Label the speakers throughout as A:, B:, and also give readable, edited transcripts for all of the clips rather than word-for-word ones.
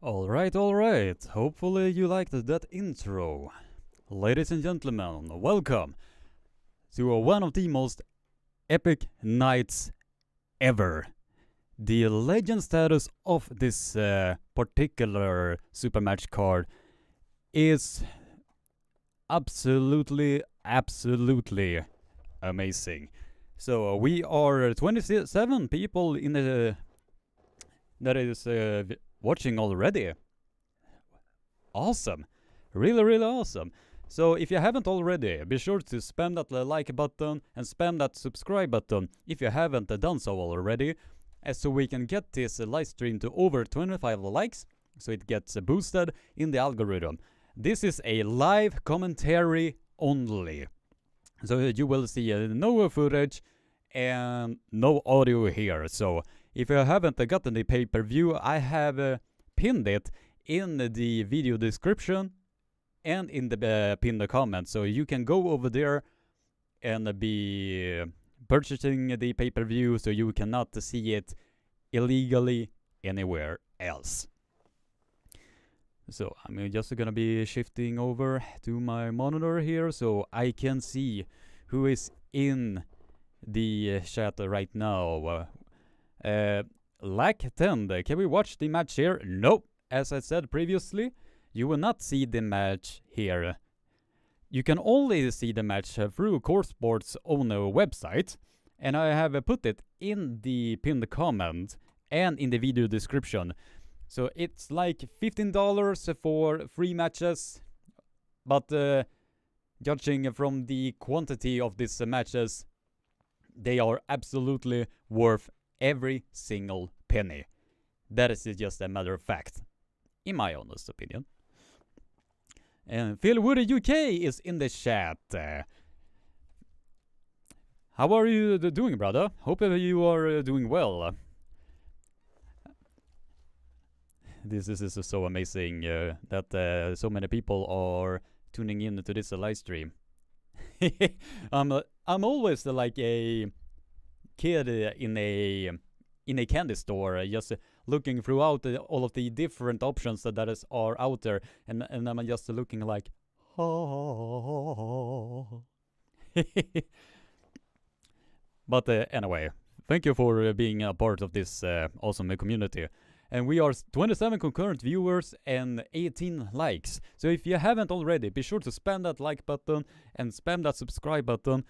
A: Alright. Hopefully you liked that intro. Ladies and gentlemen, welcome to one of the most epic nights ever. The legend status of this particular super match card is absolutely amazing. So we are 27 people in the that is watching already. Awesome. Really awesome. So if you haven't already, be sure to spam that like button and spam that subscribe button if you haven't done so already, so we can get this live stream to over 25 likes, so it gets boosted in the algorithm. This is a live commentary only, so you will see no footage and no audio here. So if you haven't gotten the pay-per-view, I have pinned it in the video description and in the pinned comment, so you can go over there and be purchasing the pay-per-view, so you cannot see it illegally anywhere else. So I'm just gonna be shifting over to my monitor here so I can see who is in the chat right now. Lack 10, can we watch the match here? Nope. As I said previously, you will not see the match here. You can only see the match through Xsport's own website, and I have put it in the pinned comment and in the video description. So it's like $15 for 3 matches, but judging from the quantity of these matches, they are absolutely worth every single penny. That is just a matter of fact, in my honest opinion. And Phil Woody UK is in the chat. How are you doing, brother? Hope you are doing well. This is so amazing that so many people are tuning in to this live stream. I'm always like a kid in a candy store, just looking throughout all of the different options that are out there, and I'm just looking like, oh. But anyway, thank you for being a part of this awesome community. And we are 27 concurrent viewers and 18 likes. So if you haven't already, be sure to spam that like button and spam that subscribe button.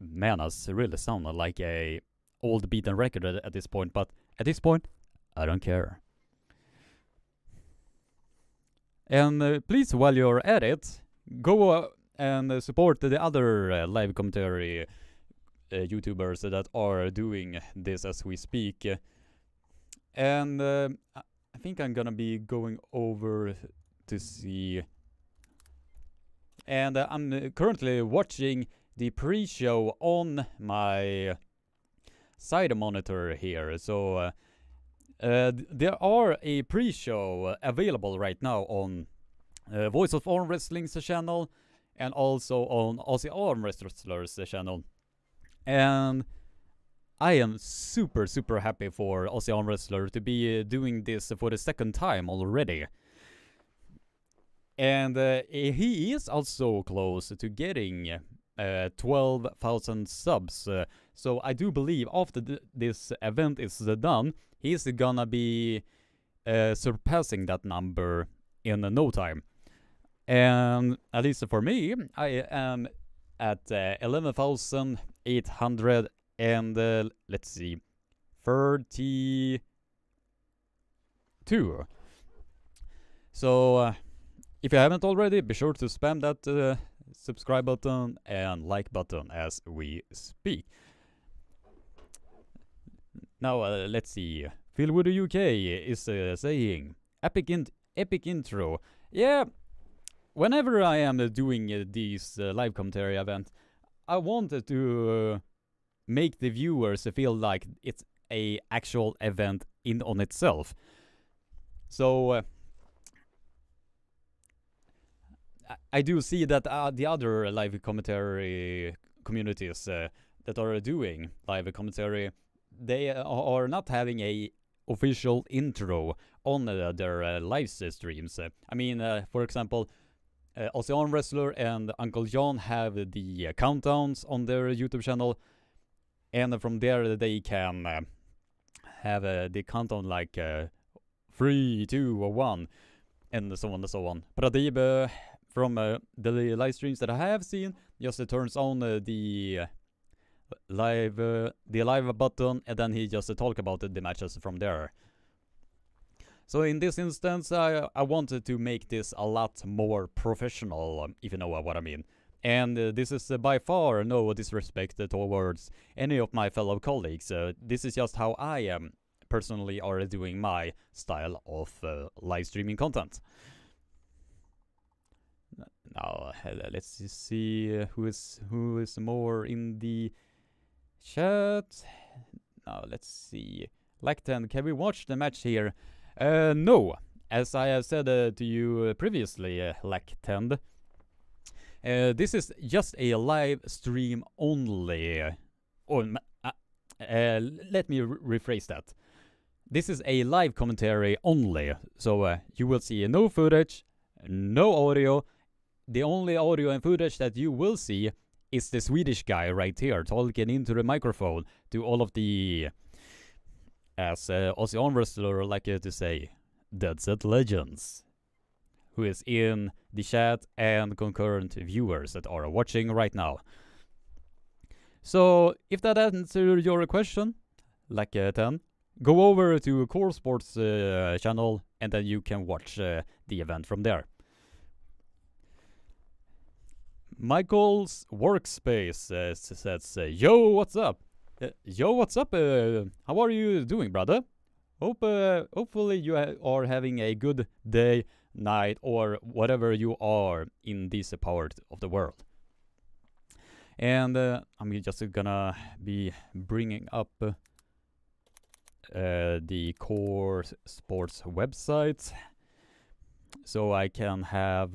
A: Man, I really sound like a old beaten record at this point, but at this point, I don't care. And please, while you're at it, go and support the other live commentary YouTubers that are doing this as we speak. And I think I'm gonna be going over to see. And I'm currently watching the pre-show on my side monitor here. So there are a pre-show available right now on Voice of Armwrestling's channel and also on Aussie Armwrestlers channel. And I am super happy for Aussie Armwrestler to be doing this for the second time already. And he is also close to getting 12,000 subs. So I do believe after this event is done, he's gonna be surpassing that number in no time. And at least for me, I am at 11,800 and let's see, 32. So if you haven't already, be sure to spam that subscribe button and like button as we speak. Now let's see. Phil Woody UK is saying epic intro. Yeah, whenever I am doing these live commentary events, I wanted to make the viewers feel like it's a actual event in on itself. So I do see that the other live commentary communities that are doing live commentary, they are not having a official intro on their live streams. I mean, for example, Aussie Armwrestler and Uncle John have the countdowns on their YouTube channel, and from there they can have the countdown like 3, 2, or 1, and so on and so on. Pradib, from the live streams that I have seen, just turns on the live button, and then he just talk about the matches from there. So in this instance, I wanted to make this a lot more professional, if you know what I mean. And this is by far no disrespect towards any of my fellow colleagues. This is just how I am personally are doing my style of live streaming content. Now let's just see who is more in the chat. Now let's see. Lactan, can we watch the match here? No, as I have said to you previously, Lactend. This is just a live stream only. Let me rephrase that. This is a live commentary only, so you will see no footage, no audio. The only audio and footage that you will see is the Swedish guy right here talking into the microphone to all of the, as Aussie Armwrestler like to say, Dead Set Legends, who is in the chat and concurrent viewers that are watching right now. So, if that answers your question, like 10, go over to Core Sports channel, and then you can watch the event from there. Michael's Workspace says, yo, what's up? Yo, what's up? How are you doing, brother? Hopefully you are having a good day, night, or whatever you are in this part of the world. And I'm just gonna be bringing up the Core Sports website, so I can have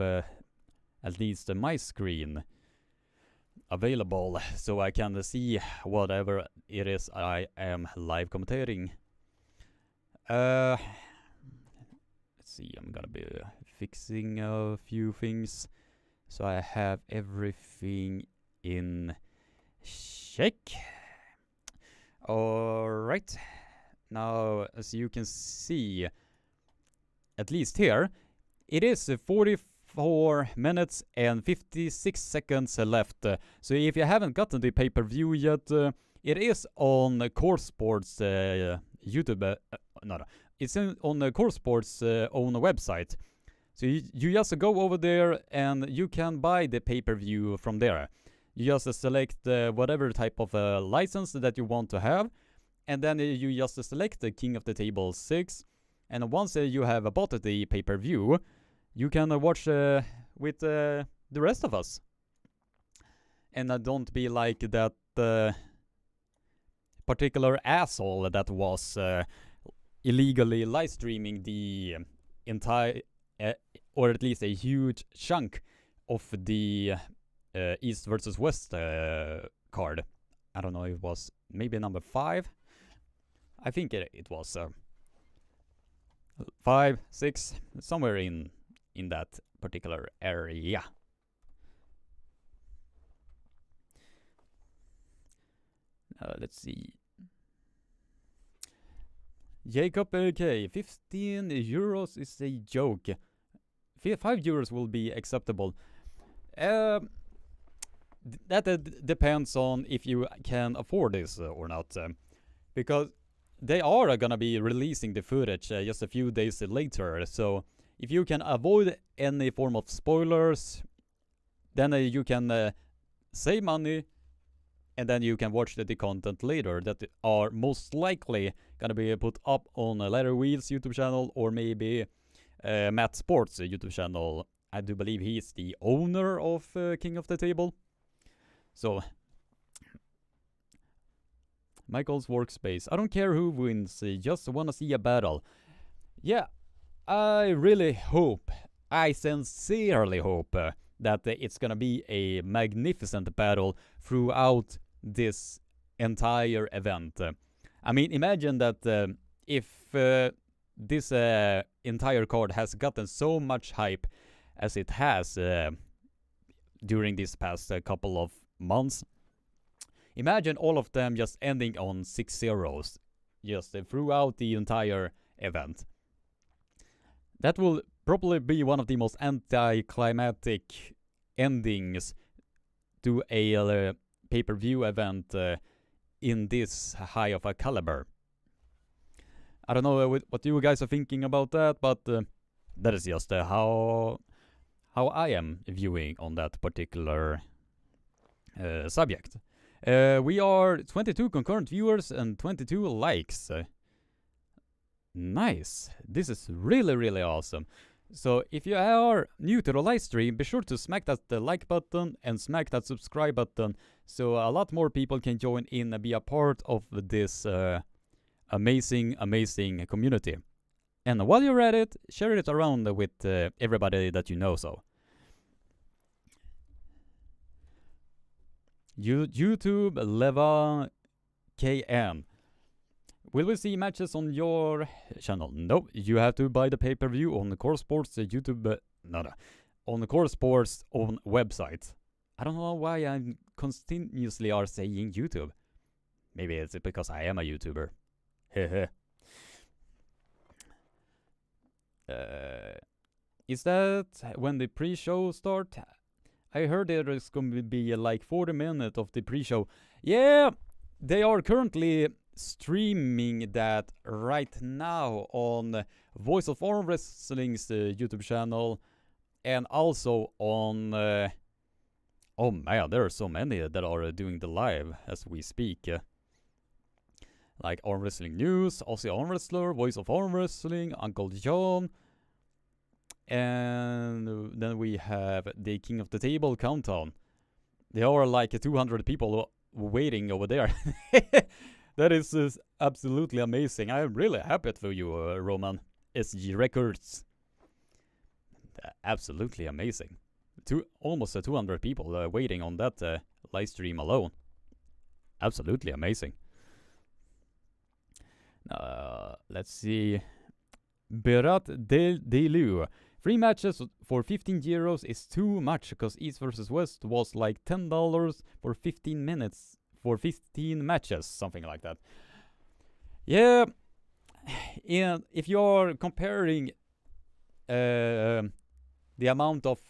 A: at least my screen available, so I can see whatever it is I am live commentating. Let's see, I'm gonna be fixing a few things so I have everything in check. Alright, now as you can see, at least here, it is 44 minutes and 56 seconds left. So if you haven't gotten the pay-per-view yet, it is on Core Sports YouTube. It's on the Core Sports own website. So you just go over there and you can buy the pay-per-view from there. You just select whatever type of license that you want to have, and then you just select the King of the Table 6. And once you have bought the pay-per-view, you can watch with the rest of us. And don't be like that particular asshole that was illegally live streaming the entire, or at least a huge chunk of the East versus West card. I don't know, it was maybe number 5. I think it was 5, 6, somewhere in that particular area. Let's see. Jacob, okay, 15 euros is a joke. 5 euros will be acceptable. That depends on if you can afford this or not. Because they are gonna be releasing the footage just a few days later. So if you can avoid any form of spoilers, then you can save money, and then you can watch the content later that are most likely gonna be put up on Leather Wheels YouTube channel, or maybe Matt Sports YouTube channel. I do believe he is the owner of King of the Table. So, Michael's Workspace. I don't care who wins, just wanna see a battle. Yeah, I really hope, I sincerely hope that it's gonna be a magnificent battle throughout this entire event. I mean, imagine that if this entire card has gotten so much hype as it has during these past couple of months, imagine all of them just ending on 6 zeros just throughout the entire event. That will probably be one of the most anticlimactic endings to a pay-per-view event in this high of a caliber. I don't know what you guys are thinking about that, but that is just how I am viewing on that particular subject. We are 22 concurrent viewers and 22 likes. Nice. This is really, really awesome. So if you are new to the live stream, be sure to smack that like button and smack that subscribe button so a lot more people can join in and be a part of this amazing community. And while you're at it, share it around with everybody that you know. So YouTube Levan KN. Will we see matches on your channel? No, you have to buy the pay-per-view on the Core Sports YouTube. On the Core Sports own website. I don't know why I continuously are saying YouTube. Maybe it's because I am a YouTuber. Is that when the pre-show start? I heard there is going to be like 40 minutes of the pre-show. Yeah, they are currently streaming that right now on Voice of Armwrestling's YouTube channel, and also on oh man, there are so many that are doing the live as we speak, like Armwrestling News, Aussie Armwrestler, Voice of Armwrestling, Uncle John, and then we have the King of the Table countdown. There are like 200 people waiting over there. That is absolutely amazing. I'm really happy for you, Roman. SG Records. Absolutely amazing. Almost 200 people waiting on that live stream alone. Absolutely amazing. Let's see. Berat Delu. 3 matches for 15 euros is too much because East vs West was like $10 for 15 minutes. For 15 matches, something like that. Yeah, and if you're comparing the amount of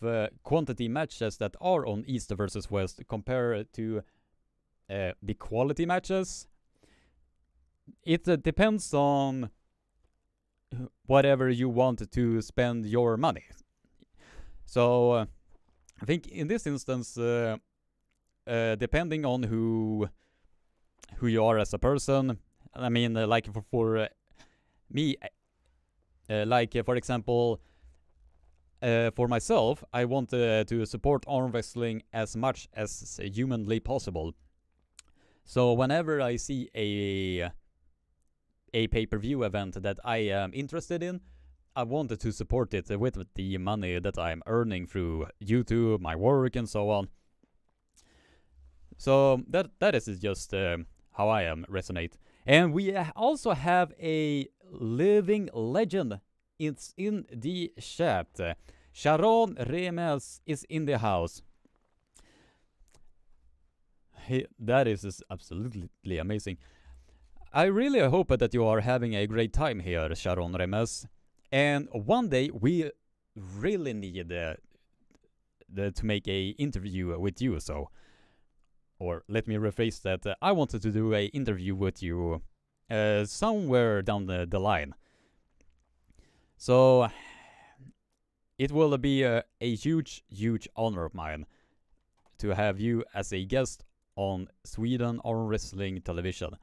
A: quantity matches that are on East versus West compared to the quality matches, it depends on whatever you want to spend your money. So I think in this instance, depending on who you are as a person, I mean, like for me, like for example, for myself, I want to support arm wrestling as much as humanly possible. So whenever I see a pay-per-view event that I am interested in, I wanted to support it with the money that I'm earning through YouTube, my work, and so on. So that is just how I resonate. And we also have a living legend. It's in the chat. Sharon Ermes is in the house. That is absolutely amazing. I really hope that you are having a great time here, Sharon Ermes. And one day we really need to make a interview with you. So, or let me rephrase that. I wanted to do a interview with you somewhere down the line. So it will be a huge honor of mine to have you as a guest on Sweden Arm Wrestling Television.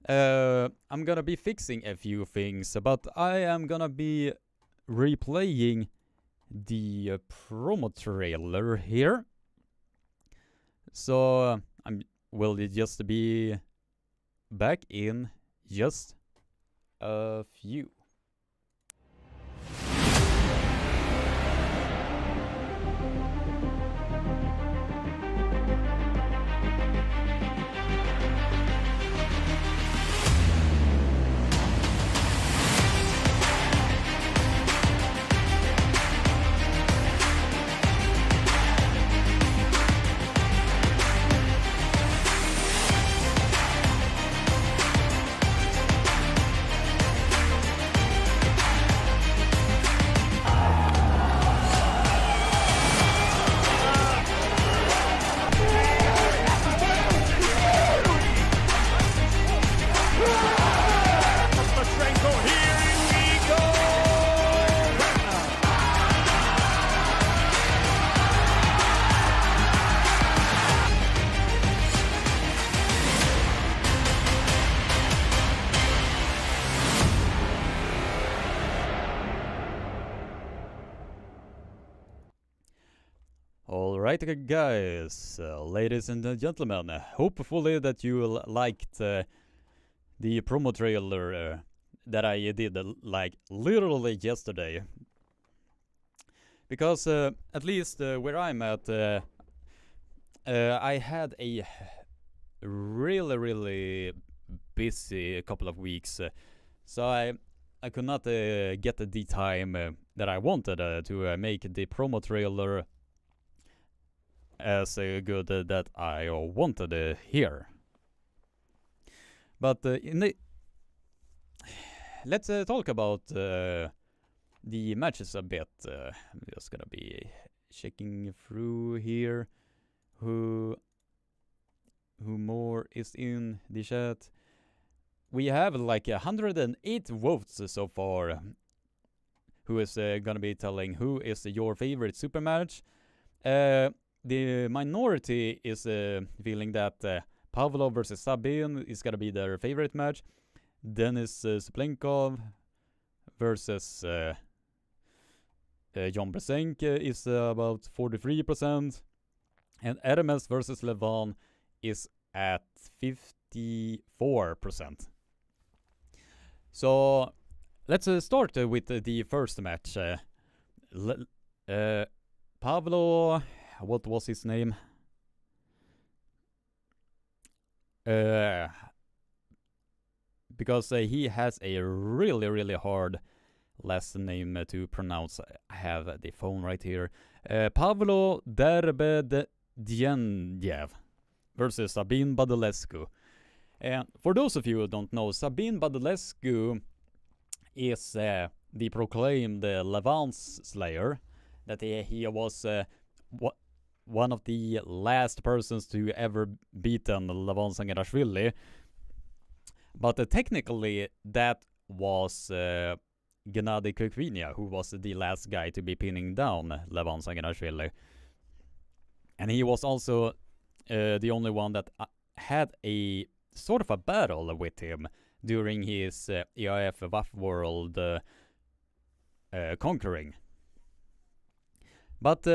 A: I'm gonna be fixing a few things, but I am gonna be replaying the promo trailer here. So will just be back in just a few. Alright guys, ladies and gentlemen, hopefully that you liked the promo trailer that I did like literally yesterday. Because at least where I'm at, I had a really busy couple of weeks, so I could not get the time that I wanted to make the promo trailer as good that I wanted here. But let's talk about the matches a bit. I'm just gonna be checking through here who more is in the chat. We have like 108 votes so far. Who is gonna be telling who is your favorite super match? The minority is feeling that Pavlo versus Sabin is gonna be their favorite match. Denis Splenkov versus John Bresenk is about 43%. And Ermes versus Levan is at 54%. So let's start with the first match. Pavlo, what was his name? Because he has a really hard last name to pronounce. I have the phone right here. Pavlo Derbedjenjev versus Sabin Badulescu. And for those of you who don't know, Sabin Badulescu is the proclaimed Levan's Slayer. That he was one of the last persons to ever beaten Levan Sangarashvili. But technically, that was Gennady Krykvinia, who was the last guy to be pinning down Levan Sangarashvili. And he was also the only one that had a sort of a battle with him during his EIF WAF World conquering. But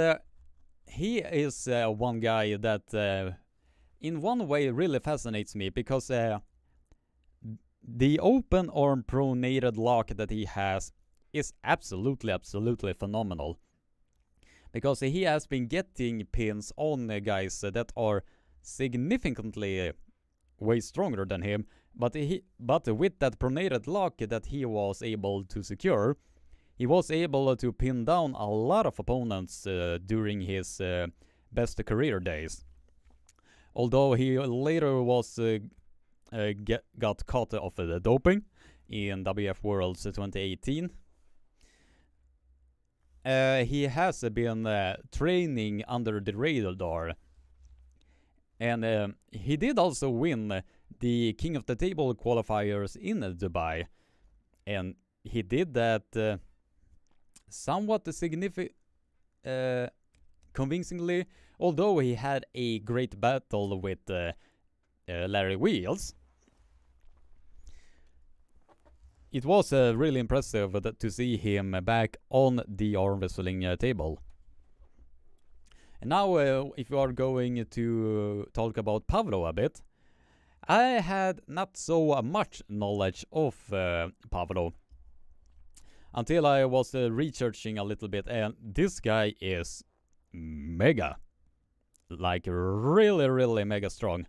A: he is one guy that in one way really fascinates me, because the open arm pronated lock that he has is absolutely phenomenal. Because he has been getting pins on guys that are significantly way stronger than him, but with that pronated lock that he was able to secure, he was able to pin down a lot of opponents during his best career days. Although he later was got caught of the doping in WF Worlds 2018. He has been training under the radar. And he did also win the King of the Table qualifiers in Dubai. And he did that somewhat convincingly, although he had a great battle with Larry Wheels. It was really impressive to see him back on the arm wrestling table. And now, if you are going to talk about Pavlo a bit, I had not so much knowledge of Pavlo until I was researching a little bit, and this guy is mega. Like really mega strong.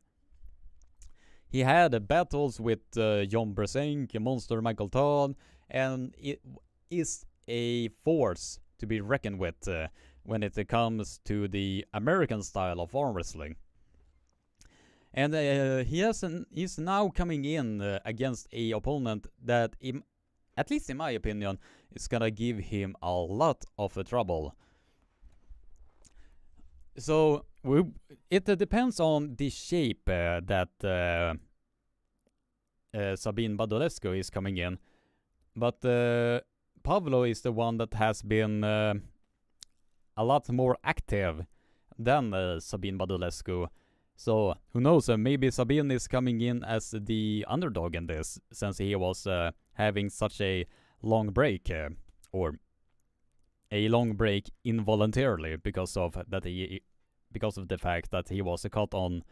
A: He had battles with John Bresenk, Monster Michael Todd, and it is a force to be reckoned with when it comes to the American style of arm wrestling. And he's now coming in against a opponent that, at least in my opinion, is gonna give him a lot of trouble. So it depends on the shape that Sabin Badulescu is coming in. But Pavlo is the one that has been a lot more active than Sabin Badulescu. So who knows, maybe Sabin is coming in as the underdog in this, since he was having such a long break, or a long break involuntarily, because of that he because of the fact that he was caught on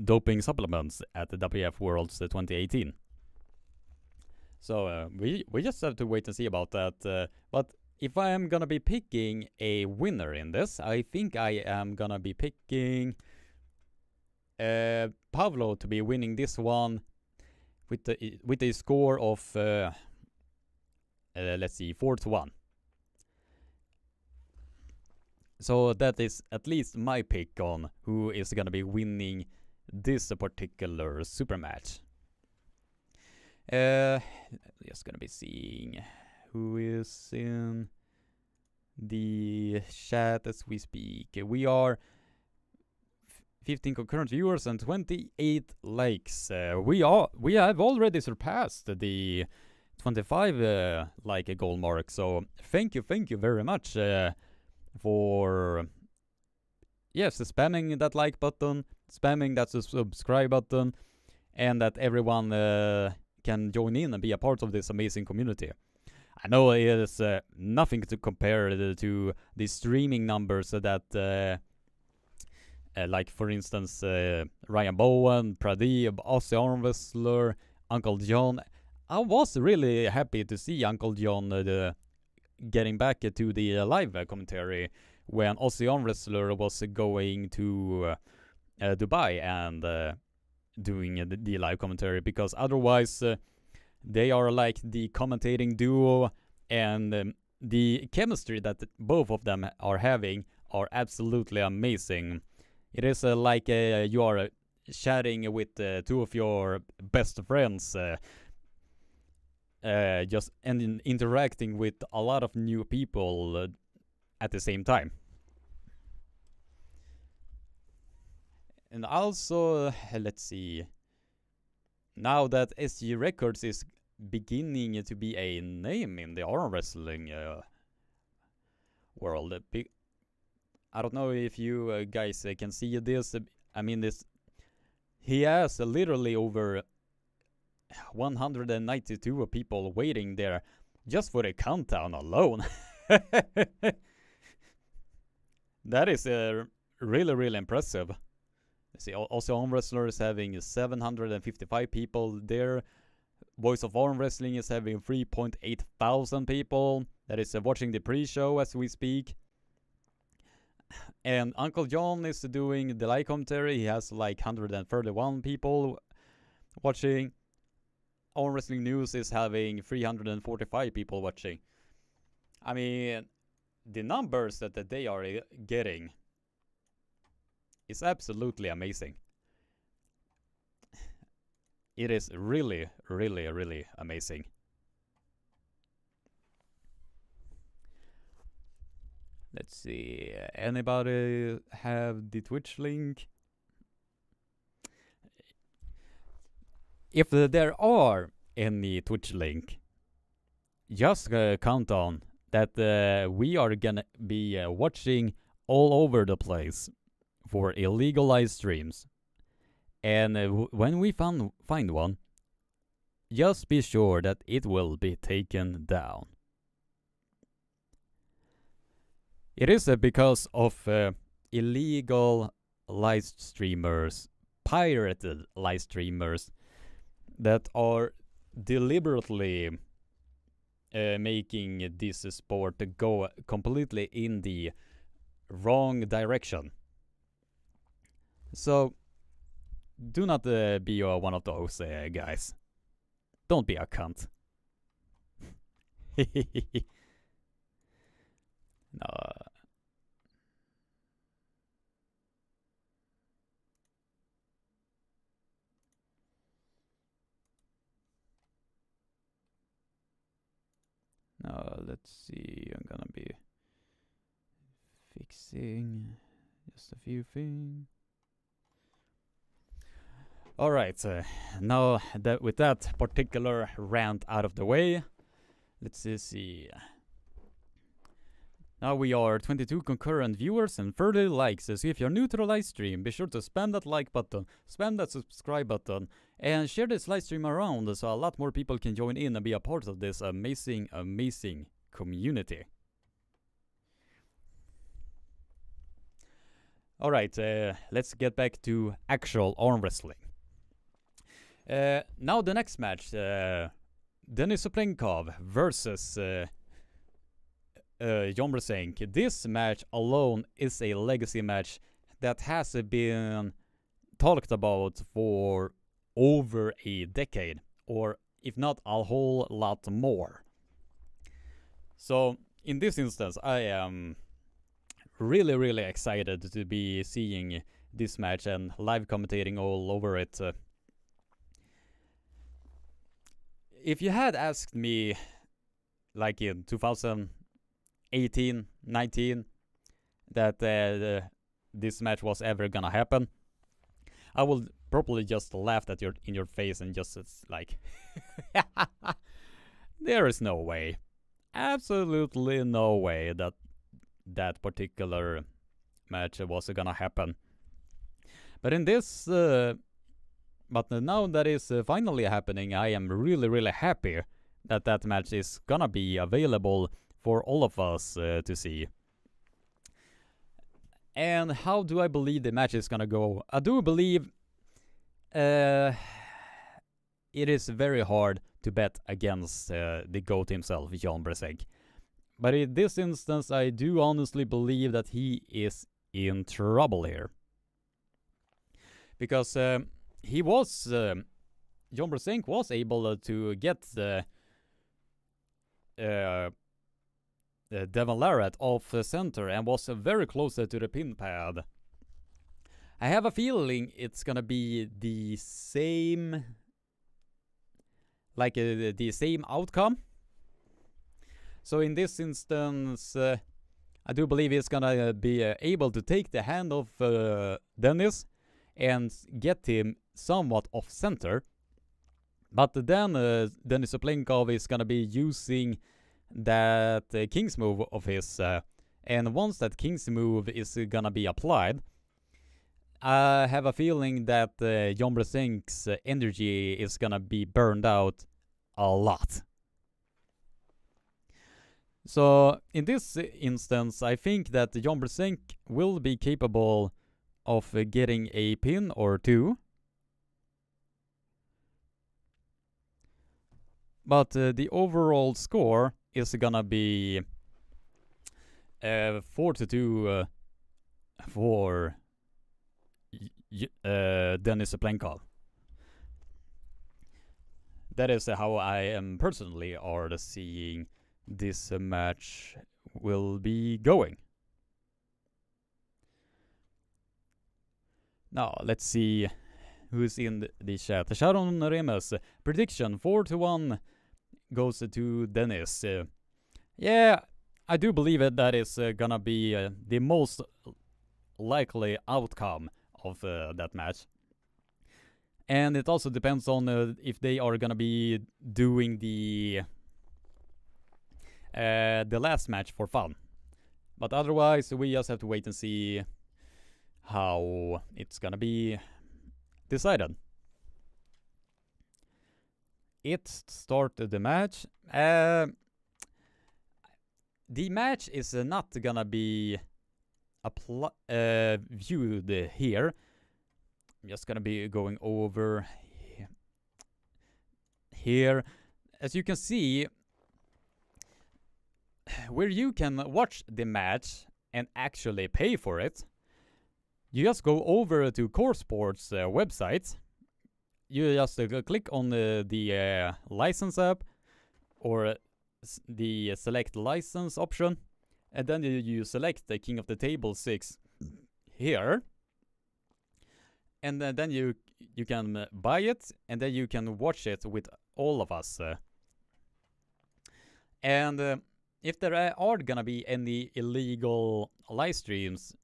A: doping supplements at the WF Worlds 2018. So we just have to wait and see about that. But if I am gonna be picking a winner in this, I think I am gonna be picking Pavlo to be winning this one with a score of let's see, 4-1. So that is at least my pick on who is gonna be winning this particular super match. Just gonna be seeing who is in the chat as we speak. We are 15 concurrent viewers and 28 likes. We have already surpassed the 25 like goal mark. So thank you very much for spamming that like button, spamming that subscribe button, and that everyone can join in and be a part of this amazing community. I know it is nothing to compare to the streaming numbers that like for instance Ryan Bowen, Pradeep, Aussie Armwrestler, Uncle John. I was really happy to see Uncle John getting back to the live commentary when Aussie Armwrestler was going to Dubai and doing the live commentary, because otherwise they are like the commentating duo, and the chemistry that both of them are having are absolutely amazing. It is like you are chatting with two of your best friends, just and interacting with a lot of new people at the same time. And also, let's see, now that SG Records is beginning to be a name in the arm wrestling world, I don't know if you guys can see this. I mean, he has literally over 192 people waiting there just for the countdown alone. That is really impressive. See, also Arm Wrestler is having 755 people there. Voice of Arm Wrestling is having 3.8 thousand people that is watching the pre-show as we speak. And Uncle John is doing the live commentary. He has like 131 people watching. Arm Wrestling News is having 345 people watching. I mean, the numbers that they are getting is absolutely amazing. It is really amazing. Let's see, anybody have the Twitch link? If there are any Twitch link, just count on that we are gonna be watching all over the place for illegal live streams. And when we find one, just be sure that it will be taken down. It is because of illegal live streamers, pirated live streamers, that are deliberately making this sport go completely in the wrong direction. So do not be one of those guys. Don't be a cunt. No. No, let's see. I'm gonna be fixing just a few things. Alright, now that with that particular rant out of the way, let's see. Now we are 22 concurrent viewers and 30 likes. So if you're new to the live stream, be sure to spam that like button, spam that subscribe button, and share this live stream around so a lot more people can join in and be a part of this amazing community. Alright, let's get back to actual arm wrestling. Now the next match, Denis Soplinkov versus Jon Brzenk. This match alone is a legacy match that has been talked about for over a decade, or if not a whole lot more. So in this instance, I am really excited to be seeing this match and live commentating all over it. If you had asked me, like in 2018, 19, that this match was ever gonna happen, I would probably just laughed at in your face and just like, there is no way, absolutely no way that particular match was gonna happen. But in this. But now that is finally happening, I am really happy that that match is gonna be available for all of us to see. And how do I believe the match is gonna go? I do believe it is very hard to bet against the GOAT himself, Jon Brzenk. But in this instance, I do honestly believe that he is in trouble here. Because he was, Jon Brzenk was able to get Devon Larratt off the center and was very close to the pin pad. I have a feeling it's gonna be the same, like the same outcome. So in this instance, I do believe he's gonna be able to take the hand of Dennis and get him somewhat off center. But then Denis Soplinkov is gonna be using that King's move of his, and once that King's move is gonna be applied, I have a feeling that Jon Brzenk's energy is gonna be burned out a lot. So in this instance, I think that Jon Brzenk will be capable of getting a pin or two. But the overall score is gonna be 4-2 for Denis Soplinkov. That is how I am personally are seeing this match will be going. Now let's see who's in the chat. Sharon Ermes, prediction 4-1 goes to Dennis. Yeah, I do believe it. That is gonna be the most likely outcome of that match. And it also depends on if they are gonna be doing the last match for fun. But otherwise, we just have to wait and see how it's gonna be decided. It started the match. The match is not gonna be viewed here. I'm just gonna be going over here. As you can see, where you can watch the match and actually pay for it, you just go over to Core Sports website. You just click on the license app or the select license option, and then you select the King of the Table 6 here, and then you can buy it, and then you can watch it with all of us. And if there are gonna be any illegal live streams,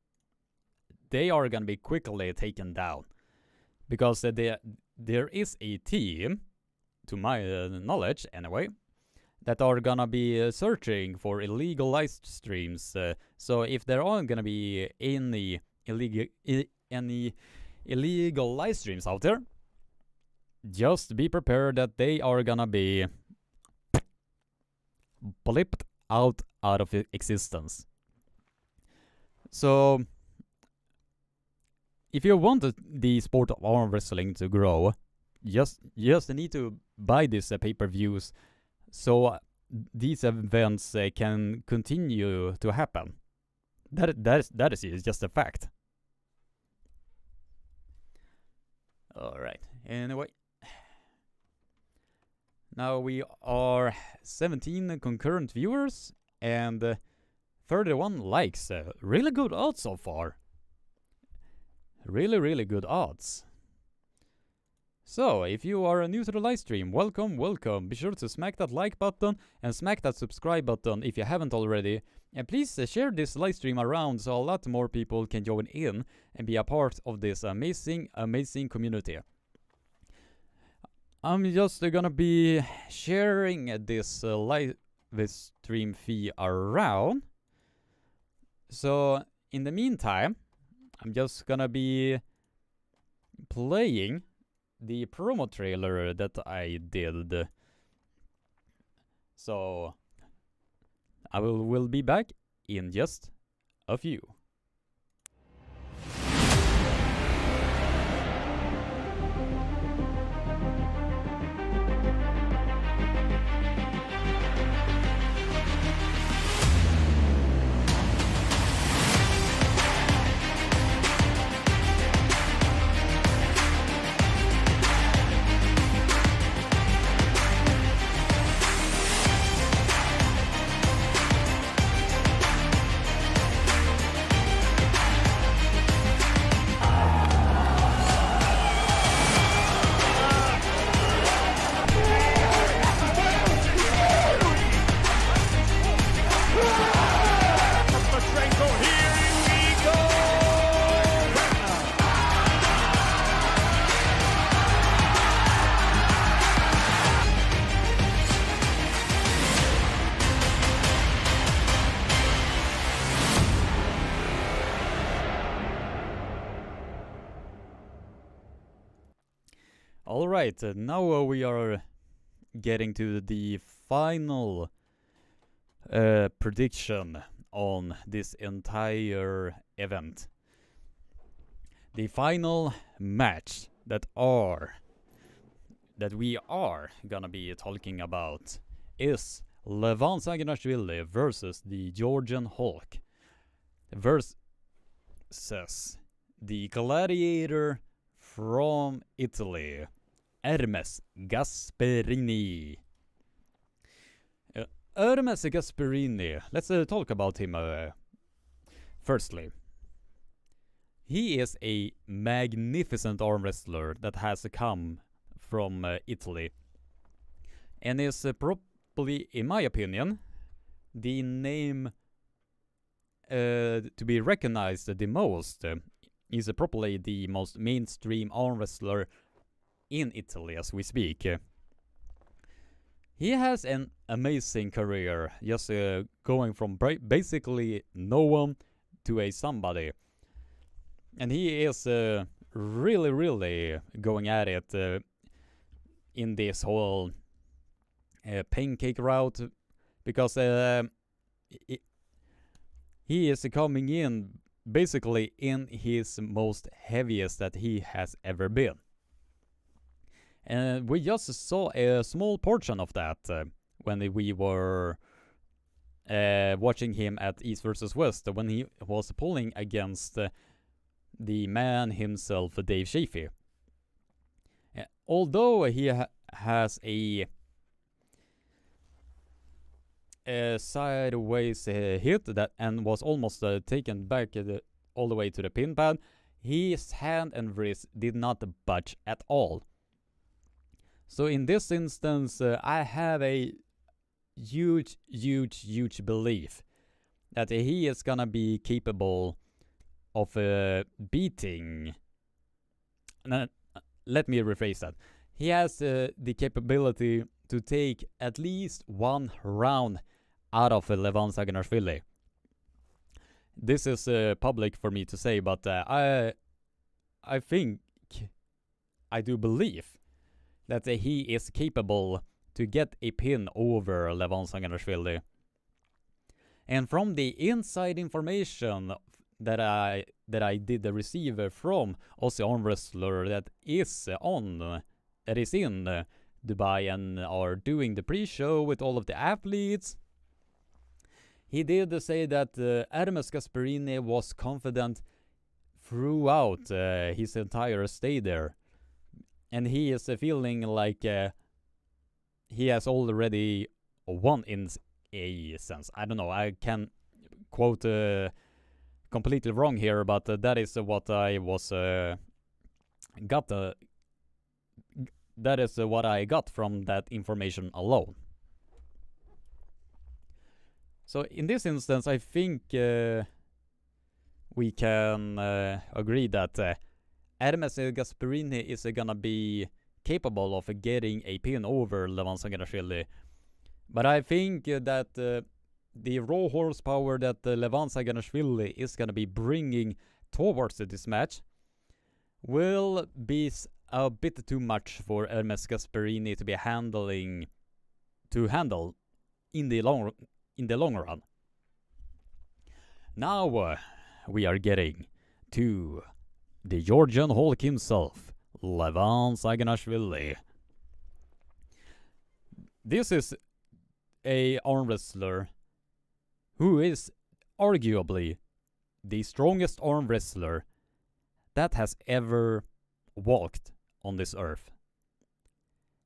A: they are gonna be quickly taken down, because there is a team, to my knowledge anyway, that are gonna be searching for illegal live streams. So if there aren't gonna be any illegal live streams out there, just be prepared that they are gonna be blipped out of existence. So if you want the sport of arm wrestling to grow, just need to buy these pay-per-views so these events can continue to happen. That is just a fact. Alright, anyway. Now we are 17 concurrent viewers and 31 likes. Really good odds so far. Really good odds. So, if you are new to the live stream, welcome. Be sure to smack that like button and smack that subscribe button if you haven't already. And please share this live stream around so a lot more people can join in and be a part of this amazing community. I'm just gonna be sharing this live stream feed around. So, in the meantime, I'm just gonna be playing the promo trailer that I did. So I will be back in just a few. Alright, now we are getting to the final prediction on this entire event. The final match that we are gonna be talking about is Levan versus the Georgian Hulk versus the gladiator from Italy, Ermes Gasperini. Ermes Gasperini, let's talk about him firstly. He is a magnificent arm wrestler that has come from Italy and is probably, in my opinion, the name to be recognized the most. Is probably the most mainstream arm wrestler in Italy as we speak. He has an amazing career, just going from basically no one to a somebody. And he is really going at it in this whole pancake route, because he is coming in basically in his most heaviest that he has ever been. And we just saw a small portion of that when we were watching him at East vs. West, when he was pulling against the man himself, Dave Chaffee. Although he has a sideways hit that and was almost taken back all the way to the pin pad, his hand and wrist did not budge at all. So in this instance, I have a huge belief that he is gonna be capable of beating. Let me rephrase that. He has the capability to take at least one round out of Levan Saganashvili. This is public for me to say, but I think, I do believe that he is capable to get a pin over Levan Saganashvili. And from the inside information I did receive from Aussie arm wrestler that is in Dubai and are doing the pre-show with all of the athletes. He did say that Ermes Gasparini was confident throughout his entire stay there, and he is feeling like he has already won in a sense. I don't know, I can quote completely wrong here, but that is what I was got. That is what I got from that information alone. So in this instance, I think we can agree that Ermes Gasparini is gonna be capable of getting a pin over Levan Saganashvili. But I think that the raw horsepower that Levan Saganashvili is gonna be bringing towards this match will be a bit too much for Ermes Gasparini to be handle in the long run. Now we are getting to the Georgian Hulk himself, Levan Saganashvili. This is a arm wrestler who is arguably the strongest arm wrestler that has ever walked on this earth.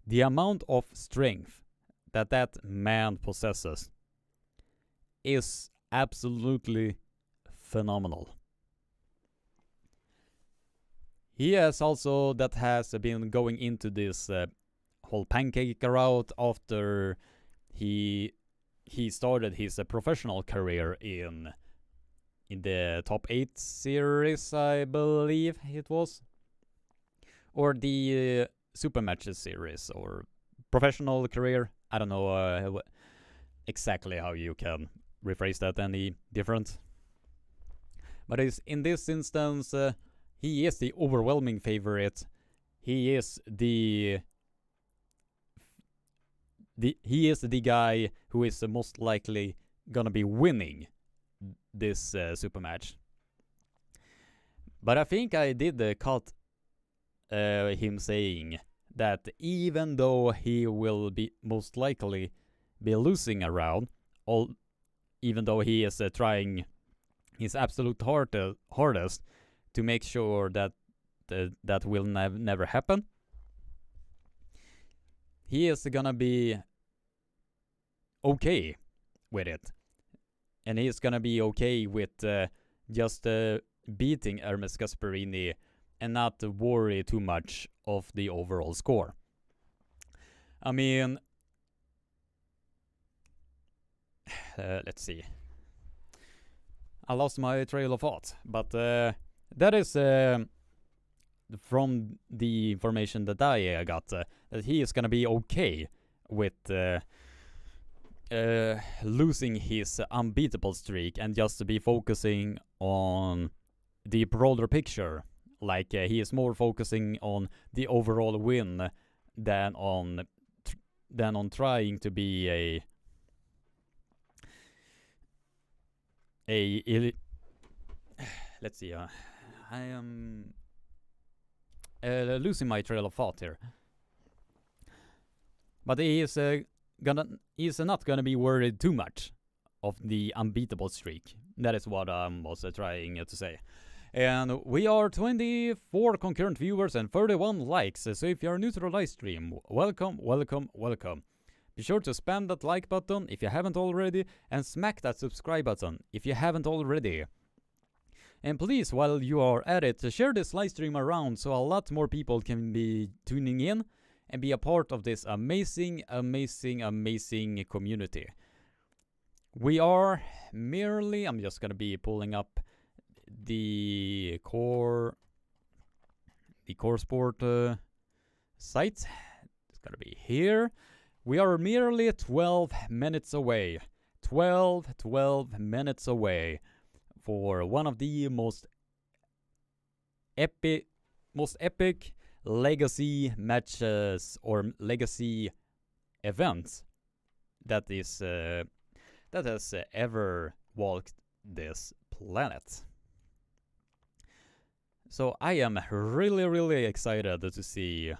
A: The amount of strength that man possesses is absolutely phenomenal. He has been going into this whole pancake route after he started his professional career in the top 8 series, I believe it was, or the super matches series, or professional career. I don't know exactly how you can rephrase that any different. But in this instance, he is the overwhelming favorite. He is the guy who is most likely gonna be winning this super match. But I think I did caught him saying that even though he will be most likely be losing a round, even though he is trying his absolute hardest to make sure that that will never happen, he is gonna be okay with it, and he is gonna be okay with just beating Ermes Gasparini and not worry too much of the overall score. I mean, let's see. I lost my trail of thought, but that is from the information that I got, that he is gonna be okay with losing his unbeatable streak and just to be focusing on the broader picture. Like he is more focusing on the overall win than on trying to be let's see. I am losing my trail of thought here. But he is not gonna be worried too much of the unbeatable streak. That is what I was trying to say. And we are 24 concurrent viewers and 31 likes. So if you are new to the live stream, welcome. Be sure to spam that like button if you haven't already, and smack that subscribe button if you haven't already. And please, while you are at it, share this live stream around so a lot more people can be tuning in and be a part of this amazing community. We are merely, I'm just gonna be pulling up the core sport site. It's gonna be here. We are merely 12 minutes away. 12 minutes away for one of the most epic legacy matches or legacy events that has ever walked this planet. So I am really excited to see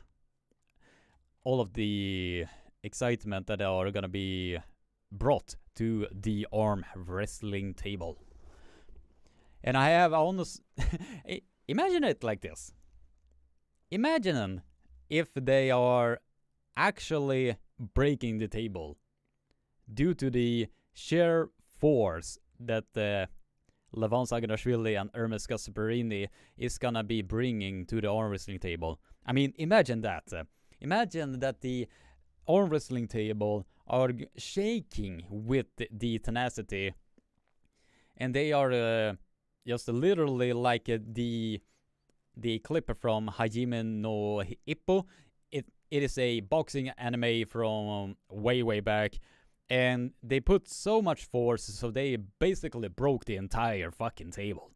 A: all of the excitement that are gonna be brought to the arm wrestling table. And I have almost imagine it like this. Imagine if they are actually breaking the table due to the sheer force that Levan and Ermes is gonna be bringing to the arm wrestling table. I mean, imagine that. Imagine that the arm wrestling table are shaking with the tenacity, and they are just literally like the clip from Hajime no Ippo. It is a boxing anime from way back, and they put so much force, so they basically broke the entire fucking table.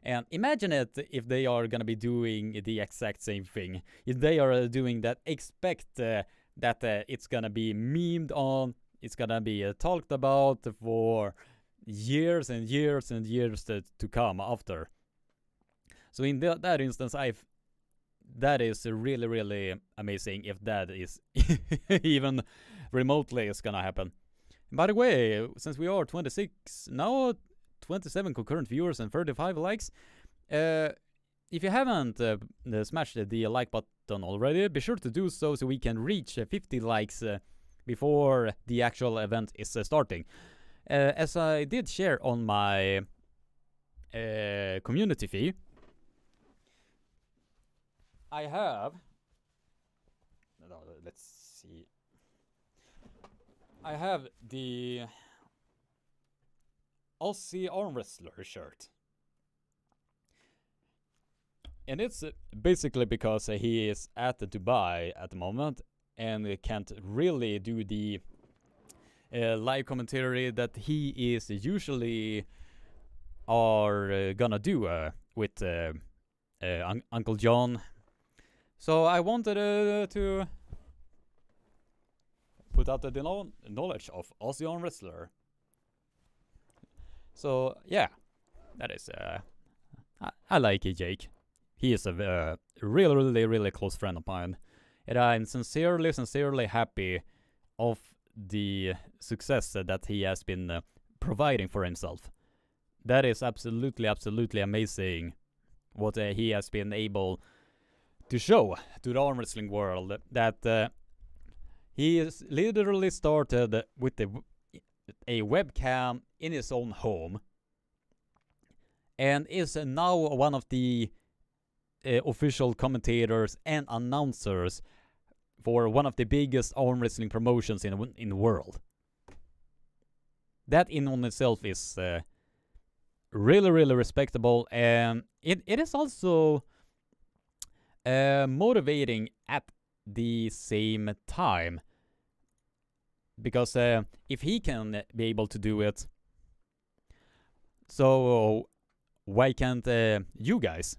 A: And imagine it if they are gonna be doing the exact same thing. If they are doing that, expect that it's gonna be memed on, it's gonna be talked about for years and years to come after. So in that instance, that is really amazing if that is even remotely is gonna happen. By the way, since we are 26 now, 27 concurrent viewers and 35 likes, if you haven't smashed the like button already, be sure to do so we can reach 50 likes before the actual event is starting. As I did share on my community feed, I have, let's see, I have the Aussie arm wrestler shirt, and it's basically because he is at Dubai at the moment and can't really do the live commentary that he is usually gonna do with Uncle John. So I wanted to put out the knowledge of Aussie arm wrestler. So yeah, that is I like Jake. He is a really close friend of mine, and I'm sincerely happy of the success that he has been providing for himself. That is absolutely amazing what he has been able to show to the arm wrestling world, that he is literally started with a webcam in his own home and is now one of the official commentators and announcers for one of the biggest arm wrestling promotions in the world. That in on itself is really respectable, and it is also motivating at the same time, because if he can be able to do it, so why can't you guys?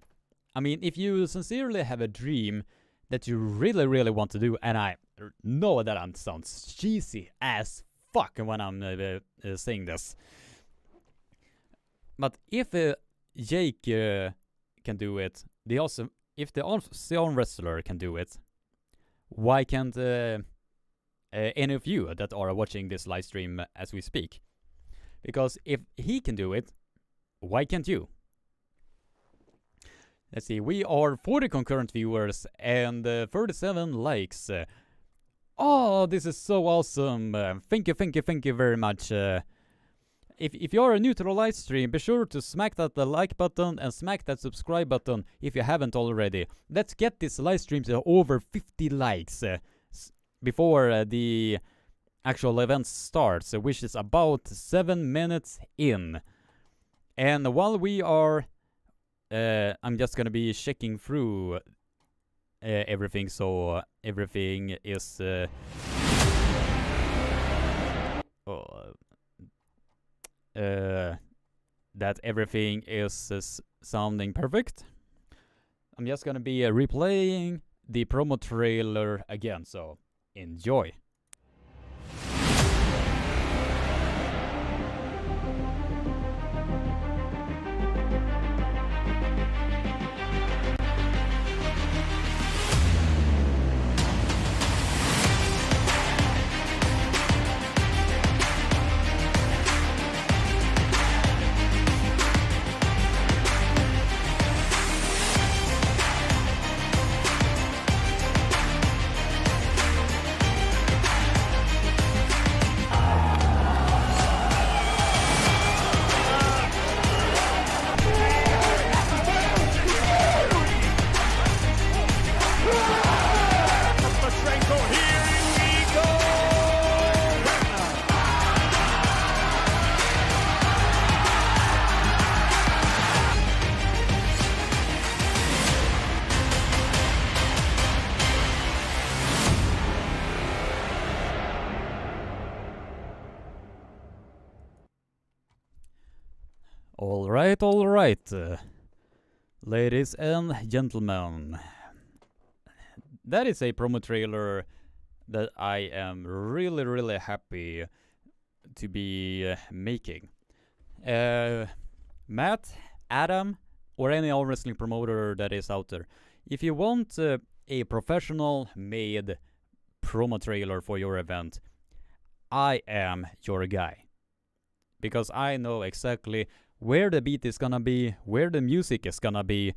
A: I mean, if you sincerely have a dream that you really want to do, and I know that sounds cheesy as fuck when I'm saying this, but if Jake can do it, if the arm wrestler can do it, why can't any of you that are watching this live stream as we speak? Because if he can do it, why can't you? Let's see, we are 40 concurrent viewers and 37 likes. Oh, this is so awesome. Thank you very much. If you are new to the live stream, be sure to smack that like button and smack that subscribe button if you haven't already. Let's get this live stream to over 50 likes before the actual event starts, which is about 7 minutes in. And while we are, I'm just gonna be checking through everything, so everything is that everything is sounding perfect. I'm just gonna be replaying the promo trailer again, so enjoy. All right. Ladies and gentlemen, that is a promo trailer that I am really happy to be making. Matt, Adam, or any arm wrestling promoter that is out there, if you want a professional made promo trailer for your event, I am your guy. Because I know exactly where the beat is gonna be, where the music is gonna be,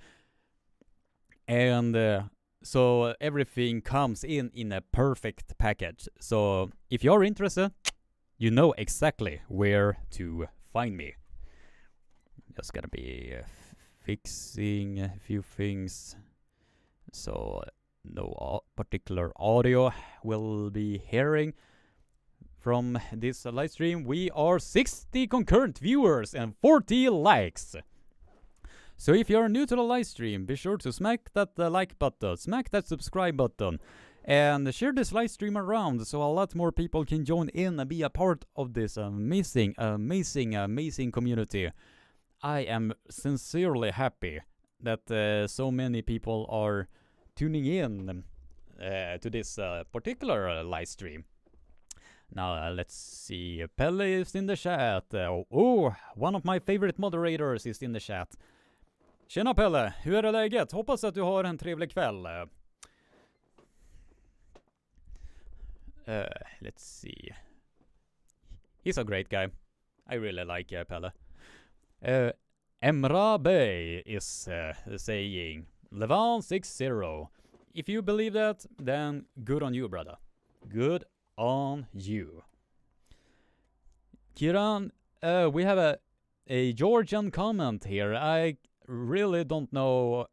A: and so everything comes in a perfect package. So if you're interested, you know exactly where to find me. Just gonna be fixing a few things, so no particular audio will be hearing from this live stream. We are 60 concurrent viewers and 40 likes. So if you're new to the live stream, be sure to smack that like button, smack that subscribe button, and share this live stream around so a lot more people can join in and be a part of this amazing community. I am sincerely happy that so many people are tuning in to this particular live stream. Now let's see, Pelle is in the chat. One of my favorite moderators is in the chat. Tjena Pelle, hur är läget? Hoppas att du har en trevlig kväll. Let's see. He's a great guy. I really like Pelle. Emra Bey is saying Levan 6-0. If you believe that, then good on you, brother. Good on you. Kiran, we have a Georgian comment here. I really don't know.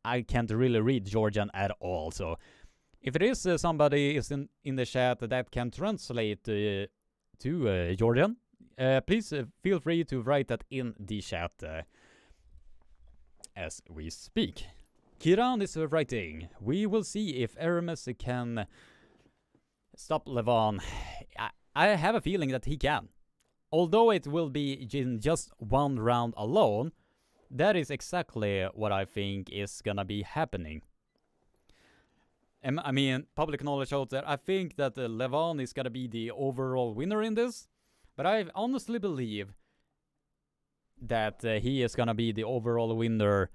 A: I can't really read Georgian at all. So if it is somebody is in the chat that can translate to Georgian, please feel free to write that in the chat as we speak. Kiran is writing, we will see if Ermes can stop Levan. I have a feeling that he can. Although it will be in just one round alone, that is exactly what I think is gonna be happening. I mean, public knowledge out there, I think that Levan is gonna be the overall winner in this. But I honestly believe that he is gonna be the overall winner.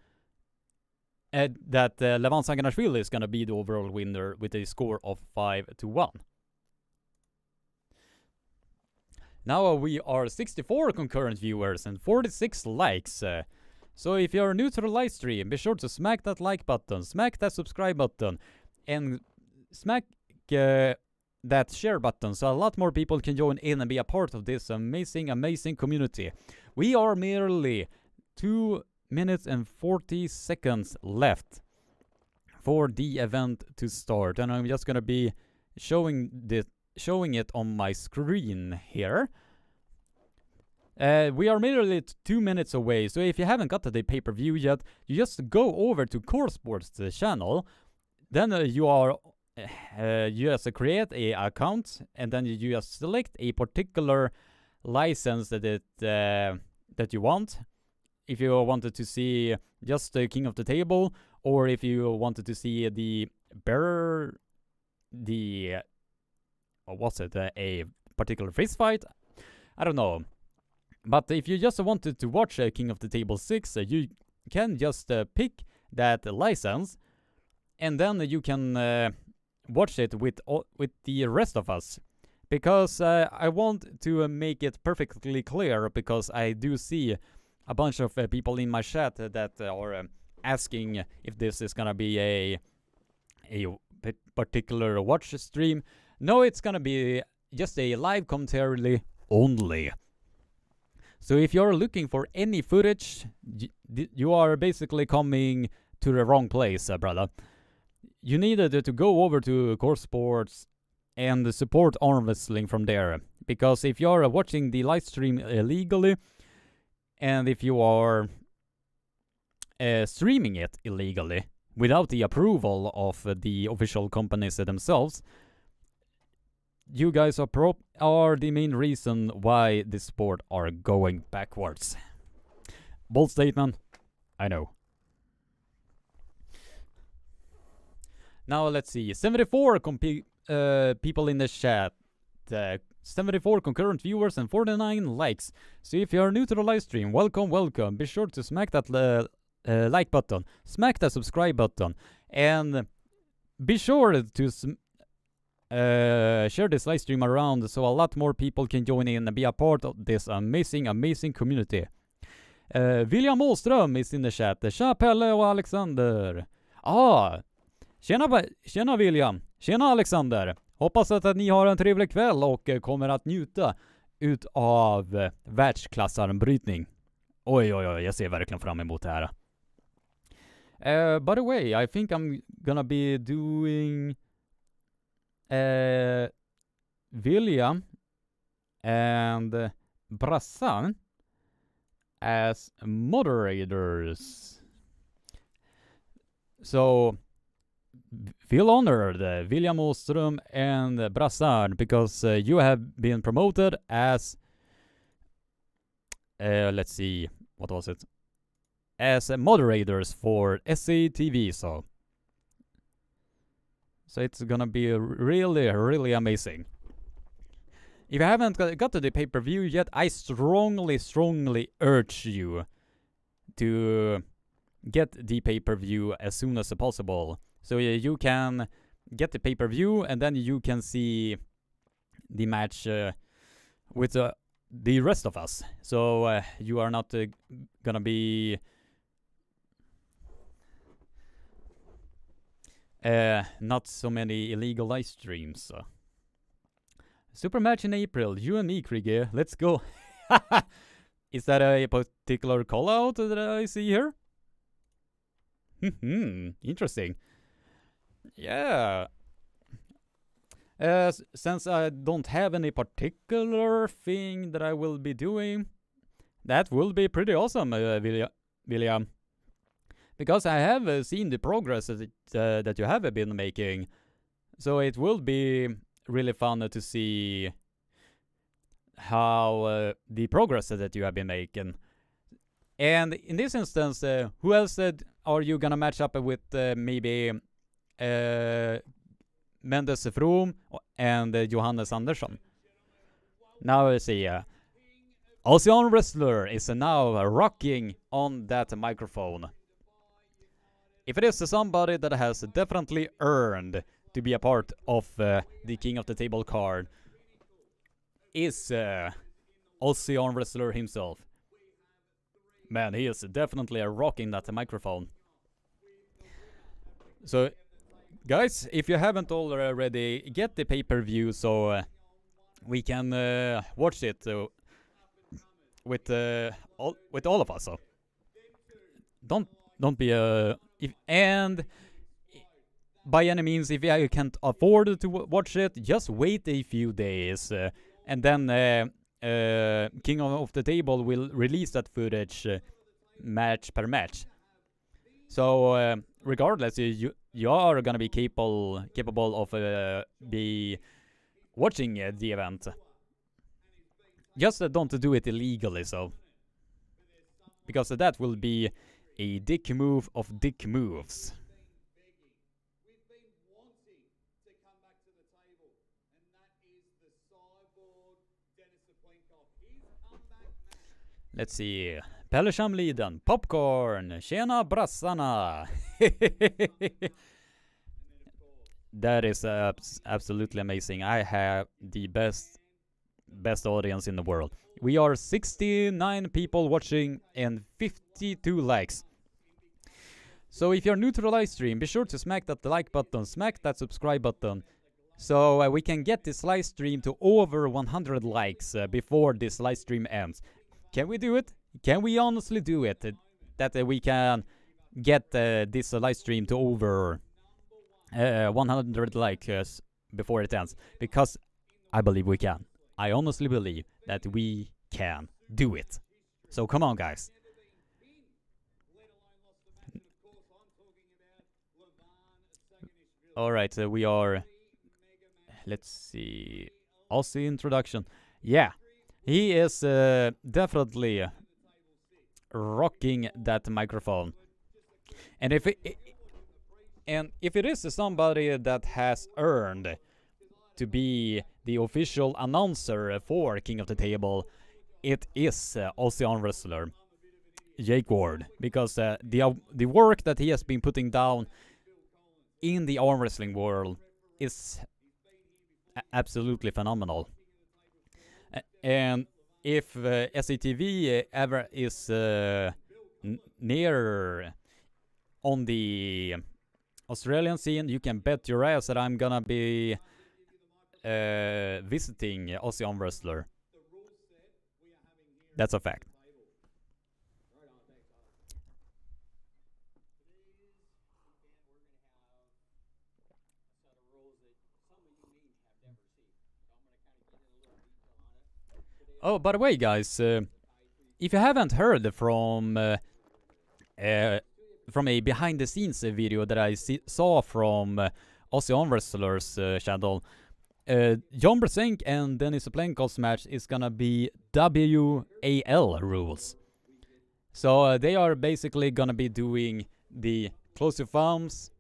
A: That Levan Sanganashvili is gonna be the overall winner with a score of 5-1. Now we are 64 concurrent viewers and 46 likes. So if you're new to the live stream, be sure to smack that like button, smack that subscribe button, and smack that share button so a lot more people can join in and be a part of this amazing community. We are merely 2 minutes and 40 seconds left for the event to start, and I'm just gonna be showing it on my screen here. We are merely 2 minutes away, so if you haven't got the pay-per-view yet, you just go over to Core Sports channel, then you just create a account, and then you just select a particular license that you want. If you wanted to see just the King of the Table, or if you wanted to see a particular fist fight, I don't know. But if you just wanted to watch King of the Table 6, you can just pick that license, and then you can watch it with the rest of us. Because I want to make it perfectly clear, because I do see a bunch of people in my chat that are asking if this is gonna be a particular watch stream. No, it's gonna be just a live commentary only. So if you're looking for any footage, you are basically coming to the wrong place, brother. You needed to go over to Core Sports and support arm wrestling from there. Because if you're watching the live stream illegally, and if you are streaming it illegally without the approval of the official companies themselves, you guys are the main reason why this sport are going backwards. Bold statement. I know. Now let's see. 74 people in the chat. 74 concurrent viewers and 49 likes. So if you are new to the live stream, welcome, welcome. Be sure to smack that like button. Smack that subscribe button. And be sure to share this live stream around so a lot more people can join in and be a part of this amazing, amazing community. William Åström is in the chat. Tja Pelle och Alexander. Tjena William. Tjena Alexander. Hoppas att ni har en trevlig kväll och kommer att njuta utav världsklassarmbrytning. Oj, jag ser verkligen fram emot det här. By the way, I think I'm gonna be doing William and Brassan as moderators. So feel honored, William Åström and Brassard, because you have been promoted as let's see, what was it? As moderators for SCTV, so it's gonna be really, really amazing. If you haven't got to the pay-per-view yet, I strongly urge you to get the pay-per-view as soon as possible. So you can get the pay-per-view and then you can see the match with the rest of us. So you are not gonna be not so many illegal live streams. Super match in April, you and me, Krige. Let's go. Is that a particular call out that I see here? Interesting. Yeah. Since I don't have any particular thing that I will be doing, that will be pretty awesome, William. Because I have seen the progress that you have been making. So it will be really fun to see how the progress that you have been making. And in this instance, who else are you gonna match up with? Maybe Mendes From and Johannes Andersson. Now let's see. Armwrestler is now rocking on that microphone. If it is somebody that has definitely earned to be a part of the King of the Table card, is Aussie Armwrestler himself. Man, he is definitely rocking that microphone. So, guys, if you haven't already, get the pay-per-view so we can watch it with all of us. So, don't be and by any means, if you can't afford to watch it, just wait a few days, and then King of the Table will release that footage match per match. So regardless, you are gonna be capable of be watching the event. Just don't do it illegally, so, because that will be a dick move of dick moves. Let's see. Pelle Shamliden, Popcorn, Tjena brassarna. That is absolutely amazing. I have the best audience in the world. We are 69 people watching and 52 likes. So if you're new to the live stream, be sure to smack that like button, smack that subscribe button, so we can get this live stream to over 100 likes before this live stream ends. Can we do it? Can we honestly do it? That we can get this live stream to over 100 likes before it ends? Because I believe we can. I honestly believe that we can do it. So come on, guys. Alright, we are... Let's see... Aussie introduction. Yeah. He is definitely rocking that microphone. And if it is somebody that has earned to be the official announcer for King of the Table, it is Aussie arm wrestler Jake Ward, because the work that he has been putting down in the arm wrestling world is absolutely phenomenal. And if SATV ever is near on the Australian scene, you can bet your ass that I'm gonna be visiting Aussie arm wrestler. That's a fact. Oh, by the way, guys, if you haven't heard from a behind-the-scenes video that I saw from Aussie arm wrestlers channel, John Brzenk and Denis Oplenkov's match is gonna be WAL rules. So they are basically gonna be doing the closer thumbs,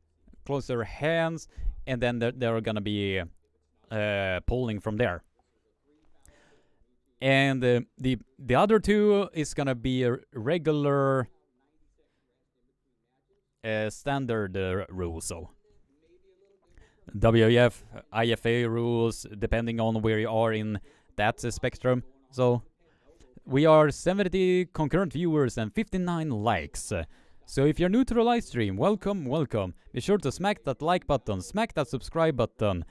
A: closer hands, and then they're gonna be pulling from there. And the other two is gonna be a regular standard rules. So WAF, IFA rules, depending on where you are in that spectrum. So we are 70 concurrent viewers and 59 likes. So if you're new to the live stream, welcome, welcome. Be sure to smack that like button, smack that subscribe button,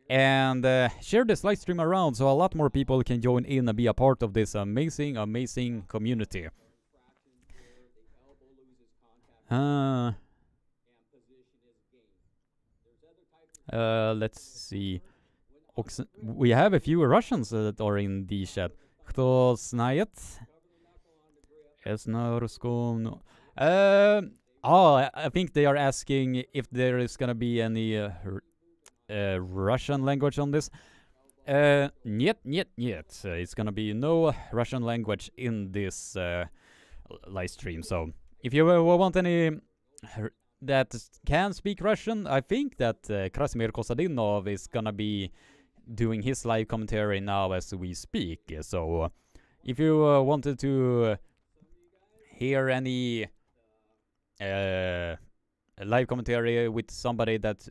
A: and share this live stream around so a lot more people can join in and be a part of this amazing, amazing community. Let's see. We have a few Russians that are in the chat. Кто знает? I think they are asking if there is gonna be any Russian language on this. Нет. It's gonna be no Russian language in this live stream. So if you want any that can speak Russian, I think that Krasimir Kostadinov is gonna be doing his live commentary now as we speak. So if you wanted to hear any live commentary with somebody that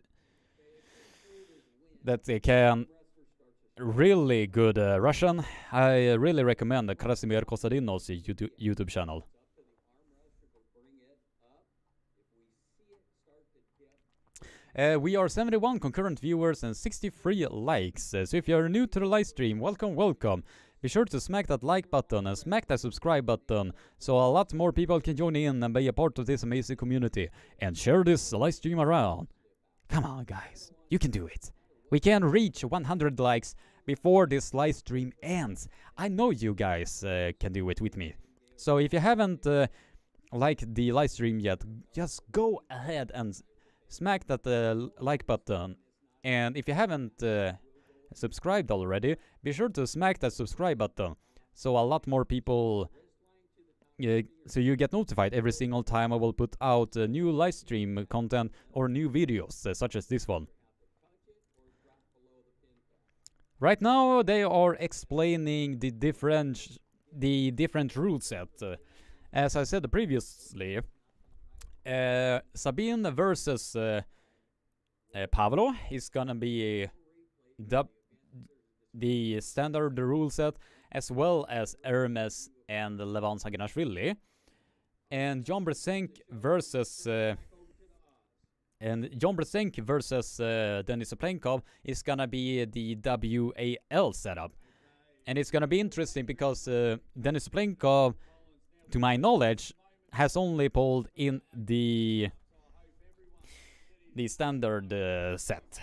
A: can really good Russian, I really recommend Krasimir Kostadinov's YouTube channel. We are 71 concurrent viewers and 63 likes. So if you're new to the live stream, welcome, welcome. Be sure to smack that like button and smack that subscribe button so a lot more people can join in and be a part of this amazing community. And share this live stream around. Come on, guys. You can do it. We can reach 100 likes before this live stream ends. I know you guys can do it with me. So if you haven't liked the live stream yet, just go ahead and smack that like button. And if you haven't subscribed already, be sure to smack that subscribe button so a lot more people, so you get notified every single time I will put out new live stream content or new videos such as this one. Right now they are explaining the different rule set. As I said previously, Sabine versus Pavlo is gonna be the standard rule set, as well as Ermes and Levan Saginashvili. And John Brzenk versus Denis Oplenkov is gonna be the WAL setup. And it's gonna be interesting because Denis Oplenkov, to my knowledge, has only pulled in the standard set.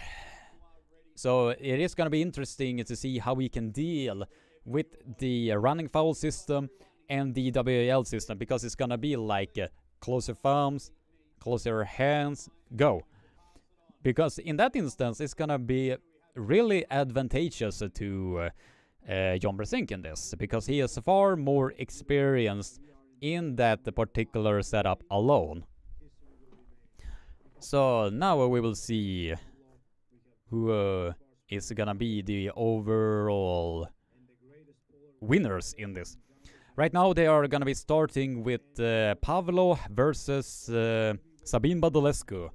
A: So it is gonna be interesting to see how we can deal with the running foul system and the WAL system, because it's gonna be like closer thumbs, closer hands, go. Because in that instance, it's gonna be really advantageous to John Brzenk in this, because he is far more experienced in that particular setup alone. So now we will see who is gonna be the overall winners in this. Right now they are gonna be starting with Pavlo versus Sabine Badulescu.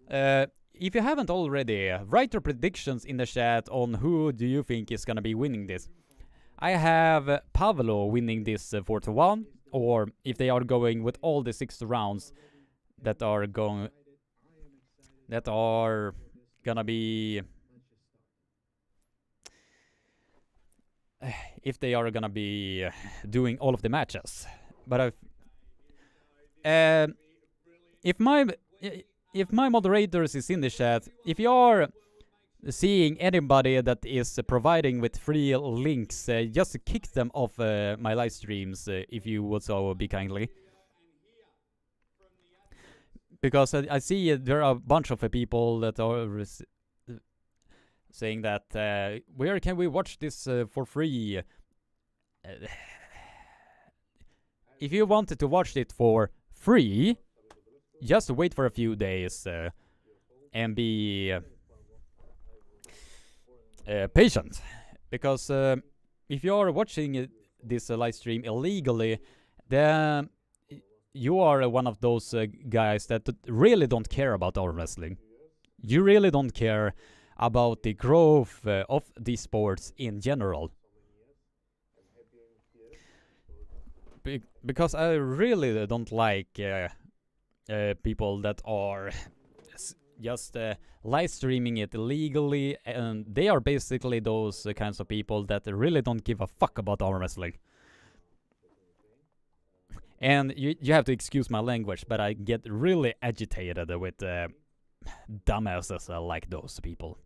A: If you haven't already, write your predictions in the chat on who do you think is gonna be winning this. I have Pavlo winning this 4-1, or if they are going with all the 6 rounds that are gonna be, if they are gonna be doing all of the matches. But if my moderators is in the chat, if you are seeing anybody that is providing with free links, just kick them off my live streams, if you would so be kindly. Because I see there are a bunch of people that are saying that, where can we watch this for free? If you wanted to watch it for free, just wait for a few days and be patient. Because if you are watching this live stream illegally, then you are one of those guys that really don't care about arm wrestling. You really don't care about the growth of these sports in general. Because I really don't like people that are just live streaming it illegally, and they are basically those kinds of people that really don't give a fuck about arm wrestling. And you have to excuse my language, but I get really agitated with dumbasses like those people.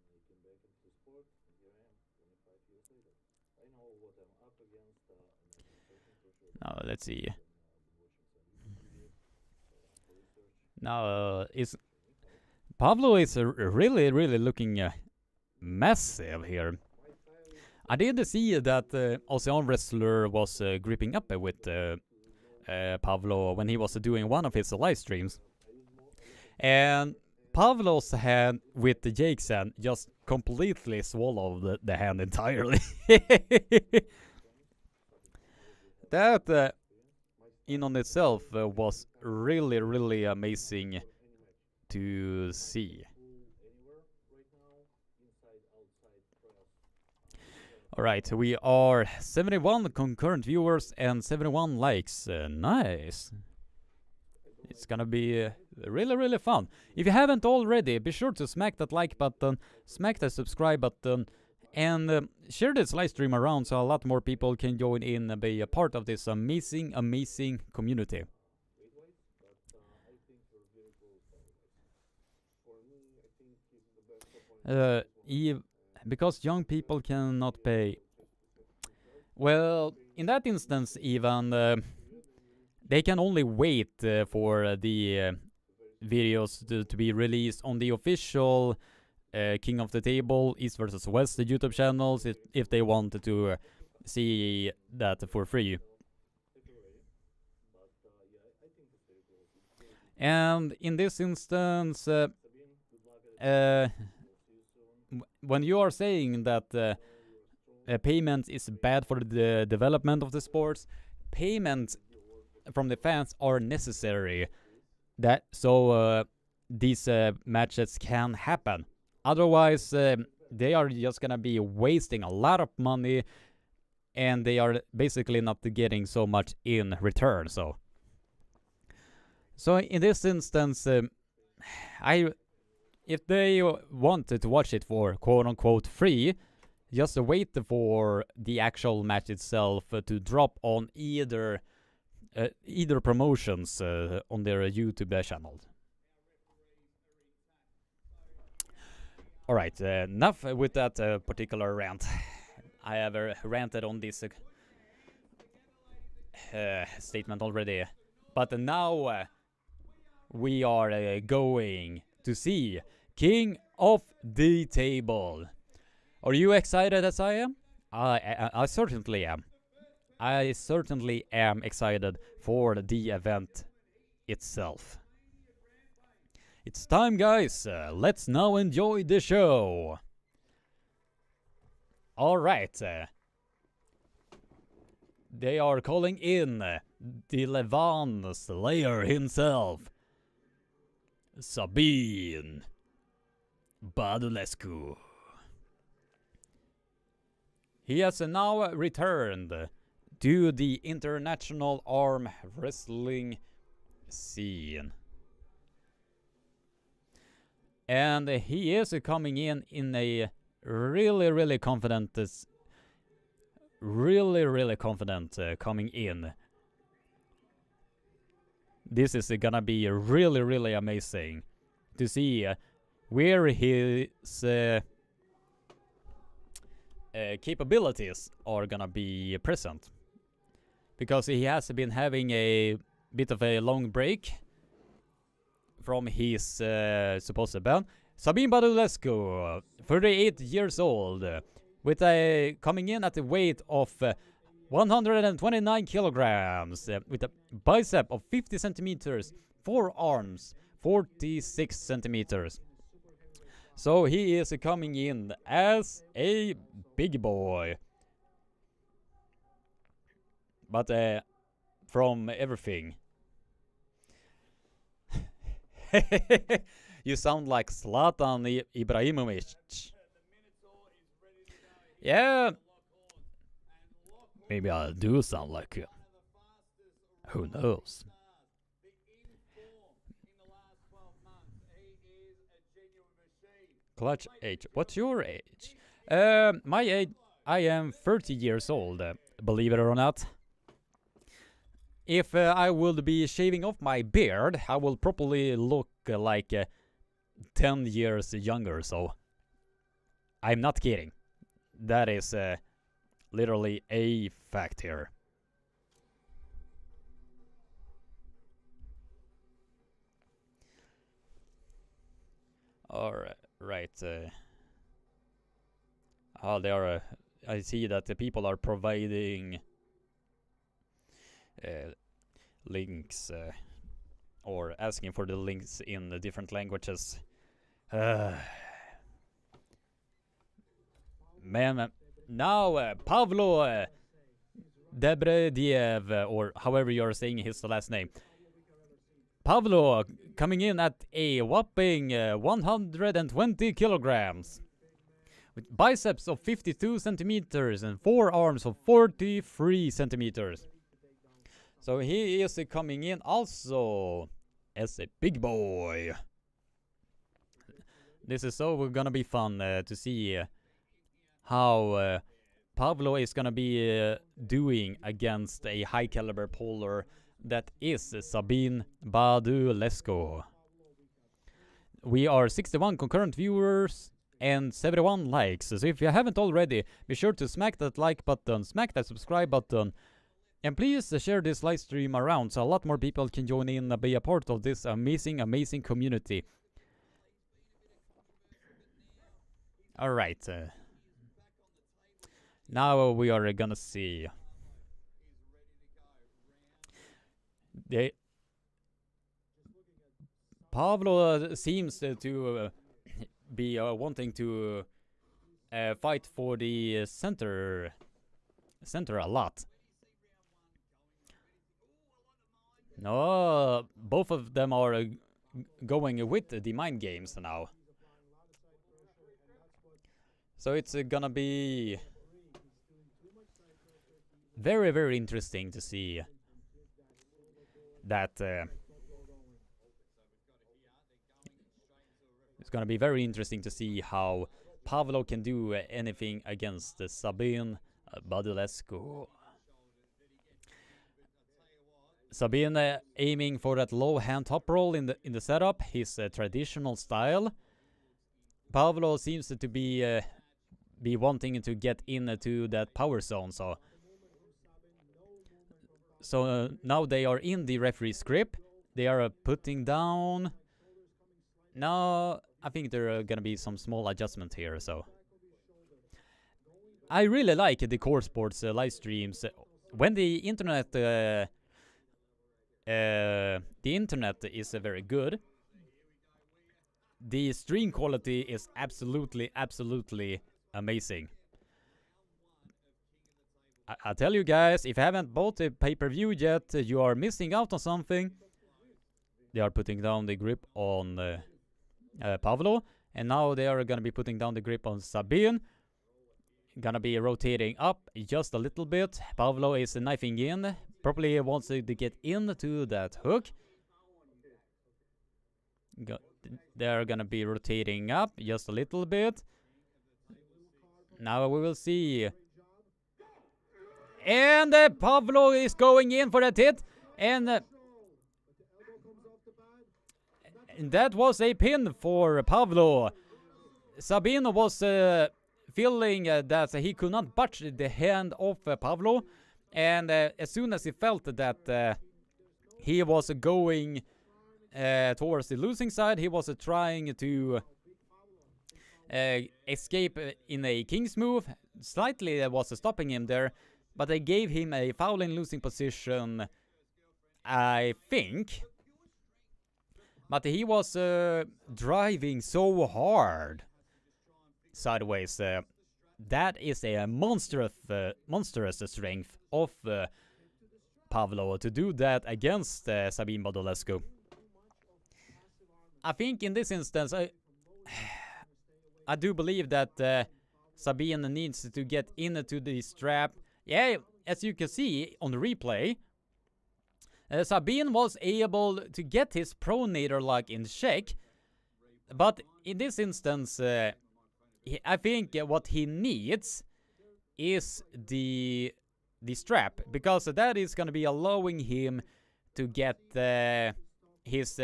A: Now let's see. Now Pablo is really looking massive here. I did see that Ocean Wrestler was gripping up with Pablo when he was doing one of his live streams. And Pavlo's hand with Jake's hand just completely swallowed the hand entirely. That in on itself was really amazing to see. Alright, we are 71 concurrent viewers and 71 likes. Nice. It's gonna be really fun. If you haven't already, be sure to smack that like button, smack that subscribe button, and share this live stream around so a lot more people can join in and be a part of this amazing community. Because young people cannot pay. Well, in that instance, even they can only wait for the videos to be released on the official King of the Table East vs West YouTube channels if they wanted to see that for free. And in this instance, when you are saying that payment is bad for the development of the sports, payment from the fans are necessary that so these matches can happen. Otherwise, they are just gonna be wasting a lot of money, and they are basically not getting so much in return. So in this instance, if they wanted to watch it for quote-unquote free, just wait for the actual match itself to drop on either promotions on their YouTube channel. Alright, enough with that particular rant. I have ranted on this statement already. But now we are going to see King of the Table. Are you excited as I am? I certainly am. I certainly am excited for the event itself. It's time, guys. Let's now enjoy the show. All right. They are calling in the Levan Slayer himself, Sabine Badulescu. He has now returned to the international arm wrestling scene. And he is coming in a really confident, coming in. This is gonna be really amazing to see where his capabilities are gonna be present, because he has been having a bit of a long break from his supposed ban. Sabine Badulescu, 38 years old, with a coming in at a weight of 129 kilograms, with a bicep of 50 centimeters, forearms 46 centimeters. So he is coming in as a big boy. But from everything. You sound like Zlatan Ibrahimovic. Yeah. Maybe I do sound like him. Who knows? Clutch age. What's your age? My age, I am 30 years old, believe it or not. If I would be shaving off my beard, I will probably look like 10 years younger, so I'm not kidding. That is literally a fact here. Alright. Right. They are. I see that the people are providing links or asking for the links in the different languages. Man, now Pavlo Debrediev, or however you're saying his last name. Pavlo coming in at a whopping 120 kilograms, with biceps of 52 centimeters and forearms of 43 centimeters. So he is coming in also as a big boy. This is so gonna be fun to see how Pavlo is gonna be doing against a high caliber polar that is Sabine Badulescu. We are 61 concurrent viewers and 71 likes. So if you haven't already, be sure to smack that like button, smack that subscribe button, and please share this live stream around so a lot more people can join in and be a part of this amazing community. Alright. Now we are gonna see. Pavlo seems to be wanting to fight for the center a lot. No, both of them are going with the mind games now. So it's gonna be very interesting to see that it's gonna be very interesting to see how Pavlo can do anything against Sabine Badulescu. Sabine aiming for that low hand top roll in the setup, his traditional style. Pavlo seems to be wanting to get into that power zone, so now they are in the referee's grip. They are putting down. Now I think there are gonna be some small adjustment here. So I really like the Core Sports live streams when the internet is very good, the stream quality is absolutely amazing. I tell you guys, if you haven't bought a pay-per-view yet, you are missing out on something. They are putting down the grip on Pavlo, and now they are gonna be putting down the grip on Sabine. Gonna be rotating up just a little bit. Pavlo is knifing in. Probably wants to get into that hook. They're gonna be rotating up just a little bit. Now we will see. And Pavlo is going in for that hit. And that was a pin for Pavlo. Sabine was feeling that he could not budge the hand of Pavlo. And as soon as he felt that he was going towards the losing side, he was trying to escape in a king's move. Slightly was stopping him there, but they gave him a foul in losing position, I think. But he was driving so hard sideways. That is a monstrous strength of Pavlo to do that against Sabine Badolescu. I think in this instance, I do believe that Sabine needs to get into the strap. Yeah, as you can see on the replay, Sabine was able to get his pronator lock in check, but in this instance, I think what he needs is the strap, because that is going to be allowing him to get his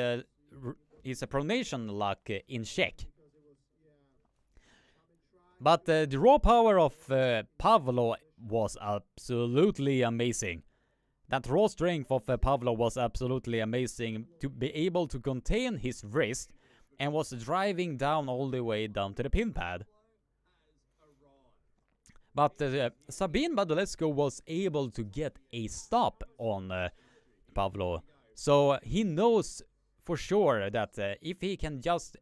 A: pronation lock in check. But the raw power of Pavlo was absolutely amazing. That raw strength of Pavlo was absolutely amazing, to be able to contain his wrist and was driving down all the way down to the pin pad. But Sabine Badolescu was able to get a stop on Pavlo. So he knows for sure that if he can just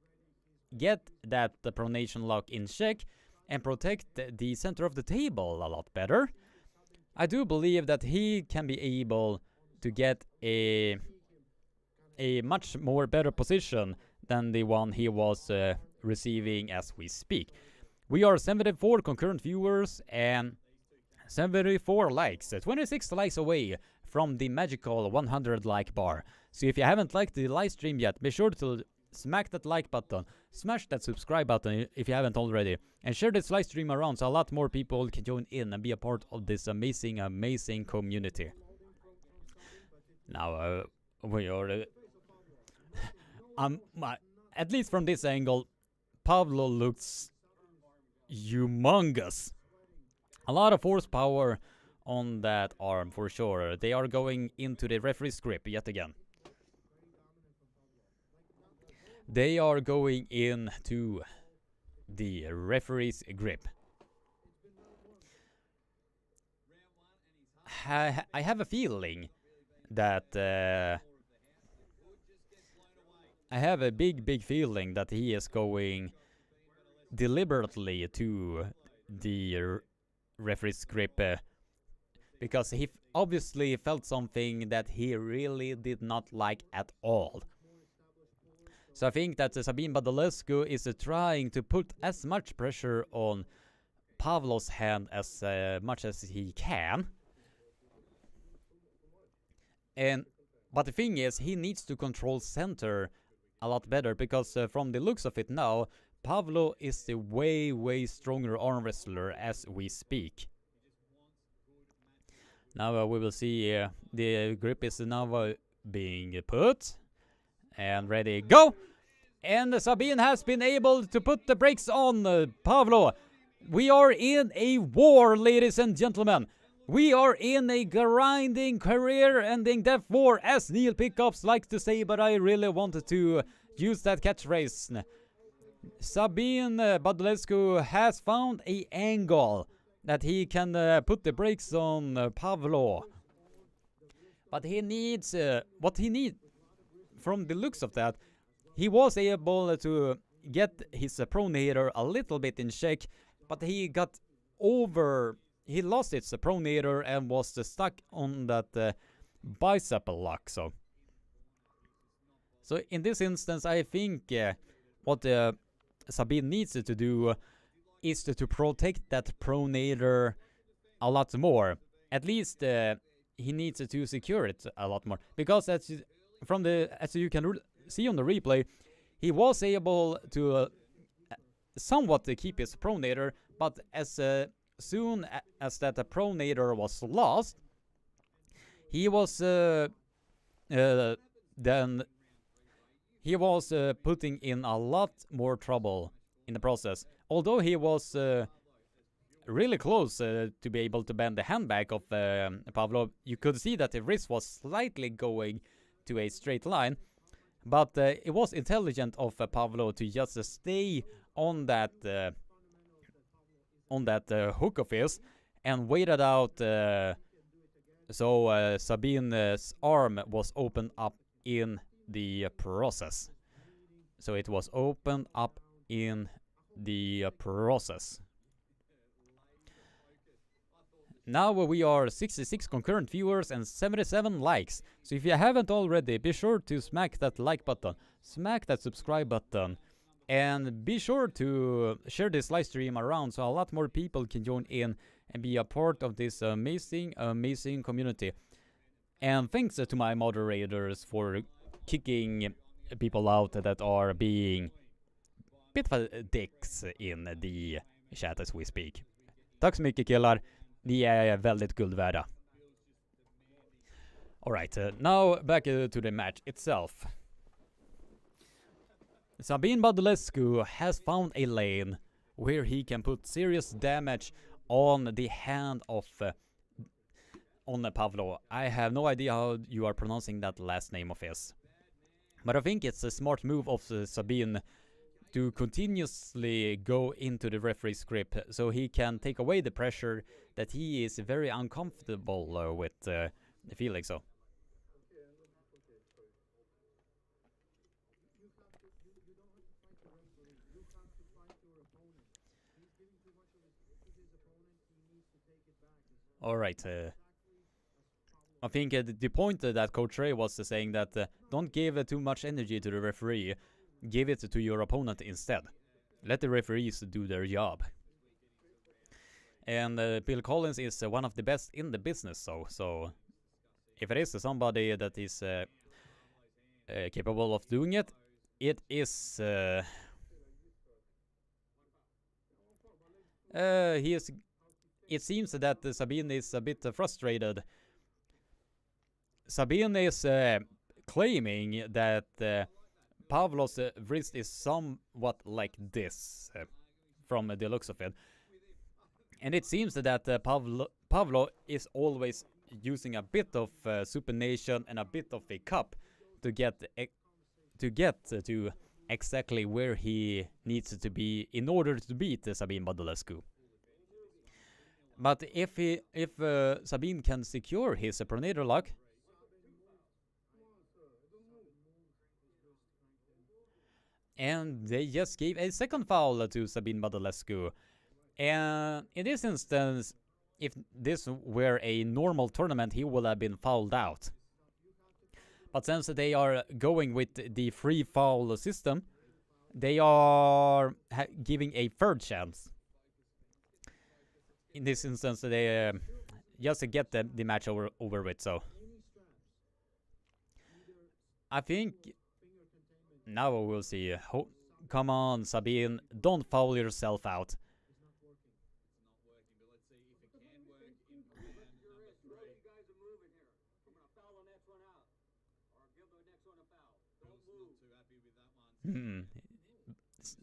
A: get that pronation lock in check and protect the center of the table a lot better, I do believe that he can be able to get a much more better position than the one he was receiving as we speak. We are 74 concurrent viewers and 74 likes, 26 likes away from the magical 100 like bar. So if you haven't liked the live stream yet, be sure to smack that like button, smash that subscribe button if you haven't already, and share this live stream around so a lot more people can join in and be a part of this amazing community. Now we are at least from this angle, Pavlo looks humongous. A lot of horsepower on that arm for sure. They are going into the referee's grip yet again. They are going into the referee's grip. I have a feeling that I have a big feeling that he is going deliberately to the referee's grip because he obviously felt something that he really did not like at all. So I think that Sabine Badolescu is trying to put as much pressure on Pavlo's hand as much as he can. But the thing is, he needs to control center a lot better, because from the looks of it now, Pavlo is the way stronger arm wrestler as we speak. Now we will see the grip is now being put. And ready, go! And Sabine has been able to put the brakes on Pavlo. We are in a war, ladies and gentlemen. We are in a grinding, career-ending death war, as Neil Pickups likes to say, but I really wanted to use that catchphrase. Sabine Badolescu has found an angle that he can put the brakes on Pavlo. But he needs what he needs from the looks of that. He was able to get his pronator a little bit in check, but he got over. He lost his pronator and was stuck on that bicep lock. So in this instance, I think what Sabine needs to do is to protect that pronator a lot more. At least he needs to secure it a lot more, because as you can see on the replay, he was able to somewhat keep his pronator, but as soon as that pronator was lost, he was putting in a lot more trouble in the process. Although he was really close to be able to bend the handbag of Pavlo, you could see that the wrist was slightly going to a straight line, but it was intelligent of Pavlo to just stay on that hook of his and waited out so Sabine's arm was opened up in the process. So it was opened up in the process. Now we are 66 concurrent viewers and 77 likes. So if you haven't already, be sure to smack that like button, smack that subscribe button, and be sure to share this live stream around so a lot more people can join in and be a part of this amazing community. And thanks to my moderators for kicking people out that are being bit of dicks in the chat as we speak. Tack så mycket killar. Ni är väldigt guld värda. Alright, now back to the match itself. Sabin Badulescu has found a lane where he can put serious damage on the hand of on Pavlo. I have no idea how you are pronouncing that last name of his, but I think it's a smart move of Sabin to continuously go into the referee's grip so he can take away the pressure that he is very uncomfortable with feeling so. Alright, I think the point that Coach Ray was saying that don't give too much energy to the referee, give it to your opponent instead. Let the referees do their job. And Bill Collins is one of the best in the business, so if it is somebody that is capable of doing it, it is it seems that Sabine is a bit frustrated. Sabine is claiming that Pavlo's wrist is somewhat like this from the looks of it. And it seems that Pavlo is always using a bit of supination and a bit of a cup to get to exactly where he needs to be in order to beat Sabine Badulescu. But if Sabine can secure his pronator lock, and they just gave a second foul to Sabine Badulescu. And in this instance, if this were a normal tournament, he would have been fouled out. But since they are going with the free foul system, they are giving a third chance. In this instance, they just get the match over with. So I think now we'll see. Come on, Sabine, don't foul yourself out.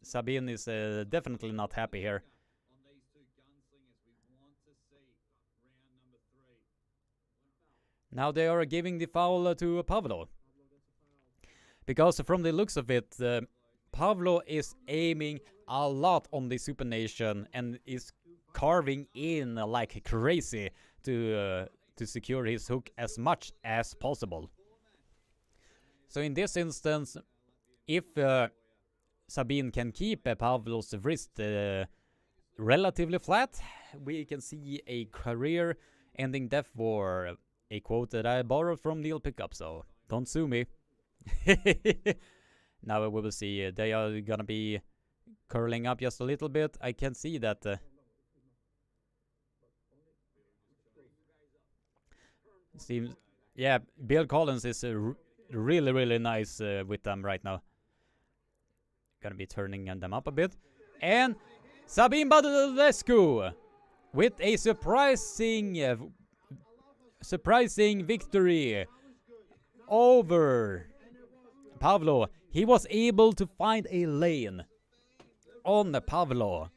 A: Sabine is definitely not happy here. Now they are giving the foul to Pavlo. Because from the looks of it, Pavlo is aiming a lot on the supination and is carving in like crazy to secure his hook as much as possible. So in this instance, if Sabine can keep Pavlov's wrist relatively flat, we can see a career-ending death for a quote that I borrowed from Neil Pickup, so don't sue me. Now we will see. They are gonna be curling up just a little bit. I can see that. Seems, yeah, Bill Collins is really, really nice with them right now. Gonna be turning them up a bit. And Sabine Badulescu with a surprising victory over Pavlo. He was able to find a lane on Pavlo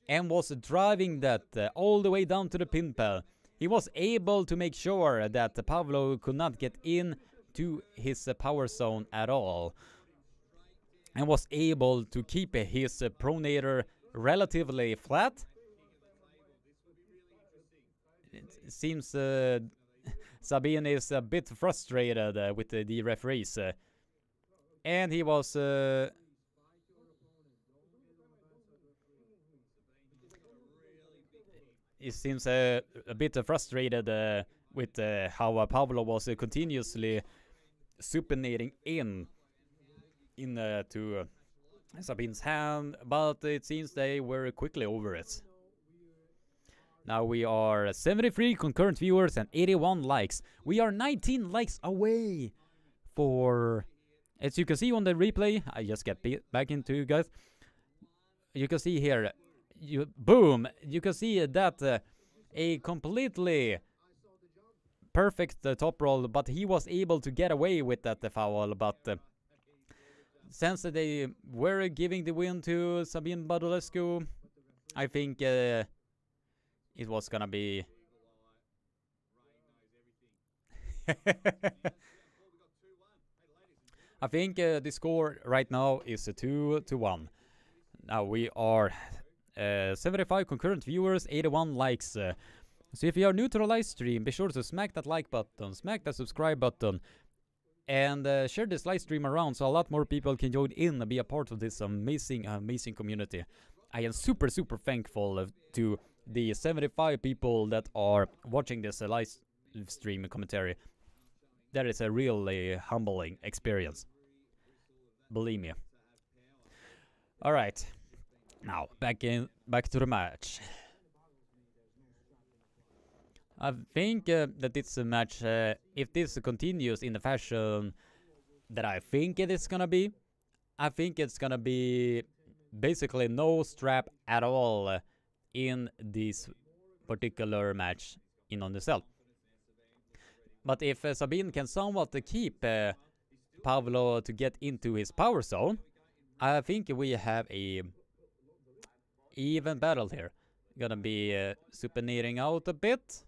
A: and was driving that all the way down to the pin pad. He was able to make sure that Pavlo could not get in to his power zone at all, and was able to keep his pronator relatively flat. It seems Sabine is a bit frustrated with the referees, and he was he seems a bit frustrated with how Pavlo was continuously supinating to Sabine's hand, but it seems they were quickly over it. Now we are 73 concurrent viewers and 81 likes. We are 19 likes away for, as you can see on the replay, I just get back into you guys. You can see here, boom, you can see that a completely perfect top roll, but he was able to get away with that foul, but since they were giving the win to Sabine Badulescu, I think it was gonna be I think the score right now is 2-1. Now we are 75 concurrent viewers, 81 likes. So if you are new to the live stream, be sure to smack that like button, smack that subscribe button, and share this live stream around so a lot more people can join in and be a part of this amazing community. I am super thankful to the 75 people that are watching this live stream commentary. That is a really humbling experience, believe me. All right, now back to the match. I think that this match, if this continues in the fashion that I think it is gonna be, I think it's gonna be basically no strap at all in this particular match in on the cell. But if Sabine can somewhat keep Pavlo to get into his power zone, I think we have a even battle here. Gonna be supinating out a bit.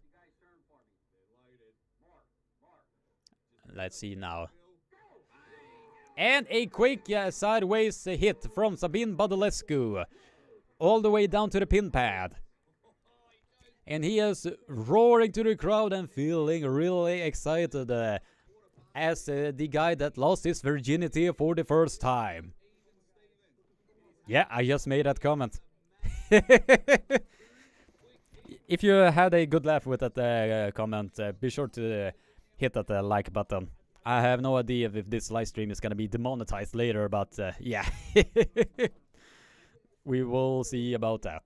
A: Let's see now. And a quick sideways hit from Sabine Badulescu all the way down to the pin pad. And he is roaring to the crowd and feeling really excited as the guy that lost his virginity for the first time. Yeah, I just made that comment. If you had a good laugh with that comment, be sure to hit that like button. I have no idea if this live stream is gonna be demonetized later, but yeah. We will see about that.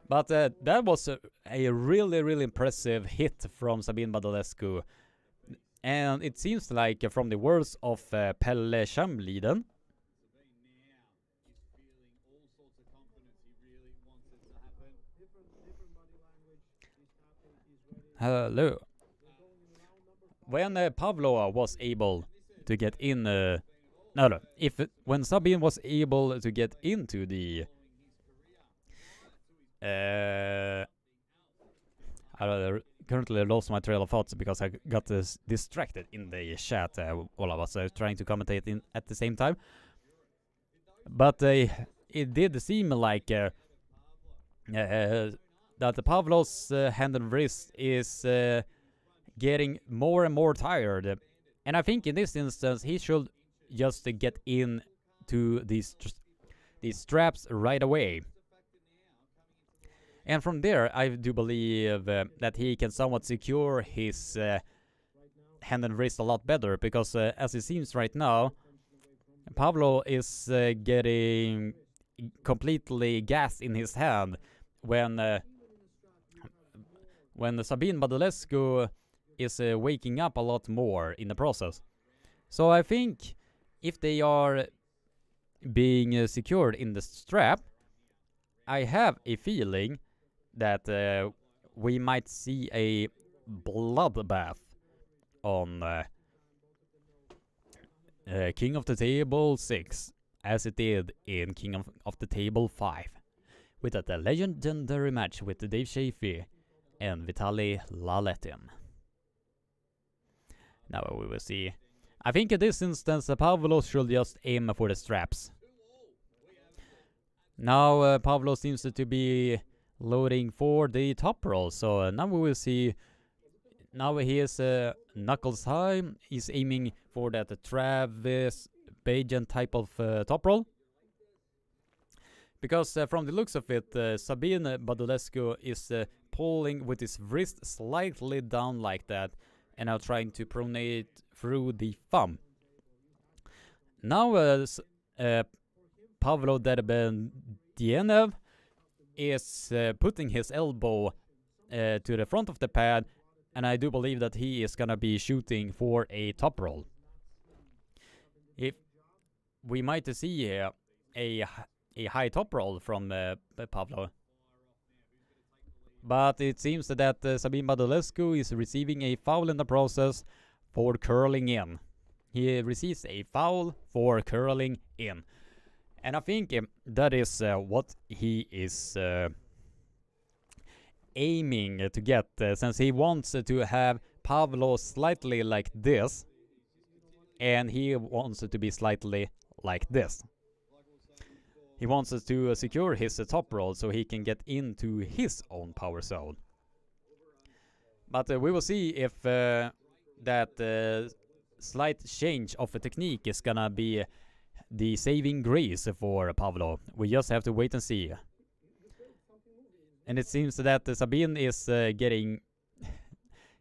A: But that was a really impressive hit from Sabine Badulescu. And it seems like from the words of Pelle Chamliden, hello. When Pavlo was able to get in, when Sabine was able to get into the, I currently lost my trail of thoughts because I got distracted in the chat while I was trying to commentate at the same time. But it did seem like that Pavlov's hand and wrist is getting more and more tired. And I think in this instance he should just get in to these straps right away. And from there, I do believe that he can somewhat secure his hand and wrist a lot better, because as it seems right now, Pavlo is getting completely gassed in his hand when Sabine Badulescu is waking up a lot more in the process. So I think if they are being secured in the strap, I have a feeling that we might see a bloodbath on King of the Table 6, as it did in King of the Table 5, with a legendary match with Dave Shafee and Vitaly Laletin. Now we will see. I think in this instance Pavlo should just aim for the straps. Now Pavlo seems to be loading for the top roll, so now we will see. Now he is knuckles high. He's aiming for that Travis Bajan type of top roll. Because from the looks of it, Sabine Badulescu is pulling with his wrist slightly down like that, and now trying to pronate through the thumb. Now Pavlo Derbendienev is putting his elbow to the front of the pad, and I do believe that he is gonna be shooting for a top roll. If we might see a high top roll from Pavlo. But it seems that Sabine Badulescu is receiving a foul in the process for curling in. He receives a foul for curling in. And I think that is what he is aiming to get, since he wants to have Pavlo slightly like this, and he wants it to be slightly like this. He wants us to secure his top roll so he can get into his own power zone. But we will see if that slight change of the technique is gonna be the saving grace for Pavlo. We just have to wait and see. And it seems that Sabine is getting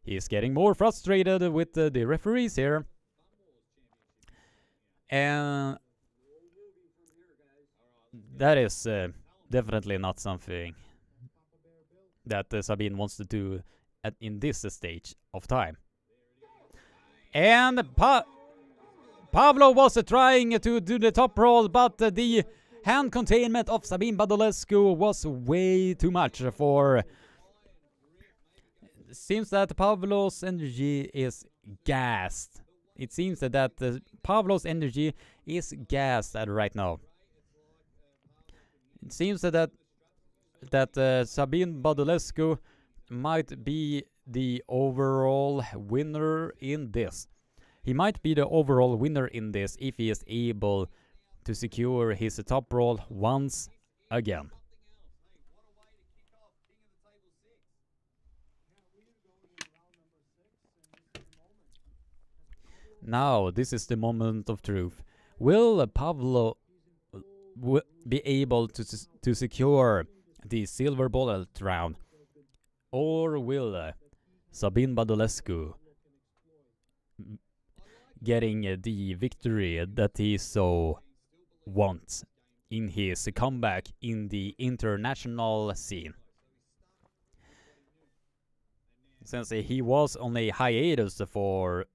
A: he's getting more frustrated with the referees here. And that is definitely not something that Sabine wants to do in this stage of time. And Pavlo was trying to do the top roll, but the hand containment of Sabine Badulescu was way too much for... It seems that Pavlo's energy is gassed. It seems that Pavlo's energy is gassed right now. It seems that Sabine Badulescu might be the overall winner in this. He might be the overall winner in this if he is able to secure his top roll once again. Now, this is the moment of truth. Will Pavlo be able to secure the silver bullet round, or will Sabine Badulescu getting the victory that he so wants in his comeback in the international scene? Since he was on a hiatus for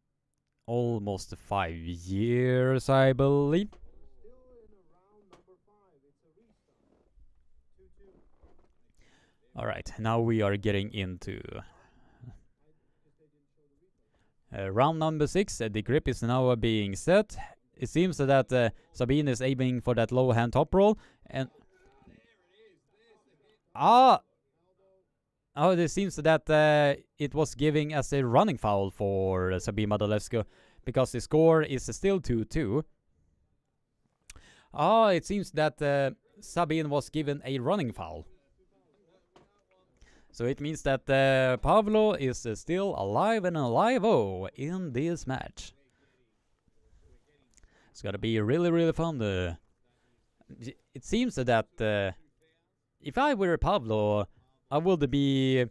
A: almost 5 years, I believe. Alright, now we are getting into round number 6. The grip is now being set. It seems that Sabine is aiming for that low hand top roll, and it seems that it was giving as a running foul for Sabine Badulescu, because the score is still 2-2. It seems that Sabine was given a running foul. So it means that Pavlo is still alive and alive-o in this match. It's gonna be really, really fun. It seems that if I were Pavlo, I would be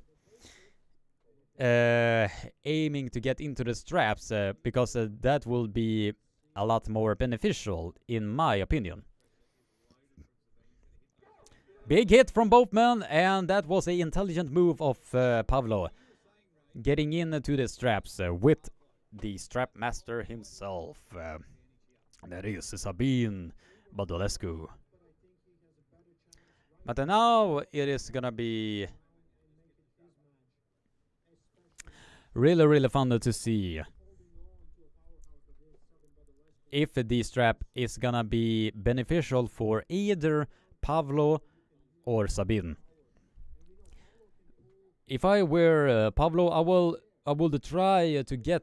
A: aiming to get into the straps because that will be a lot more beneficial, in my opinion. Big hit from both men, and that was an intelligent move of Pavlo, getting into the straps with the strap master himself. That is Sabine Badulescu. But now it is gonna be really, really fun to see if the strap is gonna be beneficial for either Pavlo or Sabine. If I were Pavlo, I would try to get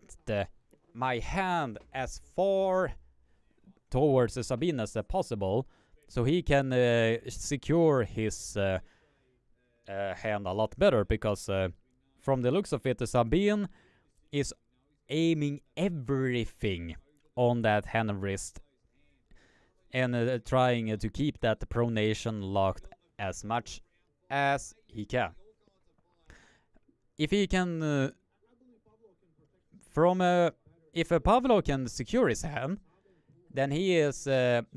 A: my hand as far towards Sabine as possible, so he can secure his hand a lot better, because from the looks of it, Sabine is aiming everything on that hand and wrist, and trying to keep that pronation locked as much as he can. If he can, if Pavlo can secure his hand, then he is have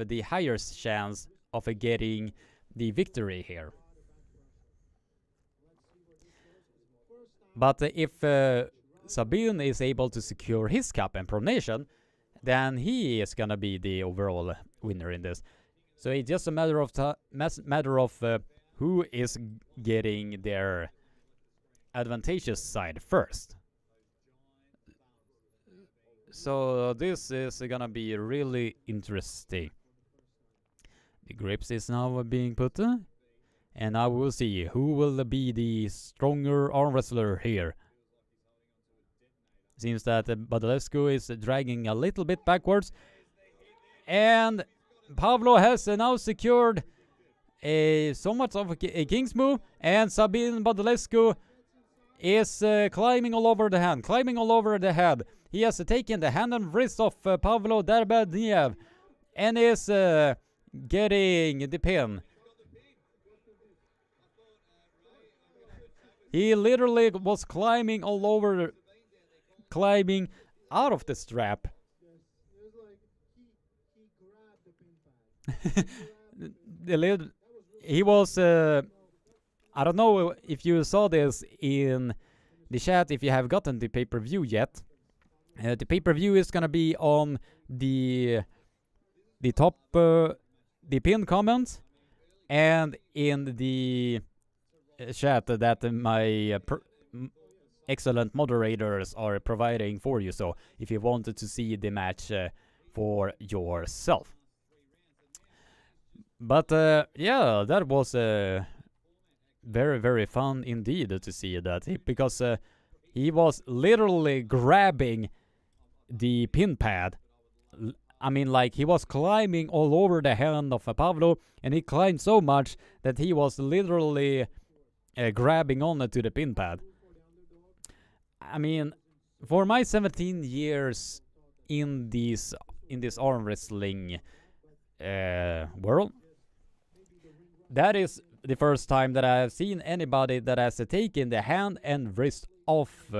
A: the highest chance of getting the victory here. But if Sabine is able to secure his cup and pronation, then he is gonna be the overall winner in this. So it's just a matter of who is getting their advantageous side first. So this is gonna be really interesting. The grips is now being put, and now we'll see who will be the stronger arm wrestler here. Seems that Badulescu is dragging a little bit backwards, and Pavlo has now secured so much of a king's move, and Sabine Badulescu is climbing all over the hand, climbing all over the head. He has taken the hand and wrist of Pavlo Derbeniev and is getting the pin. He literally was climbing all over, climbing out of the strap. He was, I don't know if you saw this in the chat, if you have gotten the pay-per-view yet. The pay-per-view is gonna be on the top, the pinned comments, and in the chat that my excellent moderators are providing for you. So if you wanted to see the match for yourself. But yeah, that was very, very fun indeed to see that, because he was literally grabbing the pin pad. I mean, like, he was climbing all over the hand of Pavlo, and he climbed so much that he was literally grabbing on to the pin pad. I mean, for my 17 years in this arm wrestling world, that is the first time that I have seen anybody that has taken the hand and wrist off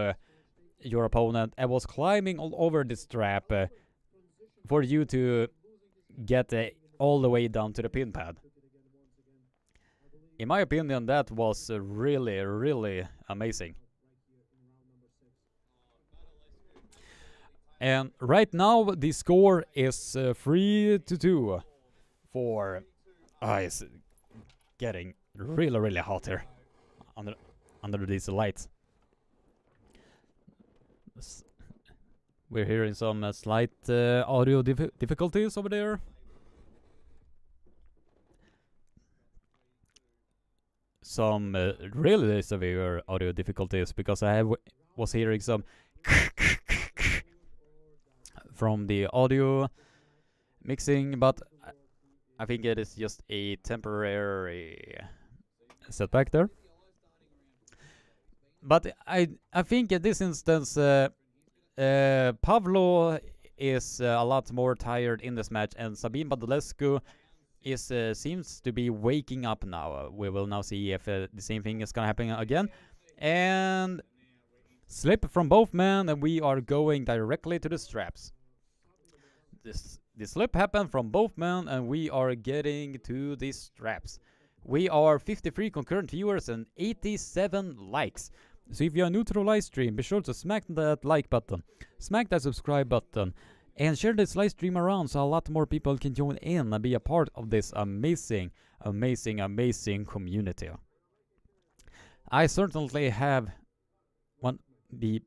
A: your opponent and was climbing all over the strap for you to get all the way down to the pin pad. In my opinion, that was really, really amazing. And right now the score is 3-2 for it's getting really, really hot here under these lights. We're hearing some slight audio difficulties over there. Some really severe audio difficulties, because I was hearing some from the audio mixing, but I think it is just a temporary setback there. But I think in this instance, Pavlo is a lot more tired in this match, and Sabine Badulescu is seems to be waking up now. We will now see if the same thing is gonna happen again. And slip from both men, and we are going directly to the straps. The slip happened from both men, and we are getting to the straps. We are 53 concurrent viewers and 87 likes. So if you're new to the live stream, be sure to smack that like button, smack that subscribe button, and share this live stream around so a lot more people can join in and be a part of this amazing, amazing, amazing community. I certainly have the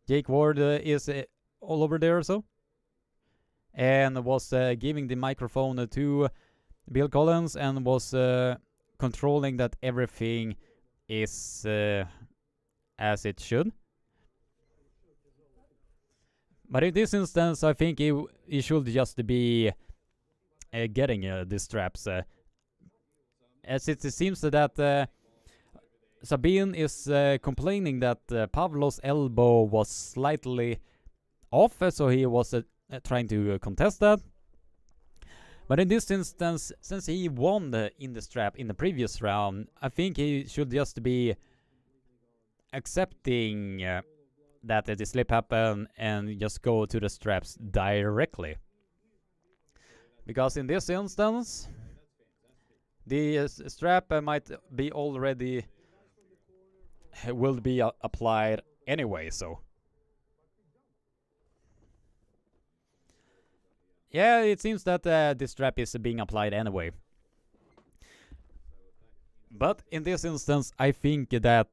A: Jake Ward is all over there, so, and was giving the microphone to Bill Collins and was controlling that everything is as it should. But in this instance, I think it should just be getting the straps, as it seems that Sabine is complaining that Pavlo's elbow was slightly off, so he was trying to contest that. But in this instance, since he won in the strap in the previous round, I think he should just be accepting that the slip happened and just go to the straps directly. Because in this instance, the strap might be already will be applied anyway, so yeah, it seems that this strap is being applied anyway. But in this instance, I think that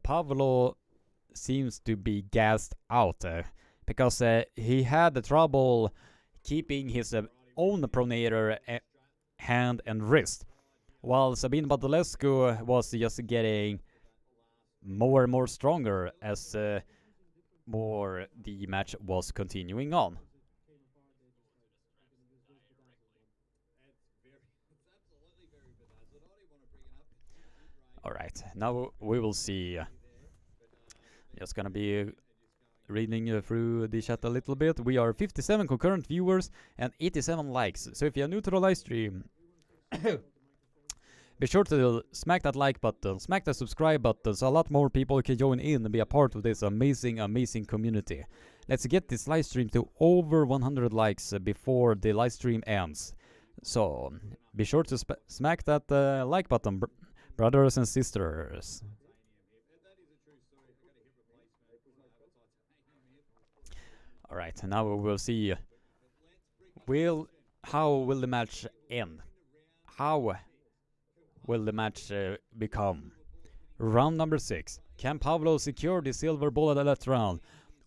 A: Pavlo seems to be gassed out because he had the trouble keeping his own pronator hand and wrist, while Sabine Badulescu was just getting more and more stronger as more the match was continuing on. Alright, now we will see. Just gonna be reading through the chat a little bit. We are 57 concurrent viewers and 87 likes. So if you're new to the live stream, be sure to smack that like button, smack the subscribe button, so a lot more people can join in and be a part of this amazing, amazing community. Let's get this live stream to over 100 likes before the live stream ends. So be sure to smack that like button, brothers and sisters. Alright, now we will see how will the match end? How will the match become? Round number 6. Can Pavlo secure the silver ball at the last round?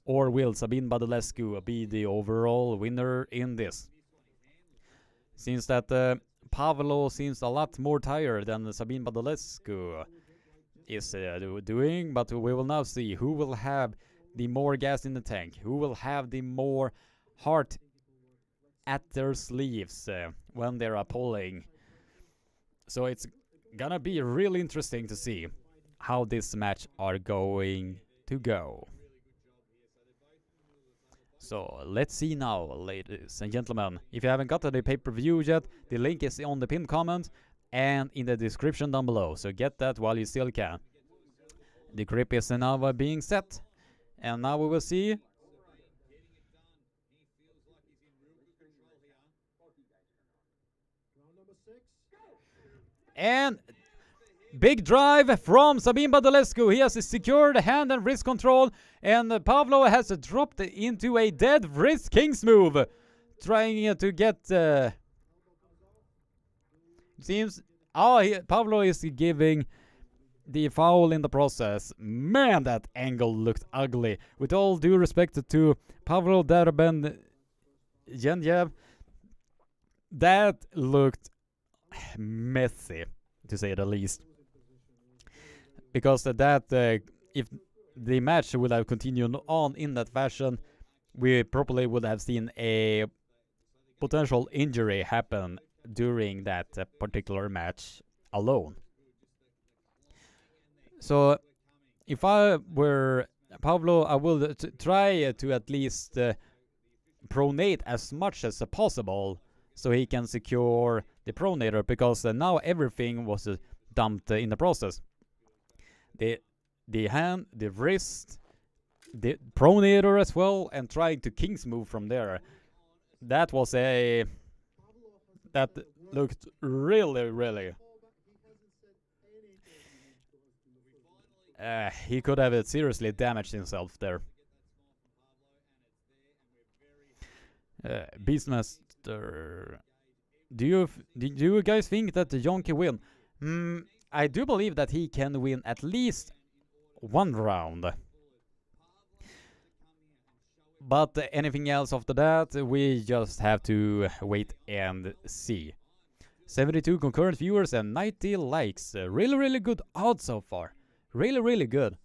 A: Or will Sabine Badulescu be the overall winner in this? Since that Pavlo seems a lot more tired than Sabine Badulescu is doing, but we will now see who will have the more gas in the tank, who will have the more heart at their sleeves when they are pulling. So it's gonna be really interesting to see how this match are going to go. So let's see now, ladies and gentlemen. If you haven't gotten the pay-per-view yet, the link is on the pinned comment and in the description down below. So get that while you still can. The grip is now being set, and now we will see. And big drive from Sabine Badulescu. He has secured hand and wrist control, and Pavlo has dropped into a dead wrist king's move, trying to get. Seems Pavlo is giving the foul in the process. Man, that angle looked ugly. With all due respect to Pavlo Darben Genjev, that looked messy, to say the least. Because if the match would have continued on in that fashion, we probably would have seen a potential injury happen during that particular match alone. So if I were Pablo, I would try to at least pronate as much as possible so he can secure the pronator, because now everything was dumped in the process. The hand, the wrist, the pronator as well, and trying to king's move from there. That was that looked really. He could have seriously damaged himself there. Beastmaster, do you guys think that John can win? I do believe that he can win at least one round. But anything else after that, we just have to wait and see. 72 concurrent viewers and 90 likes. Really good odds so far. Really good.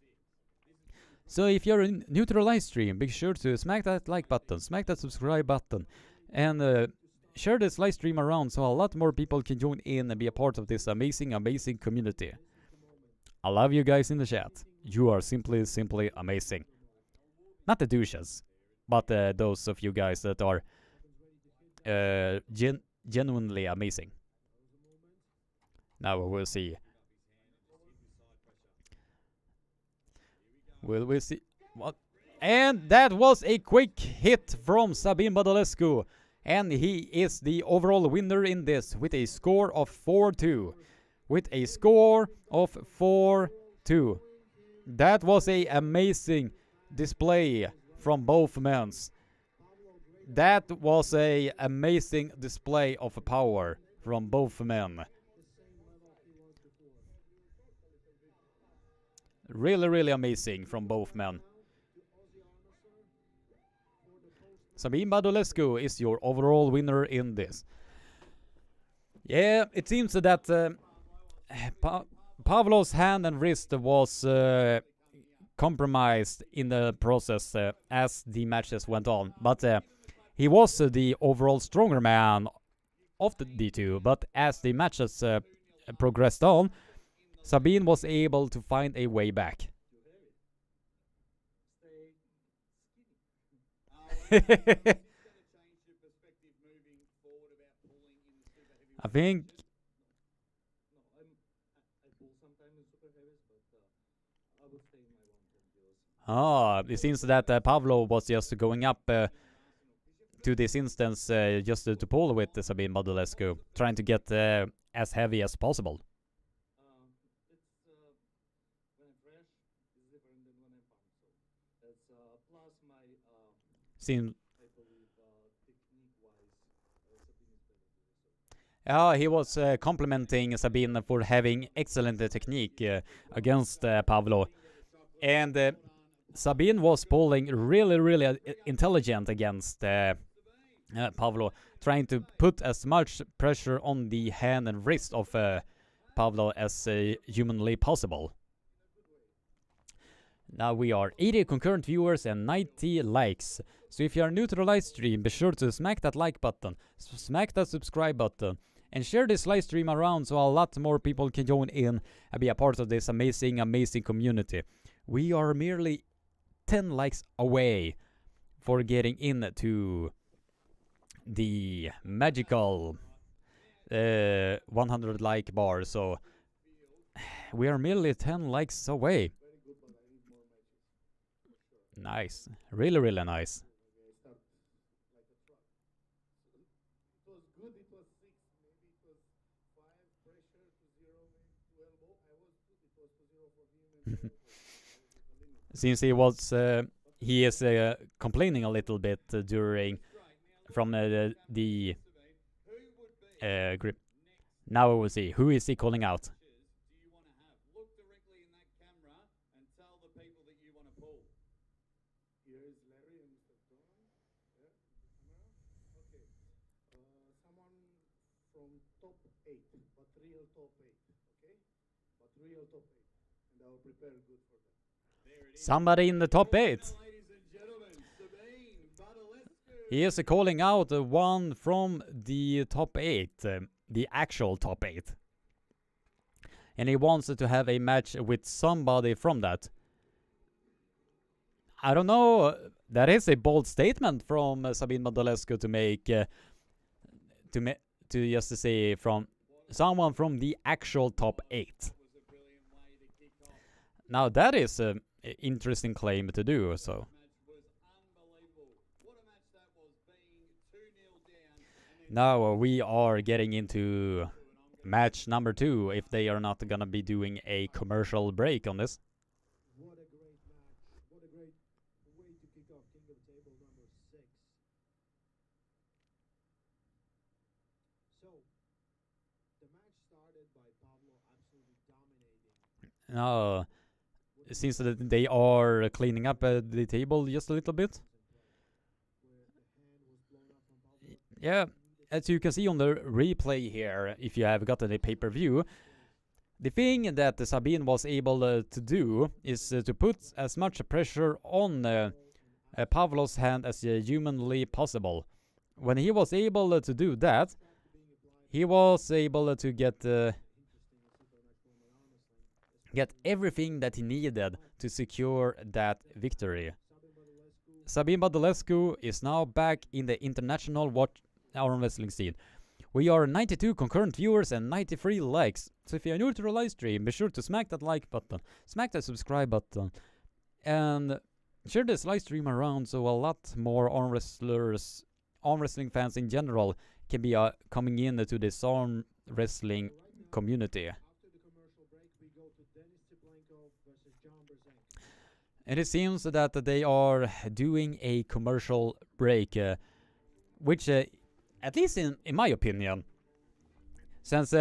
A: So if you're new to the live stream, be sure to smack that like button, smack that subscribe button, and share this live stream around so a lot more people can join in and be a part of this amazing community. I love you guys in the chat. You are simply amazing. Not the douches, but those of you guys that are genuinely amazing. Now we'll see. Will we see what? And that was a quick hit from Sabin Badalescu, and he is the overall winner in this with a score of 4-2. With a score of 4-2. That was a amazing display from both men. That was a amazing display of power from both men. Really amazing from both men. Sabin Badulescu is your overall winner in this. Yeah, it seems that Pavlov's hand and wrist was compromised in the process as the matches went on. But he was the overall stronger man of the two. But as the matches progressed on, Sabin was able to find a way back. I think it seems that Pavlo was just going up to this instance just to pull with Sabin Badulescu, trying to get as heavy as possible. Seems he was complimenting Sabin for having excellent technique against Pavlo, and Sabin was pulling really intelligent against Pavlo, trying to put as much pressure on the hand and wrist of Pavlo as humanly possible. Now we are 80 concurrent viewers and 90 likes. So if you are new to the live stream, be sure to smack that like button, smack that subscribe button, and share this live stream around so a lot more people can join in and be a part of this amazing community. We are merely 10 likes away for getting into the magical 100 like bar. So we are merely 10 likes away. Nice, really nice. Since he is complaining a little bit during from the grip. Now we will see who is he calling out. Somebody in the top 8. He is calling out one from the top 8, the actual top 8. And he wants to have a match with somebody from that. I don't know, that is a bold statement from Sabine Badalescu to make, to just say from someone from the actual top 8. Now that is an interesting claim to do, so. Now we are getting into match number 2, if they are not gonna be doing a commercial break on this.
B: What a great match. What a great way to kick off King of the Table number 6. So, the match started by Pablo absolutely dominating.
A: Now, since they are cleaning up the table just a little bit. Yeah, as you can see on the replay here, if you have gotten a pay-per-view, the thing that Sabine was able to do is to put as much pressure on Pavlov's hand as humanly possible. When he was able to do that, he was able to get everything that he needed to secure that victory. Sabine Badalescu is now back in the international arm wrestling scene. We are 92 concurrent viewers and 93 likes. So if you're new to the live stream, be sure to smack that like button, smack that subscribe button, and share this live stream around so a lot more arm wrestling fans in general can be coming in to this arm wrestling community. And it seems that they are doing a commercial break, which, at least in my opinion, since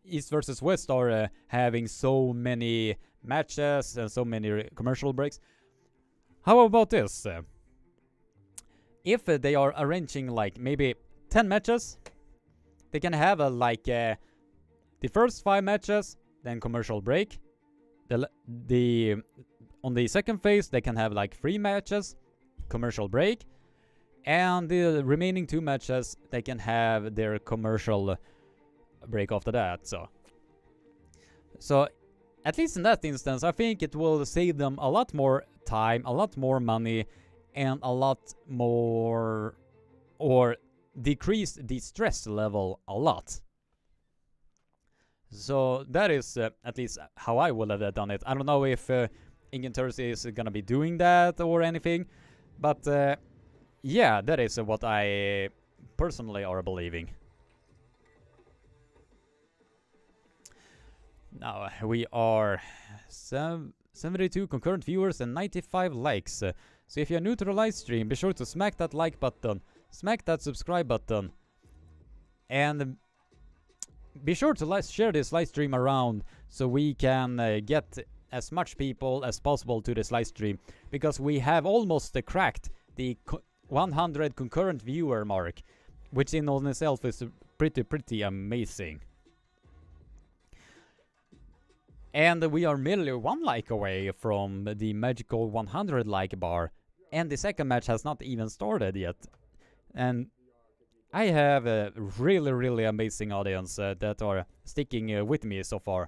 A: East versus West are having so many matches and so many commercial breaks, how about this? If they are arranging like maybe 10 matches, they can have the first 5 matches, then commercial break. On the second phase, they can have like 3 matches, commercial break, and the remaining 2 matches, they can have their commercial break after that. So at least in that instance, I think it will save them a lot more time, a lot more money, and a lot more, or decrease the stress level a lot. So that is at least how I would have done it. I don't know if Ingen Thursday is gonna be doing that or anything, but yeah, that is what I personally are believing. Now we are 72 concurrent viewers and 95 likes. So if you're new to the live stream, be sure to smack that like button, smack that subscribe button, and be sure to share this live stream around so we can get as much people as possible to this live stream, because we have almost cracked the 100 concurrent viewer mark, which in on itself is pretty amazing. And we are merely 1 like away from the magical 100 like bar, and the second match has not even started yet. And I have a really amazing audience that are sticking with me so far.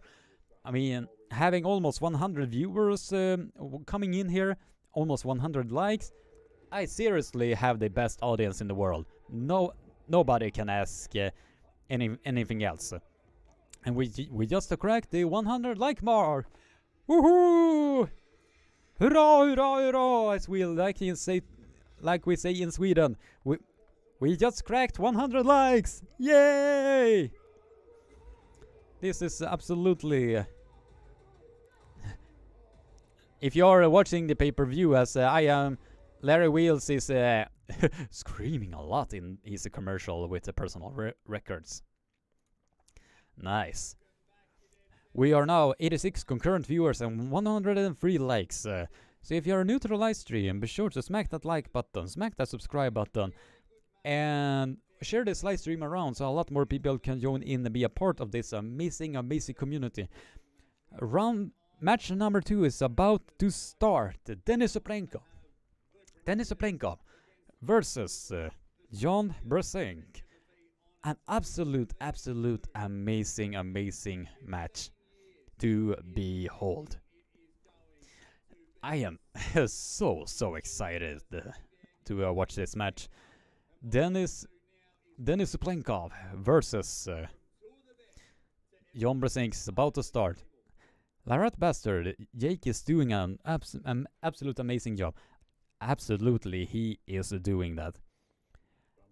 A: I mean, having almost 100 viewers coming in here, almost 100 likes, I seriously have the best audience in the world. Nobody can ask anything else. And we just cracked the 100 like bar. Woohoo! Hurrah, hurrah, hurrah! As we like we say in Sweden. We just cracked 100 likes! Yay! This is absolutely... If you're watching the pay-per-view as I am, Larry Wheels is screaming a lot in his commercial with the personal records. Nice. We are now 86 concurrent viewers and 103 likes. So if you're new to the live stream, be sure to smack that like button, smack that subscribe button, and share this live stream around so a lot more people can join in and be a part of this amazing community. Match number 2 is about to start. Denis Suprenko Denis Uplenkov versus Jan Brusink. An absolute amazing match to behold. I am so excited to watch this match. Denis Uplenkov versus Jan Brusink is about to start. Larat Bastard, Jake is doing an absolute amazing job. Absolutely, he is doing that.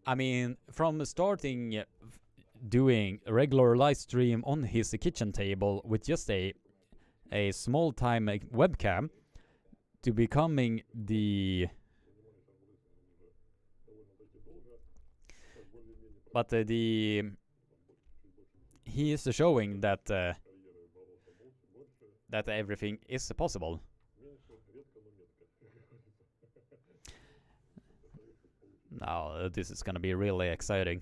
A: I mean, from starting doing a regular live stream on his kitchen table with just a small time webcam to becoming the... But he is showing that that everything is possible. Now this is gonna be really exciting.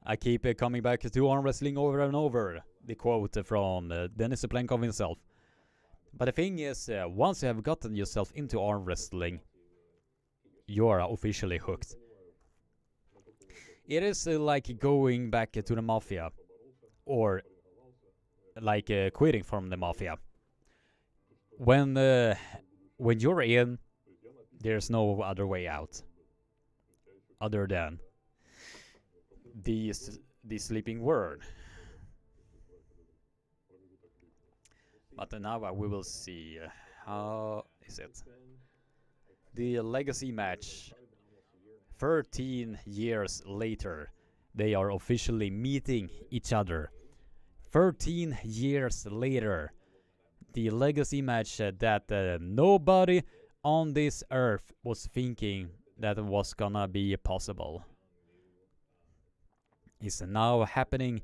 A: I keep coming back to arm wrestling over and over. The quote from Denis Uplenkov himself. But the thing is, once you have gotten yourself into arm wrestling, you are officially hooked. It is like going back to the mafia, or like quitting from the mafia. When you're in, there's no other way out, other than the sleeping word. But now we will see how is it. The legacy match. 13 years later, they are officially meeting each other. 13 years later, the legacy match that nobody on this earth was thinking that was gonna be possible is now happening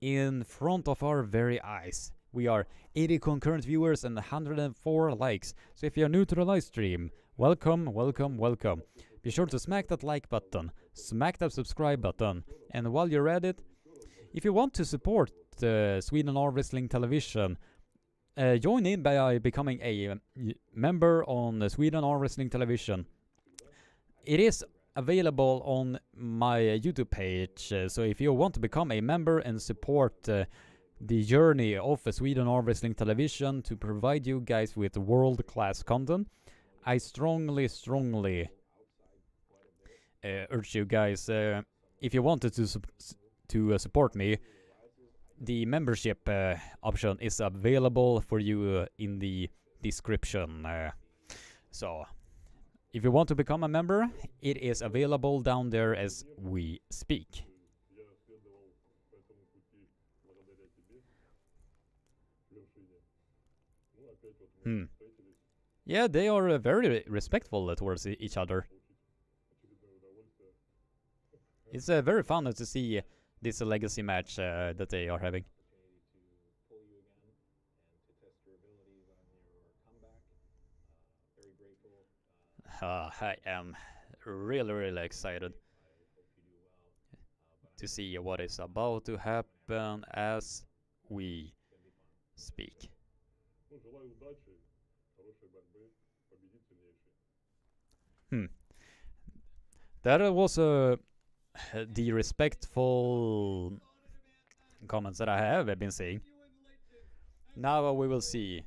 A: in front of our very eyes. We are 80 concurrent viewers and 104 likes. So if you're new to the live stream, welcome. Be sure to smack that like button, smack that subscribe button, and while you're at it, if you want to support Sweden Arm Wrestling Television, join in by becoming a member on Sweden Arm Wrestling Television. It is available on my YouTube page, so if you want to become a member and support the journey of Sweden Arm Wrestling Television to provide you guys with world-class content, I strongly urge you guys, if you wanted to support me, the membership option is available for you in the description. So, if you want to become a member, it is available down there as we speak. Yeah, they are very respectful towards each other. It's very fun to see this legacy match that they are having. I am really excited to see what is about to happen as we speak. That was the respectful comments that I have been seeing. Now we will see.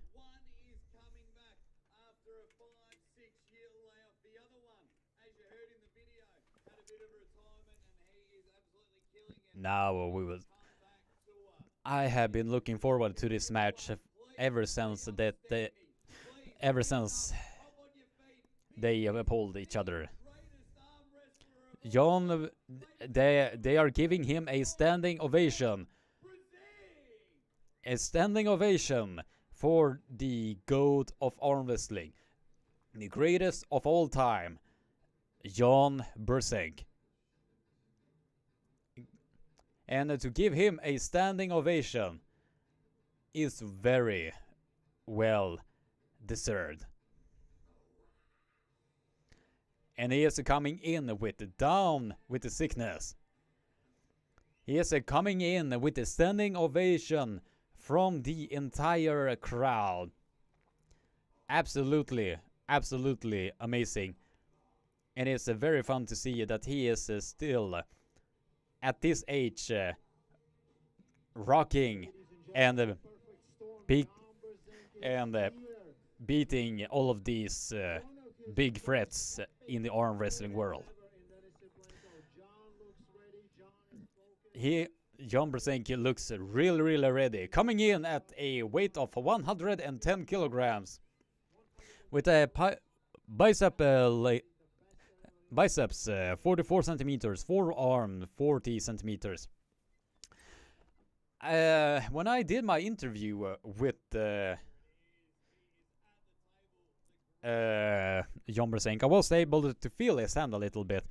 A: Now we will. I have been looking forward to this match ever since they pulled each other. John, they are giving him a standing ovation. A standing ovation for the GOAT of arm wrestling, the greatest of all time, Jan Brusink. And to give him a standing ovation is very well deserved. And he is coming in with down with the sickness. He is coming in with a standing ovation from the entire crowd. absolutely, absolutely amazing. And it's very fun to see that he is still at this age rocking and peak and beating all of these big threats in the arm wrestling world. John Brzezinski looks really, really ready, coming in at a weight of 110 kilograms with a biceps 44 centimeters, forearm 40 centimeters. When I did my interview with John Brzezinski, I was able to feel his hand a little bit.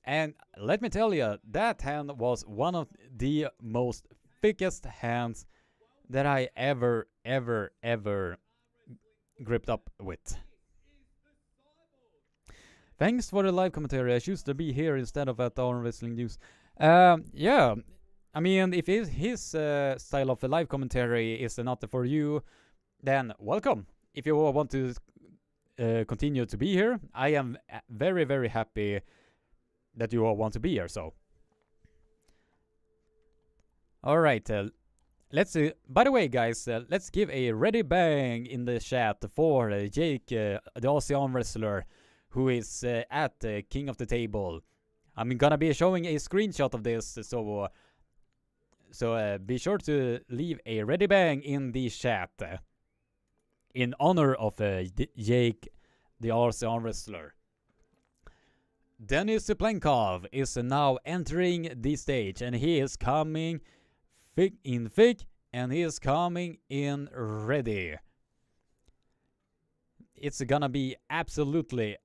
A: And let me tell you, that hand was one of the most thickest hands that I ever gripped up with. Thanks for the live commentary. I choose to be here instead of at Armwrestling News. Yeah, I mean, if his style of the live commentary is not for you, then welcome. If you want to continue to be here, I am very, very happy that you all want to be here. So, all right. Let's. By the way, guys, let's give a ready bang in the chat for Jake, the Aussie arm wrestler, who is at King of the Table. I'm gonna be showing a screenshot of this, so be sure to leave a ready bang in the chat in honor of Jake, the Aussie arm wrestler. Denis Plenkov is now entering the stage, and he is coming thick, and he is coming in ready. It's gonna be absolutely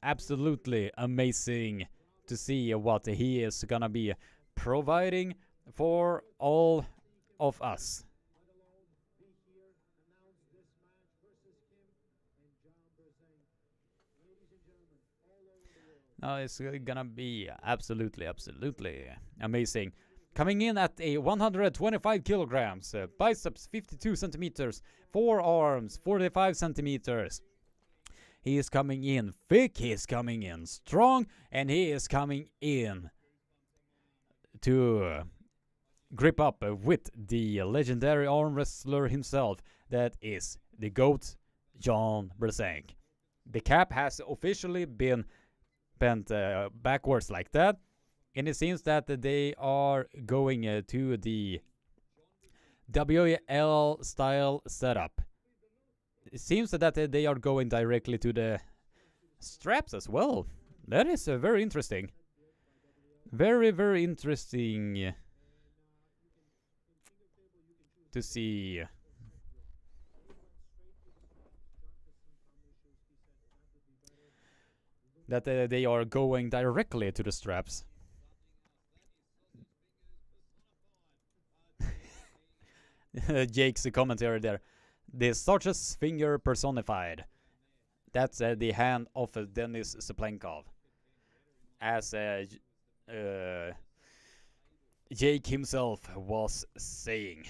A: amazing to see what he is gonna be providing for all of us. It's gonna be absolutely amazing. Coming in at a 125 kilograms, biceps 52 centimeters, forearms 45 centimeters. He is coming in thick, he is coming in strong, and he is coming in to grip up with the legendary arm wrestler himself, that is the GOAT, John Brzezinski. The cap has officially been bent backwards like that, and it seems that they are going to the WL style setup. It seems that they are going directly to the straps as well. That is very interesting. Very interesting to see. That they are going directly to the straps. Jake's commentary there. The Sarge's finger personified. That's the hand of Denis Plenkov. As Jake himself was saying.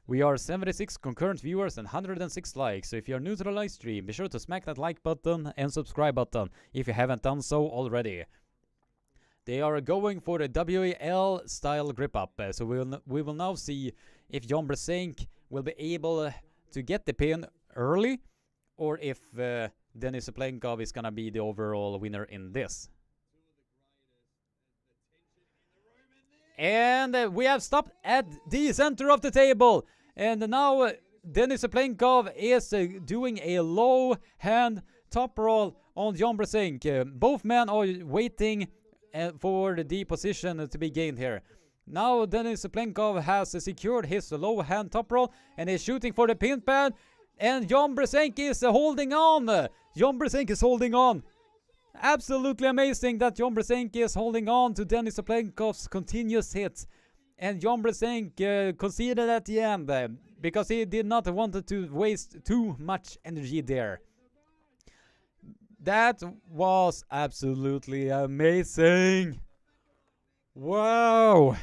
A: We are 76 concurrent viewers and 106 likes, so if you are new to the live stream, be sure to smack that like button and subscribe button if you haven't done so already. They are going for the WAL style grip up, so we will now see if John Brzezinski will be able to get the pin early, or if Denis Plenkov is gonna be the overall winner in this. And we have stopped at the center of the table. And now Denis Plenkov is doing a low hand top roll on John Brzezinski. Both men are waiting for the position to be gained here. Now Denis Plenkov has secured his low hand top roll and is shooting for the pin pad. And John Brzezinski is holding on. John Brzezinski is holding on. Absolutely amazing that John Brzezinski is holding on to Denis Plenkov's continuous hits. And John Brzezinski conceded at the end because he did not want to waste too much energy there. That was absolutely amazing. Wow.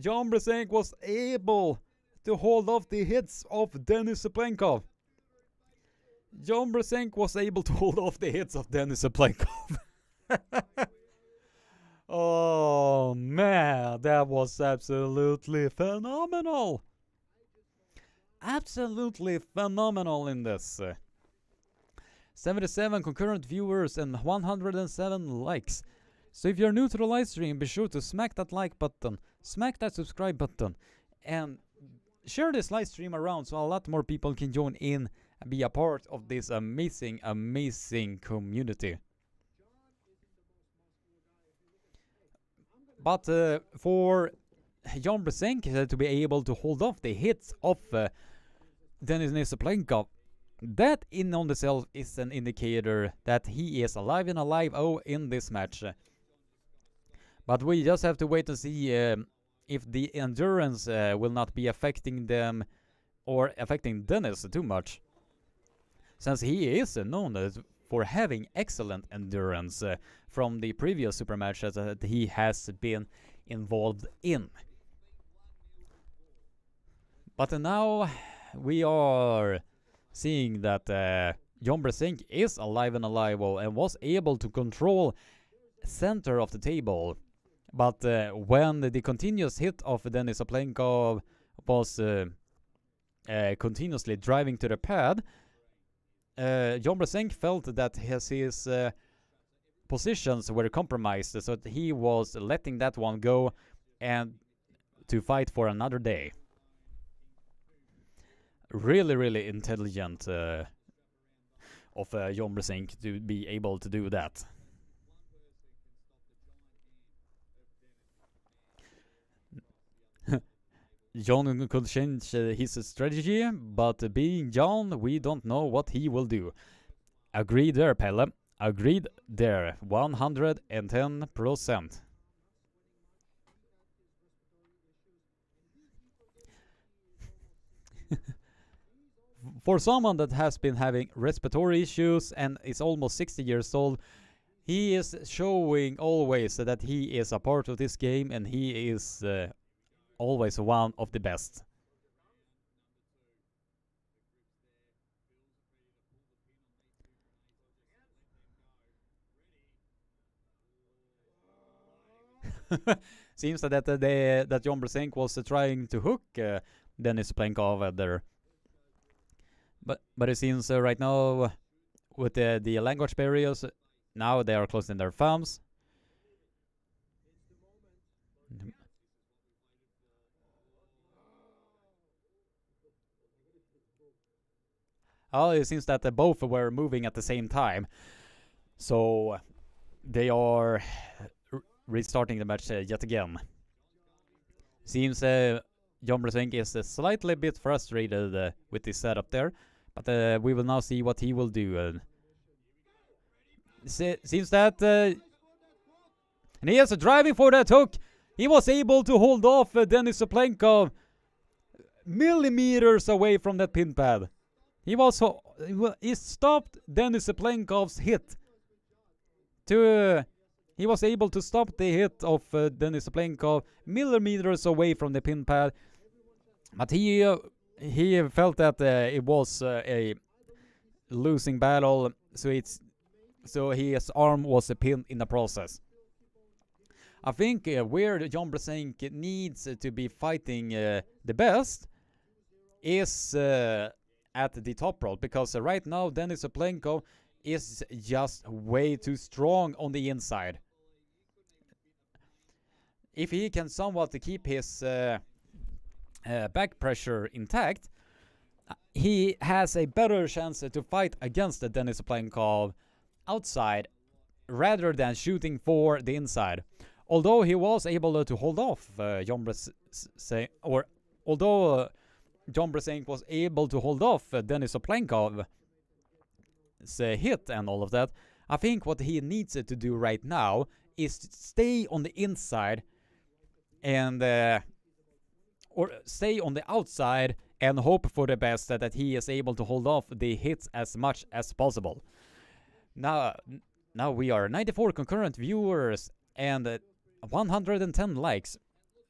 A: John Brzezinski was able to hold off the hits of Denis Saplenkov. Jon Brzenk was able to hold off the hits of Denis Saplenkov. Oh man, that was absolutely phenomenal. Absolutely phenomenal in this. 77 concurrent viewers and 107 likes. So if you're new to the live stream, be sure to smack that like button, smack that subscribe button, and share this live stream around so a lot more people can join in and be a part of this amazing, amazing community. But for Jon Brzenk to be able to hold off the hits of Denis Saplenkov, that in on itself is an indicator that he is alive and alive in this match. But we just have to wait to see if the endurance will not be affecting them or affecting Denis too much, since he is known for having excellent endurance from the previous super matches that he has been involved in. But now we are seeing that Jon Brzenk is alive and alive and was able to control center of the table. But when the continuous hit of Denis Saplenkov was continuously driving to the pad, Jon Brzenk felt that his positions were compromised, so that he was letting that one go and to fight for another day. Really, really intelligent of Jon Brzenk to be able to do that. Jon could change his strategy, but being Jon, we don't know what he will do. Agreed there, Pelle. Agreed there. 110%. For someone that has been having respiratory issues and is almost 60 years old, he is showing always that he is a part of this game, and he is always one of the best. Seems that that Jon Brzenk was trying to hook Denis Saplenkov there. But it seems right now with the language barriers, now they are closing their thumbs. Oh, it seems that both were moving at the same time. So they are restarting the match yet again. Seems Jon Brzenk is slightly bit frustrated with this setup there, but we will now see what he will do. Seems that and he is driving for that hook. He was able to hold off Denis Saplenkov millimeters away from that pin pad. He stopped Denis Saplenkov's hit. He was able to stop the hit of Denis Saplenkov millimeters away from the pin pad, but he felt that it was a losing battle, so his arm was pinned in the process. I think where Jon Brzenk needs to be fighting the best is at the top rope, because right now Denis Saplenkov is just way too strong on the inside. If he can somewhat keep his back pressure intact, he has a better chance to fight against Denis Saplenkov outside rather than shooting for the inside. Although he was able to hold off Jon Brzenk was able to hold off Denis Saplenkov's hit and all of that, I think what he needs to do right now is to stay on the inside and or stay on the outside and hope for the best that he is able to hold off the hits as much as possible. Now we are 94 concurrent viewers and 110 likes.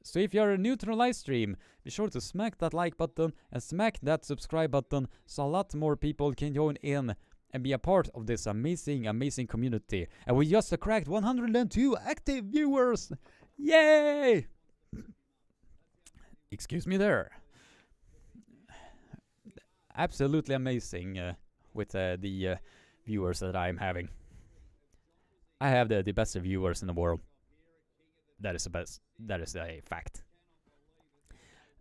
A: So if you're new to the live stream, be sure to smack that like button and smack that subscribe button so a lot more people can join in and be a part of this amazing, amazing community. And we just cracked 102 active viewers! Yay! Excuse me there. Absolutely amazing with the viewers that I'm having. I have the best viewers in the world. That is the best. That is a fact.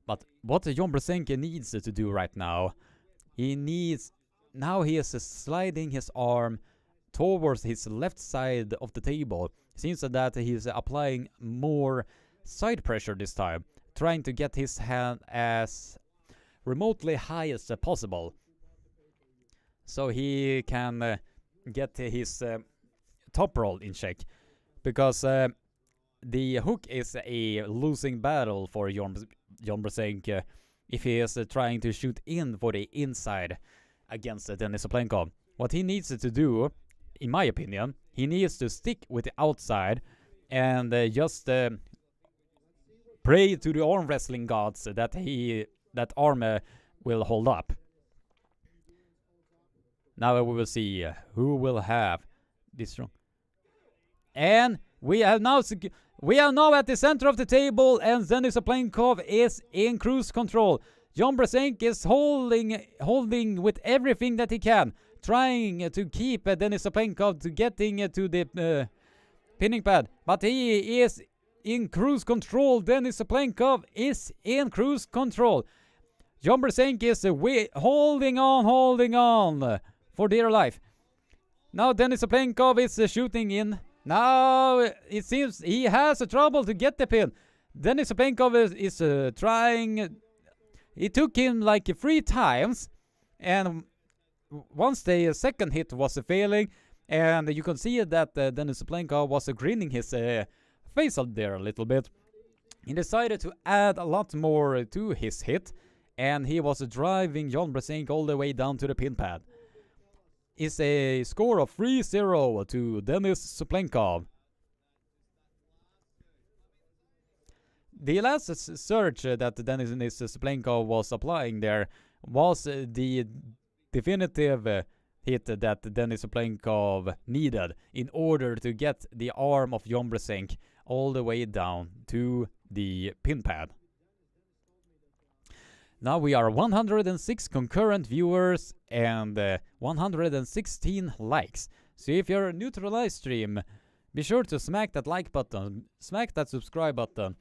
A: But what Jon Brzezinski needs to do right now, he is sliding his arm towards his left side of the table. Seems that he's applying more side pressure this time, trying to get his hand as remotely high as possible, so he can get his top roll in check, because the hook is a losing battle for Jon Brzezinski if he is trying to shoot in for the inside against Denis Oplenkov. What he needs to do, in my opinion, he needs to stick with the outside and just pray to the arm wrestling gods that arm will hold up. Now we will see who will have this room. And we are now at the center of the table, and Denis Oplenkov is in cruise control. Jon Brzezinski is holding with everything that he can, trying to keep Denis Oplenkov to getting to the pinning pad, but he is in cruise control. Denis Oplenkov is in cruise control. Jon Brzezinski is holding on for dear life. Now Denis Oplenkov is shooting in. Now it seems he has trouble to get the pin. Denis Oplenkov is trying. It took him like 3 times, and once the second hit was failing, and you can see that Denis Oplenkov was grinning his face out there a little bit. He decided to add a lot more to his hit, and he was driving Jon Brzezinski all the way down to the pin pad. It's a score of 3-0 to Denis Oplenkov. The last surge that Denis Oplenkov was applying there was the definitive hit that Denis Oplenkov needed in order to get the arm of Jon Brzezinski all the way down to the pin pad. Now we are 106 concurrent viewers and 116 likes. So if you're new to the live stream, be sure to smack that like button, smack that subscribe button,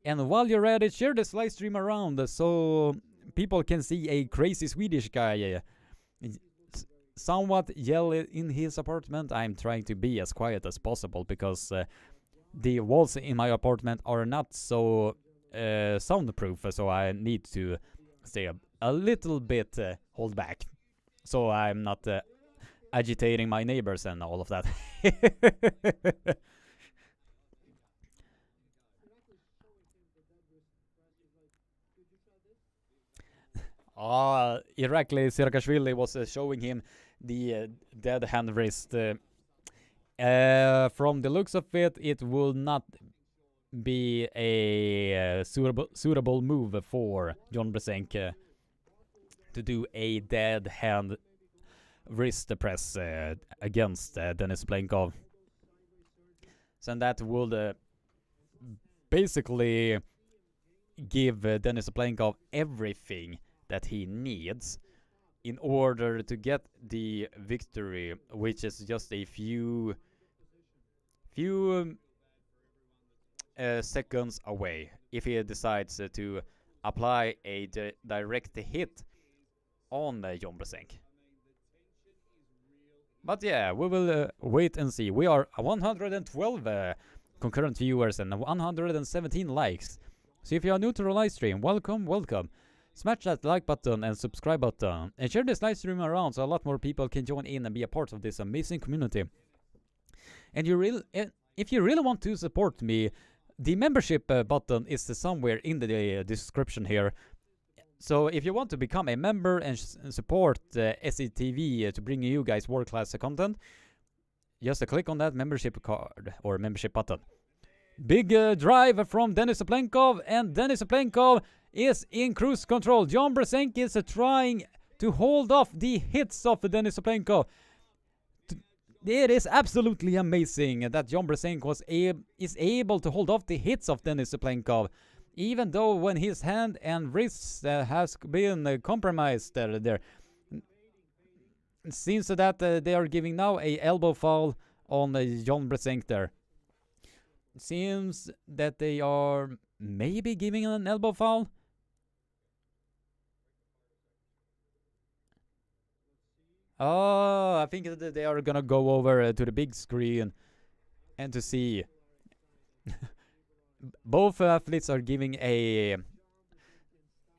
A: and while you're at it, share this live stream around so people can see a crazy Swedish guy somewhat yell in his apartment. I'm trying to be as quiet as possible because the walls in my apartment are not so soundproof, so I need to stay a little bit hold back, so I'm not agitating my neighbors and all of that. Irakli Sirakashvili was showing him the dead hand wrist. From the looks of it, it will not be a suitable move for Jon Brzezinski to do a dead hand wrist press against Denis Oplenkov. So that would basically give Denis Oplenkov everything that he needs in order to get the victory, which is just a few seconds away if he decides to apply a direct hit on Jon Brzezinski. But yeah, we will wait and see. We are 112 concurrent viewers and 117 likes. So if you are new to the live stream, welcome. Smash that like button and subscribe button, and share this live stream around so a lot more people can join in and be a part of this amazing community. And if you really want to support me, the membership button is somewhere in the description here. So if you want to become a member and support SCTV to bring you guys world-class content, just click on that membership card or membership button. Big drive from Denis Saplenkov, and Denis Saplenkov is in cruise control. John Brzenk is trying to hold off the hits of Denis Saplenkov. It is absolutely amazing that John Brzenk is able to hold off the hits of Denis Saplenkov, even though when his hand and wrists has been compromised there. It seems that they are giving now a elbow foul on John Brzenk there. It seems that they are maybe giving an elbow foul. Oh, I think that they are gonna go over to the big screen and to see. Both athletes are giving a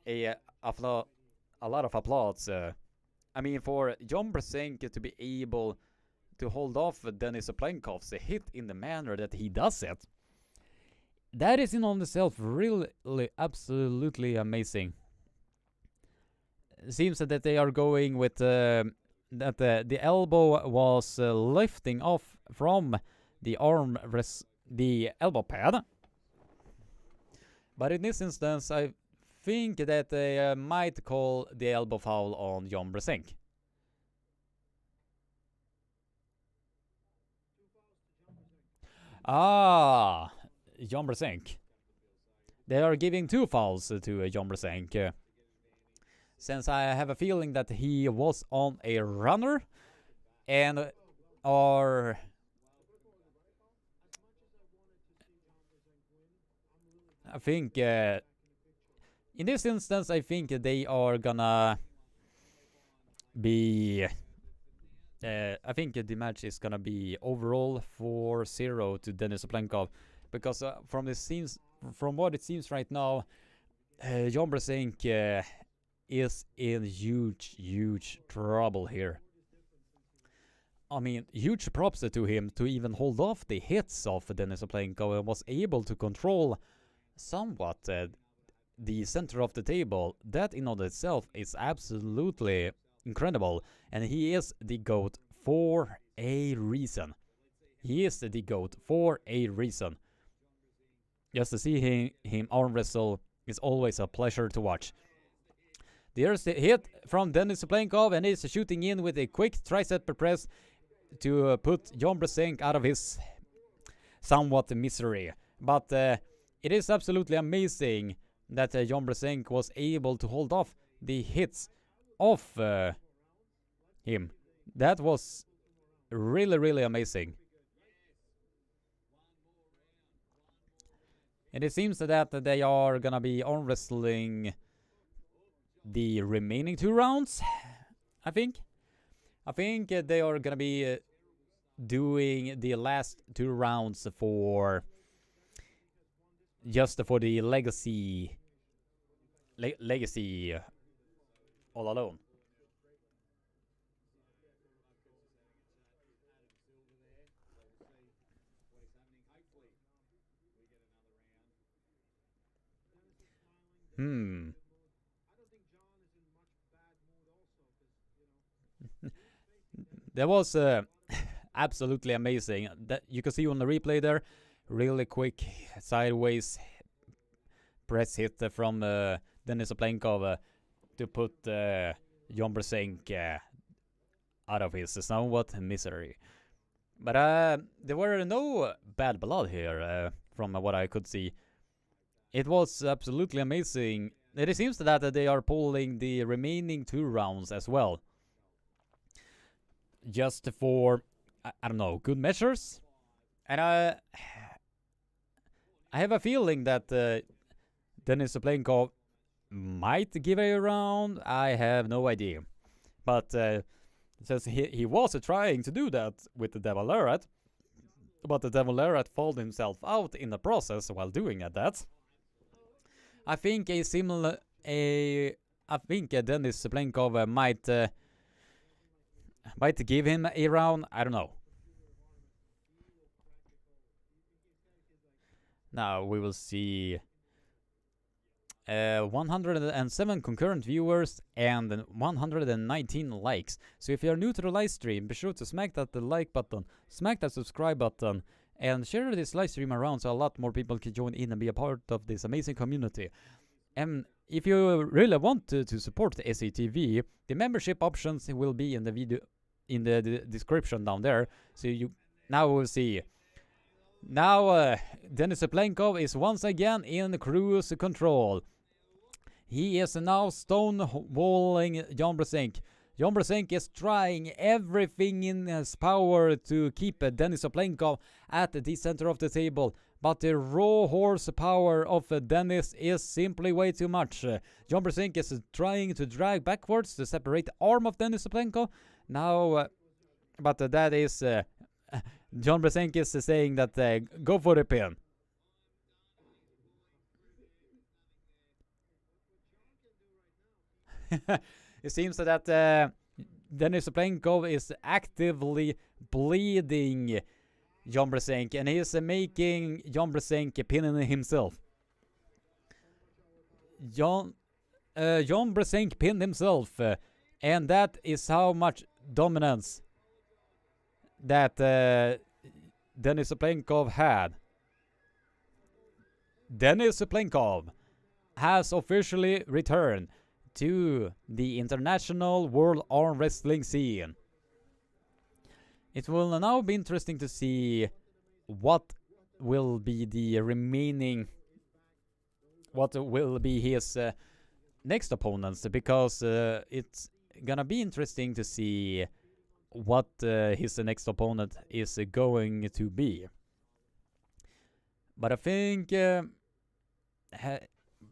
A: lot of applause. I mean, for John Brzenk to be able to hold off Denis Saplenkov's hit in the manner that he does it, that is in on itself really absolutely amazing. It seems that they are going with that the elbow was lifting off from the the elbow pad. But in this instance, I think that they might call the elbow foul on John Brzenk. Ah, John Brzenk. They are giving 2 fouls to John Brzenk. Since I have a feeling that he was on a runner and are... I think in this instance, I think they are gonna be... I think the match is gonna be overall 4-0 to Denis Saplenkov, because from what it seems right now, John Brzenk is in huge trouble here. I mean, huge props to him to even hold off the hits of Denis Saplenkov and was able to control somewhat the center of the table. That in of itself is absolutely incredible, and he is the GOAT for a reason. He is the GOAT for a reason. Just to see him arm wrestle is always a pleasure to watch. There's the hit from Denis Saplenkov, and he's shooting in with a quick tricep press to put John Brzenk out of his somewhat misery. But it is absolutely amazing that John Brzenk was able to hold off the hits of him. That was really amazing. And it seems that they are gonna be arm wrestling the remaining 2 rounds, I think. I think they are gonna be doing the last 2 rounds for just for the legacy all alone. That was absolutely amazing. That you can see on the replay there, really quick sideways press hit from Denis Saplenkov to put John Brzenk out of his somewhat misery. But there were no bad blood here from what I could see. It was absolutely amazing. It seems that they are pulling the remaining 2 rounds as well, just for, I don't know, good measures. And I have a feeling that Denis Saplenkov might give a round. I have no idea. But since he was trying to do that with the Devil Lariat, but the Devil Lariat fouled himself out in the process while doing that. I think Denis Saplenkov might give him a round. I don't know. Now we will see 107 concurrent viewers and 119 likes. So if you're new to the live stream, be sure to smack that like button, smack that subscribe button, and share this live stream around so a lot more people can join in and be a part of this amazing community. And if you really want to support the SATV, the membership options will be in the video, in the description down there. So you now will see. Now Denis Seplenkov is once again in cruise control. He is now stonewalling Jan Brzenk. Jan Brzenk is trying everything in his power to keep Denis Seplenkov at the center of the table. But the raw horsepower of Denis is simply way too much. Jan Brzenk is trying to drag backwards to separate the arm of Denis Seplenkov. Now, but that is... Jan Brzenk is saying that go for the pin. It seems that Denis Seplenkov is actively bleeding Jan Brzenk, and he is making Jan Brzenk pinning himself. Jan Brzenk pinned himself, and that is how much dominance that Denis Seplenkov had. Denis Seplenkov has officially returned to the international world arm wrestling scene. It will now be interesting to see what will be the remaining, what will be his next opponents, because it's gonna be interesting to see what his next opponent is going to be. But I think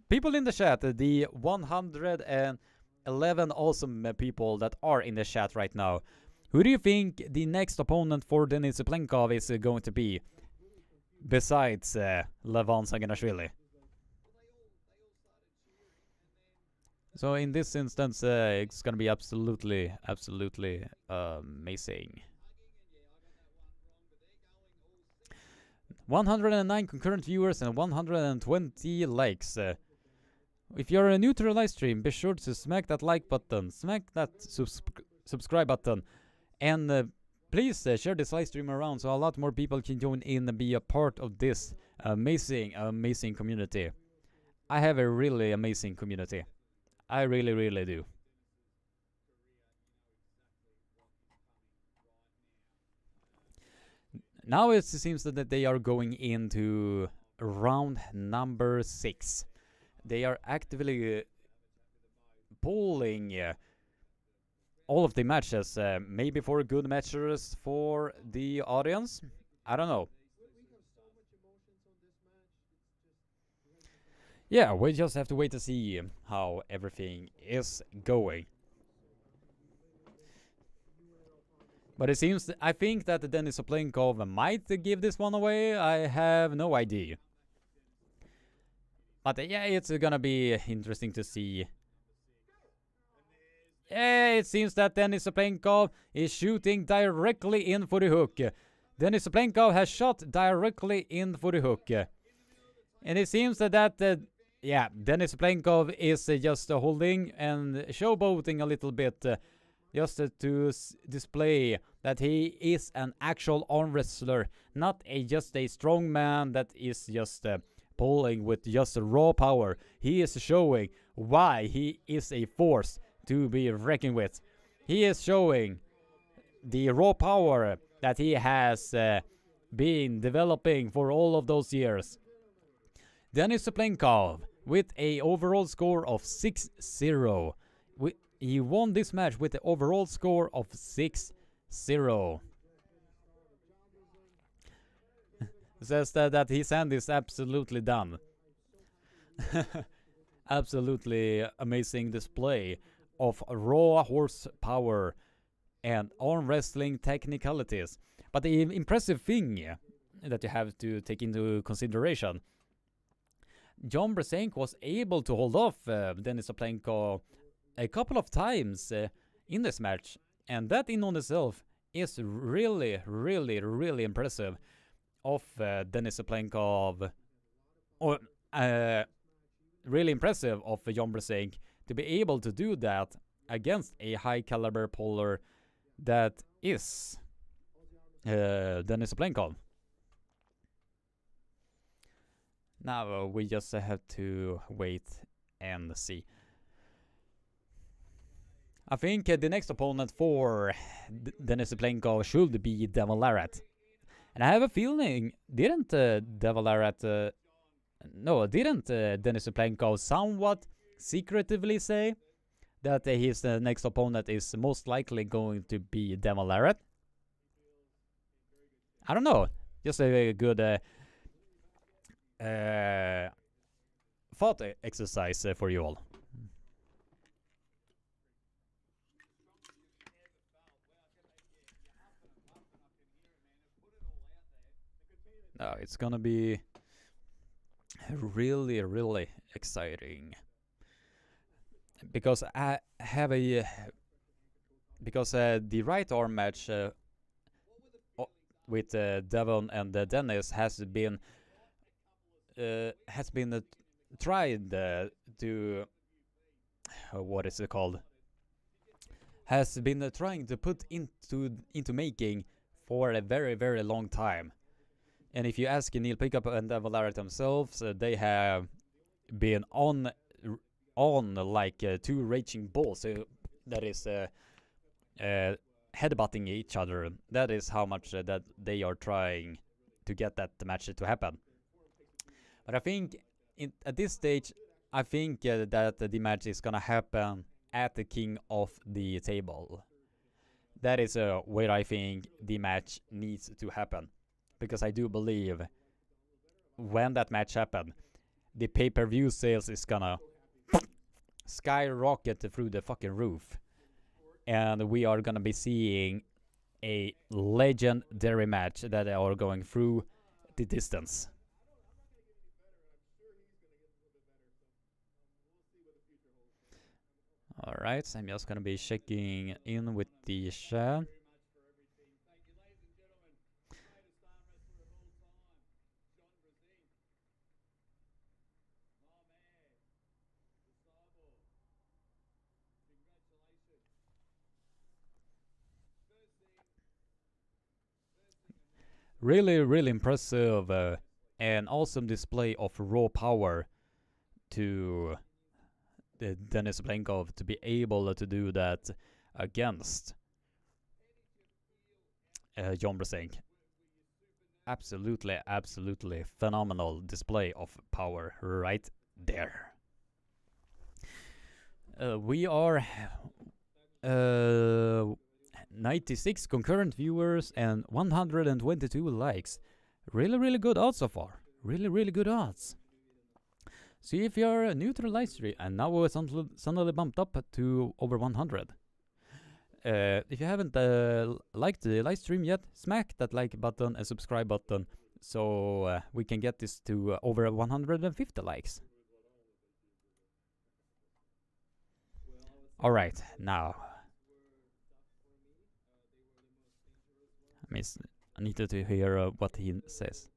A: people in the chat, the 111 awesome people that are in the chat right now, who do you think the next opponent for Denis Seplenkov is going to be, besides Levan Saganashvili? So in this instance, it's gonna be absolutely amazing. 109 concurrent viewers and 120 likes. If you're new to the live stream, be sure to smack that like button, smack that subscribe button, and please share this live stream around so a lot more people can join in and be a part of this amazing community. I have a really amazing community. I really do. Now it seems that they are going into round number 6. They are actively pulling all of the matches, maybe for good matches for the audience. I don't know. Yeah, we just have to wait to see how everything is going. But it seems, I think that Denis Seplenkov might give this one away. I have no idea. But yeah, it's gonna be interesting to see. Yeah, it seems that Denis Seplenkov is shooting directly in for the hook. Denis Seplenkov has shot directly in for the hook. And it seems that yeah, Denis Seplenkov is just holding and showboating a little bit, just to display that he is an actual arm wrestler, not just a strong man that is just pulling with just raw power. He is showing why he is a force to be reckoned with. He is showing the raw power that he has been developing for all of those years. Denis Seplenkov with a overall score of 6-0. He won this match with the overall score of 6-0. Says that his hand is absolutely done. Absolutely amazing display of raw horsepower and arm wrestling technicalities. But the impressive thing that you have to take into consideration, Jan Brzenk was able to hold off Denis Seplenkov a couple of times in this match, and that in on itself is really impressive of Denis Seplenkov, or really impressive of Jan Brzenk to be able to do that against a high caliber puller that is Denis Seplenkov. Now we just have to wait and see. I think the next opponent for Denis Plenko should be Devil Larrat. And I have a feeling, didn't Devil Larrat... no, didn't Denis Plenko somewhat secretively say that his next opponent is most likely going to be Devil Larrat? I don't know. Just a good thought exercise for you all. No, it's gonna be really, really exciting. Because I have a... because the right arm match with Devon and Dennis has been tried to... what is it called? Has been trying to put into making for a very, very long time. And if you ask Neil Pickup and Devil Larrat themselves, they have been on like two raging bulls. That is headbutting each other. That is how much that they are trying to get that match to happen. But I think at this stage, I think that the match is gonna happen at the King of the Table. That is where I think the match needs to happen. Because I do believe when that match happens, the pay-per-view sales is gonna skyrocket through the fucking roof. And we are gonna be seeing a legendary match that are going through the distance. Alright, so I'm just gonna be checking in with the chat. Really, really impressive and awesome display of raw power to Denis Blenkov to be able to do that against John Brasink. Absolutely, absolutely phenomenal display of power right there. We are 96 concurrent viewers and 122 likes. Really, really good odds so far. Really, really good odds. See if you're new to the live stream, and now it's suddenly bumped up to over 100. If you haven't liked the live stream yet, smack that like button and subscribe button so we can get this to over 150 likes. Alright, now. I need to hear what he says.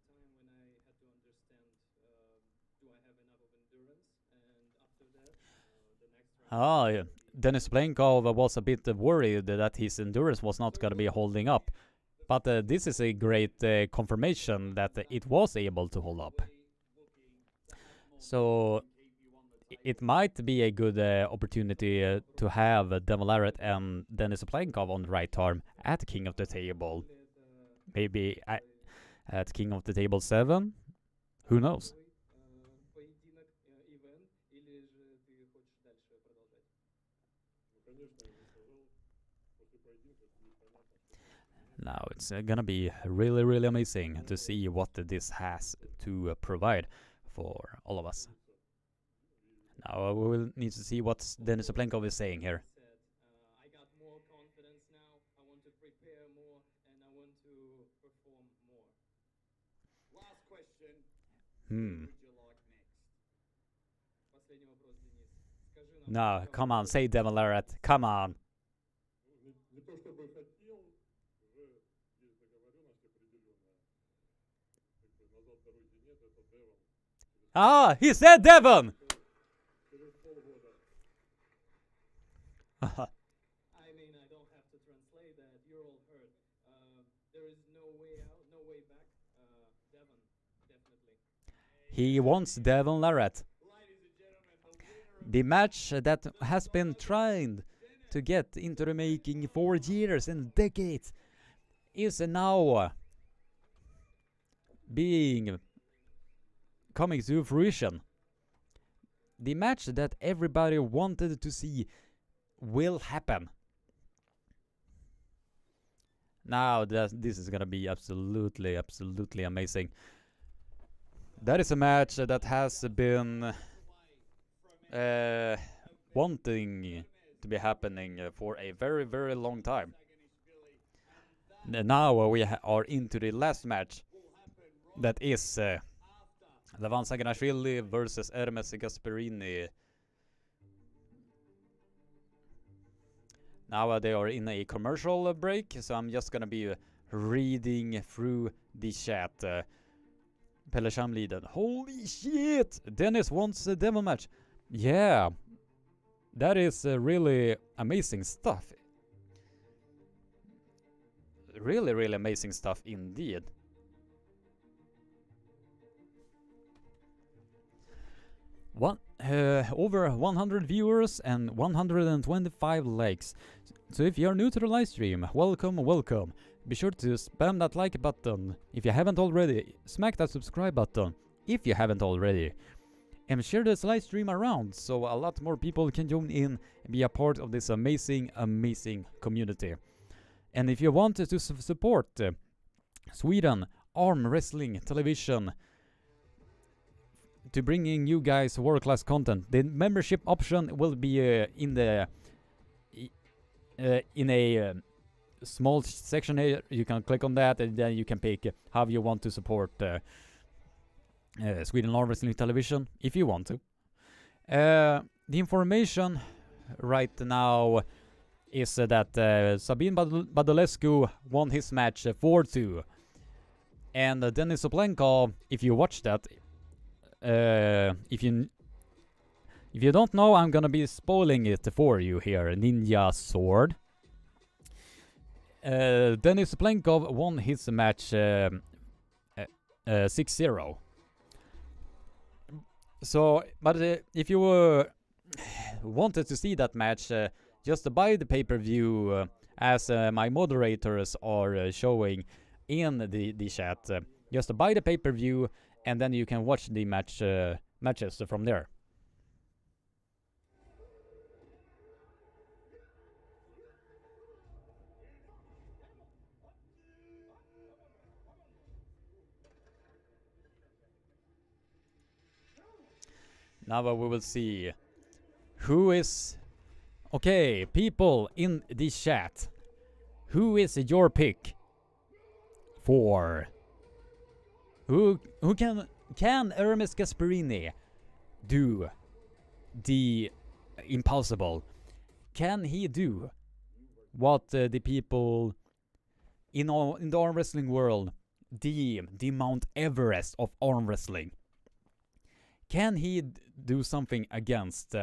A: Yeah. Denis Blenkov was a bit worried that his endurance was not going to be holding up. But this is a great confirmation that it was able to hold up. So it might be a good opportunity to have Devil Larrat and Denis Blenkov on the right arm at King of the Table. Maybe at King of the Table 7? Who knows? Now it's gonna be really, really amazing to see what this has to provide for all of us. Now we will need to see what Denis Plenkov is saying here.
B: I got more confidence now. I want to prepare more and I want to perform more. Last question. Who would you like next? Последний вопрос, Денис. Скажи нам.
A: No, come on, say Devil Larrat. Come on.
B: Не то чтобы хотел, уже есть договоренность определенная. Назад дороги нет, это Девон.
A: Ah, he said Devon!
B: I mean, I don't have to translate that. You're all hurt. There is no way out, no way back. Devon, definitely.
A: He wants Devon Larratt. The match that has been trying to get into the making for years and decades is now coming to fruition. The match that everybody wanted to see will happen. Now this is gonna be absolutely amazing. That is a match that has been wanting to be happening for a very long time. Now we are into the last match. That is Levan versus Ermes Gasperini. Now they are in a commercial break, so I'm just gonna be reading through the chat. Pelle Shamliden. Holy shit! Dennis wants a demo match. Yeah, that is really amazing stuff. Really amazing stuff indeed. Over 100 viewers and 125 likes. So if you're new to the live stream, welcome. Be sure to spam that like button if you haven't already. Smack that subscribe button if you haven't already. And share this live stream around so a lot more people can join in and be a part of this amazing community. And if you want to support Sweden Armwrestling Television to bringing you guys world-class content, the membership option will be in a small section here. You can click on that and then you can pick how you want to support Sweden Armwrestling Television if you want to. The information right now is that Sabin Badulescu won his match 4-2. And Denis Oplenko, if you watch that, if you don't know, I'm gonna be spoiling it for you here. Ninja Sword. Denis Oplenko won his match 6-0. So, but if you wanted to see that match, just buy the pay-per-view as my moderators are showing in the chat. Just buy the pay-per-view and then you can watch the matches from there. Now we will see who is... Okay, people in the chat. Who is your pick for... Who can Ermes Gasperini do the impossible? Can he do what the people in the arm wrestling world deem the Mount Everest of arm wrestling? Can he do something against?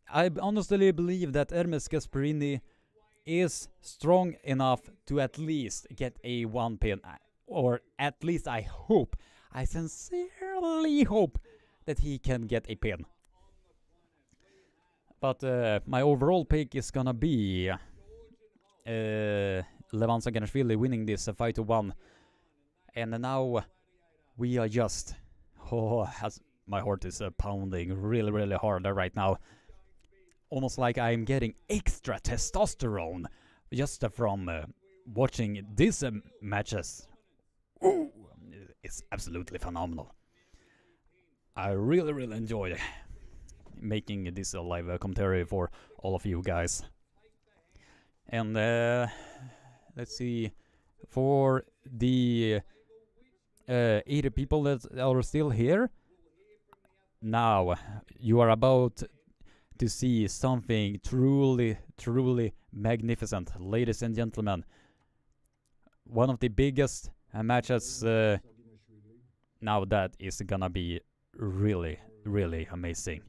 A: I honestly believe that Ermes Gasperini is strong enough to at least get a one pin, or at least I sincerely hope that he can get a pin. But my overall pick is gonna be Levan Saganashvili winning this 5-1, and now we are just my heart is pounding really hard right now. Almost like I'm getting extra testosterone just from watching these matches. Ooh, it's absolutely phenomenal. I really enjoy making this live commentary for all of you guys. And let's see, for the 80 people that are still here, now you are about to see something truly magnificent, ladies and gentlemen. One of the biggest matches. Now that is gonna be really amazing.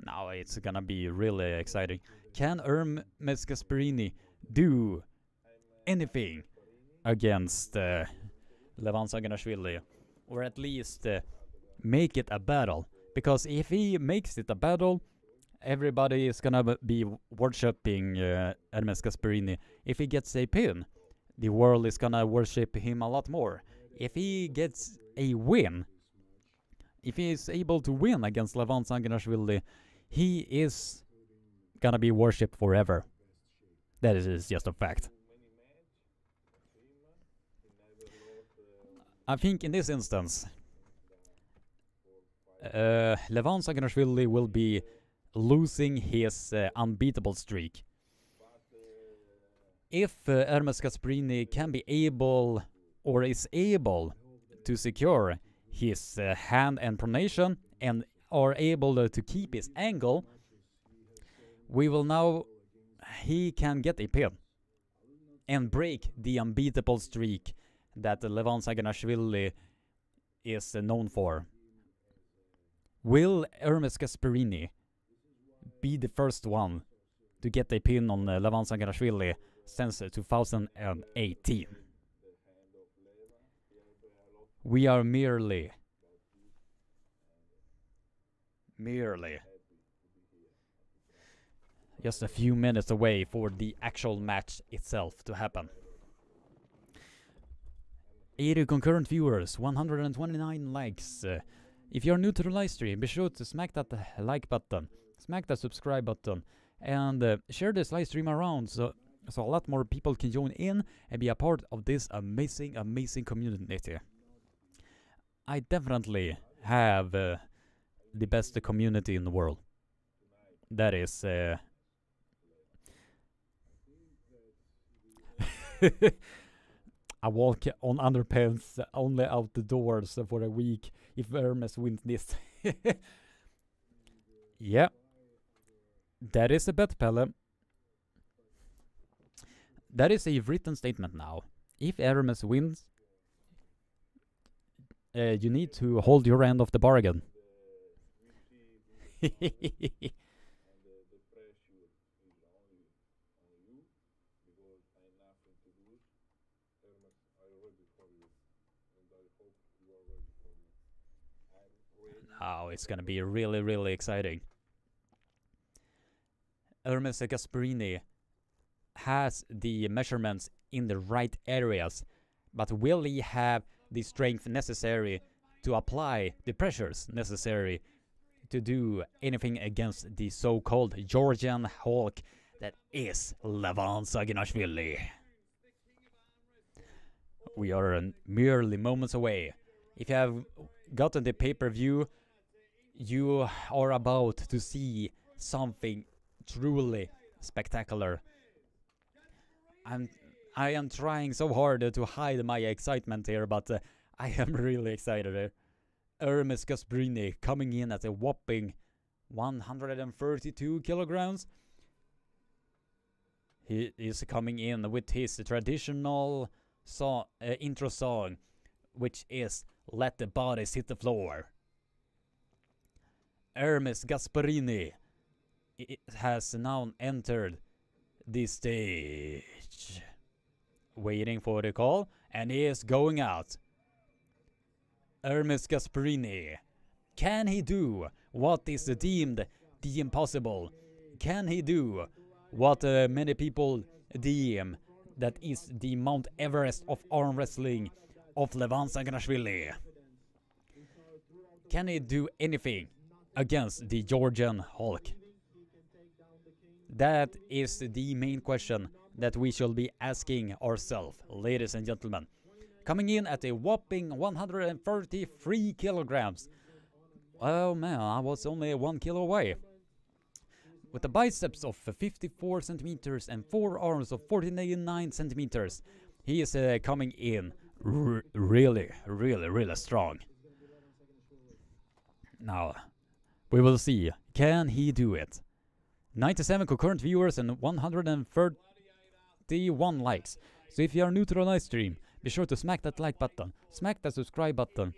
A: Now it's gonna be really exciting. Can Ermes Gasparini do anything against Levan Saginashvili? Or at least make it a battle? Because if he makes it a battle, everybody is gonna be worshipping Ermes Gasparini. If he gets a pin, the world is gonna worship him a lot more. If he gets a win, if he is able to win against Levan Saginashvili, he is gonna be worshipped forever. That is just a fact. I think in this instance, Levan Saginashvili will be losing his unbeatable streak. If Ermes Gasparini can be able, or is able, to secure his hand and pronation and are able to keep his angle, we will now, he can get a pin and break the unbeatable streak that Levan Saginashvili is known for. Will Ermes Gasparini be the first one to get a pin on Levan Saginashvili since 2018? We are merely just a few minutes away for the actual match itself to happen. 80 concurrent viewers, 129 likes. If you're new to the live stream, be sure to smack that like button, smack that subscribe button, and share this live stream around so a lot more people can join in and be a part of this amazing community. I definitely have the best community in the world. That is I walk on underpants only out the doors for a week if Ermes wins this. Yeah, that is a bet, Pelle. That is a written statement now. If Ermes wins, you need to hold your end of the bargain. Oh, it's gonna be really exciting. Ermes Gasparini has the measurements in the right areas, but will he have the strength necessary to apply the pressures necessary to do anything against the so-called Georgian Hulk that is Levan Saginashvili? We are merely moments away. If you have gotten the pay-per-view, you are about to see something truly spectacular. I am trying so hard to hide my excitement here, but I am really excited. Ermes Gasparini coming in at a whopping 132 kilograms. He is coming in with his traditional intro song, which is "Let the Bodies Hit the Floor." Ermes Gasparini has now entered the stage, waiting for the call, and he is going out. Ermes Gasparini, can he do what is deemed the impossible? Can he do what many people deem that is the Mount Everest of arm wrestling of Levan Saginashvili? Can he do anything against the Georgian Hulk? That is the main question that we shall be asking ourselves, ladies and gentlemen. Coming in at a whopping 133 kilograms. Oh man, I was only 1 kilo away. With the biceps of 54 centimeters and forearms of 49 centimeters, he is coming in really strong. Now, we will see. Can he do it? 97 concurrent viewers and 131 likes. So if you are new to the live stream, be sure to smack that like button, smack that subscribe button.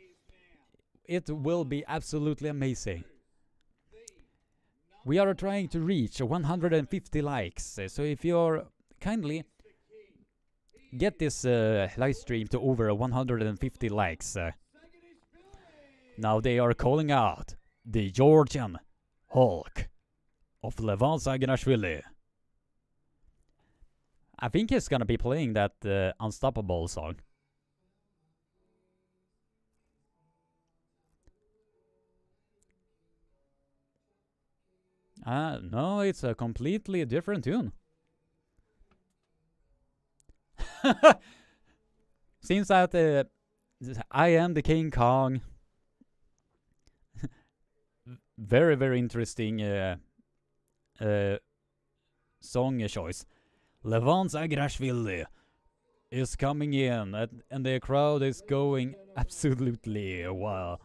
A: It will be absolutely amazing. We are trying to reach 150 likes. So if you're kindly get this live stream to over 150 likes. Now they are calling out the Georgian Hulk of Levan Saginashvili. I think he's gonna be playing that Unstoppable song. No, it's a completely different tune. Seems that I am the King Kong. Very, very interesting song choice. Levan Saginashvili is coming in, and the crowd is going absolutely wild.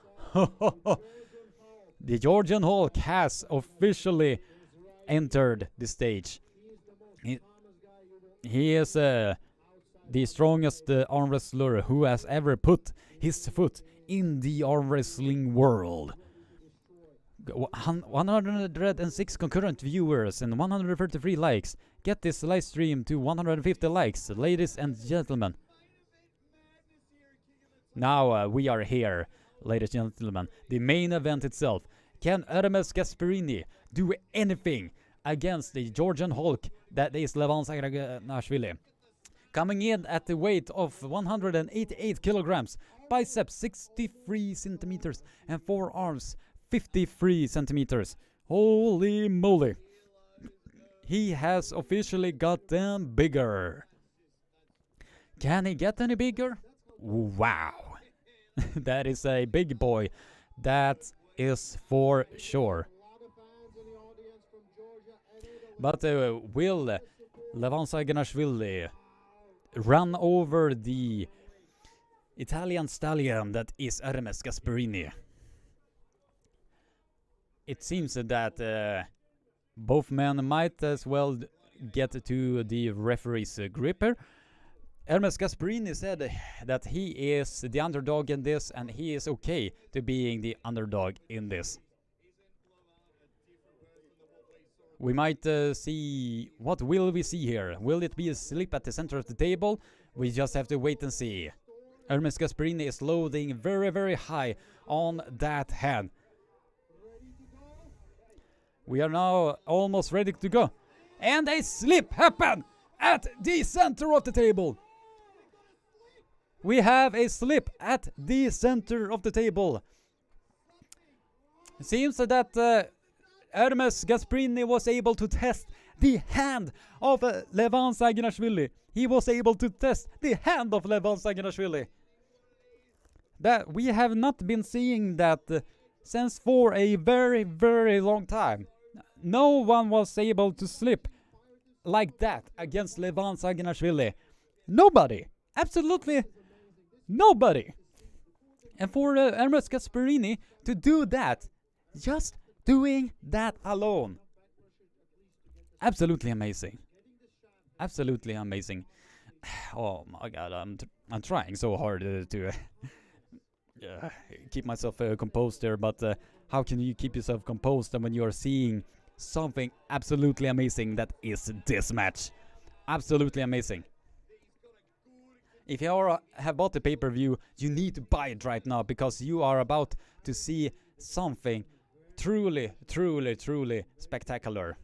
A: The Georgian Hulk has officially entered the stage. He is the strongest arm wrestler who has ever put his foot in the arm wrestling world. 106 concurrent viewers and 133 likes. Get this live stream to 150 likes, ladies and gentlemen. Now we are here, ladies and gentlemen. The main event itself. Can Ermes Gasparini do anything against the Georgian Hulk that is Levan Saginashvili? Coming in at the weight of 188 kilograms, biceps 63 centimeters, and forearms 53 centimeters. Holy moly! He has officially gotten bigger. Can he get any bigger? Wow! That is a big boy. That is for sure. But will Levan Saginashvili run over the Italian stallion that is Ermes Gasparini? It seems that both men might as well get to the referee's gripper. Ermes Gasparini said that he is the underdog in this, and he is okay to being the underdog in this. We might see... What will we see here? Will it be a slip at the center of the table? We just have to wait and see. Ermes Gasparini is loading very, very high on that hand. We are now almost ready to go. And a slip happened at the center of the table. We have a slip at the center of the table. It seems that Ermes Gasparini was able to test the hand of Levan Saginashvili. He was able to test the hand of Levan Saginashvili. That we have not been seeing that since for a very, very long time. No one was able to slip like that against Levan Saginashvili. Nobody. Absolutely nobody. And for Ermes Gasparini to do that, just doing that alone. Absolutely amazing. Absolutely amazing. Oh my god, I'm trying so hard to keep myself composed there, but how can you keep yourself composed when you are seeing something absolutely amazing that is this match? Absolutely amazing. If you have bought the pay-per-view, you need to buy it right now, because you are about to see something truly, truly, truly spectacular.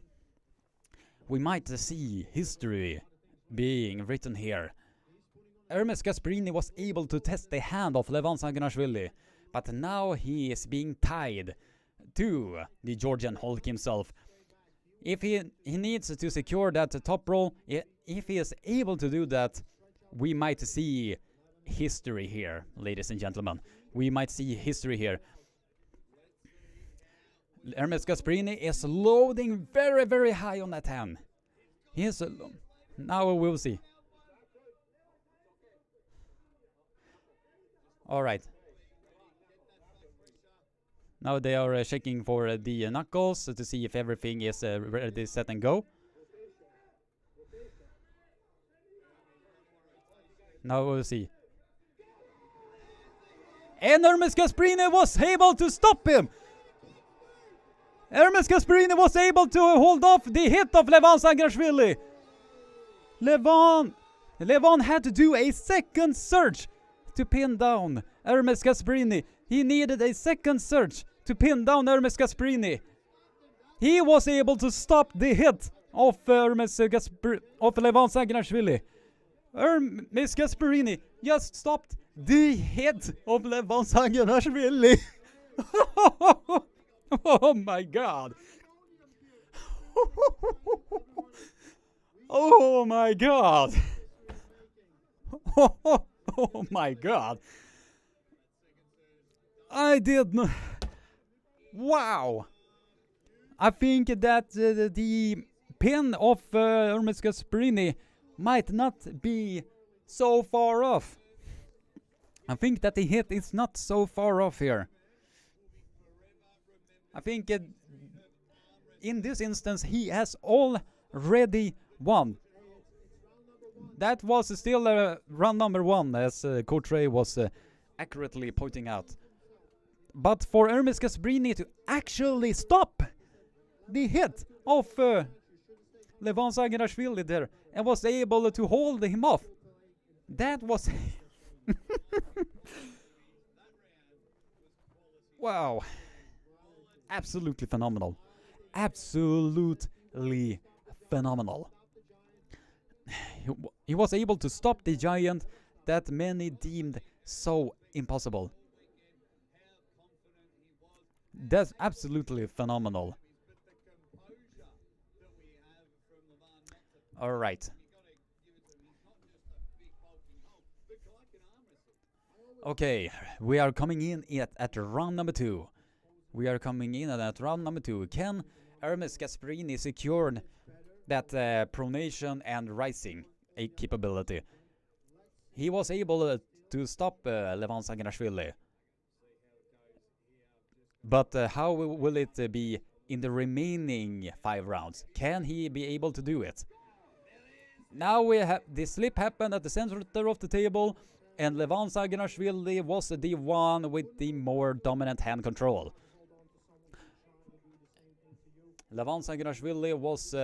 A: We might see history being written here. Ermes Gasparini was able to test the hand of Levan Saginashvili, but now he is being tied to the Georgian Hulk himself. If he needs to secure that top roll, if he is able to do that, we might see history here, ladies and gentlemen. We might see history here. Ermes Gasparini is loading very, very high on that hand. He is now we'll see. All right. Now they are checking for the knuckles to see if everything is ready, set, and go. Now we'll see. And Ermes Gasparini was able to stop him. Ermes Gasparini was able to hold off the hit of Levan Sagrashvili. Levan had to do a second surge to pin down Ermes Gasparini. He needed a second surge to pin down Ermes Gasparini. He was able to stop the hit of Levan Sagrashvili. Ermes Gasparini just stopped the hit of Levan Sagrashvili. Oh my god. Oh my god. Oh my god. I did not. Wow. I think that the pin of Ermes Gasparini might not be so far off. I think that the hit is not so far off here. I think in this instance he has already won. That was still round number 1, as Coach Ray was accurately pointing out. But for Ermes Gasparini to actually stop the hit of Levan Sagrashvili there and was able to hold him off, that was wow. Absolutely phenomenal. Absolutely phenomenal. He was able to stop the giant that many deemed so impossible. That's absolutely phenomenal. All right. Okay, we are coming in at round number 2. We are coming in at round number 2. Can Ermes Gasparini secure that pronation and rising capability? He was able to stop Levan Sagrashvili. But how will it be in the remaining 5 rounds? Can he be able to do it? Now we have the slip happened at the center of the table, and Levan Sagrashvili was the one with the more dominant hand control. Levan Sagrashvili was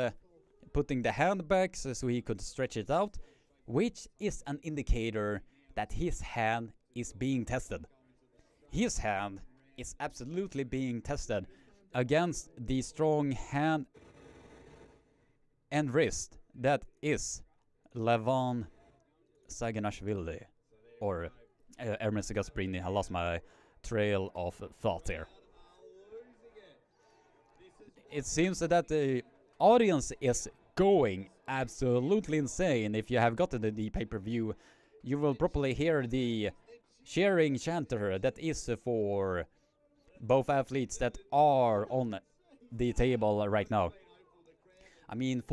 A: putting the hand back so he could stretch it out, which is an indicator that his hand is being tested. His hand is absolutely being tested against the strong hand and wrist that is Levan Sagrashvili, or Ermes Gasparini. I lost my trail of thought here. It seems that the audience is going absolutely insane. If you have gotten the pay-per-view, you will probably hear the cheering chanter that is for both athletes that are on the table right now. I mean,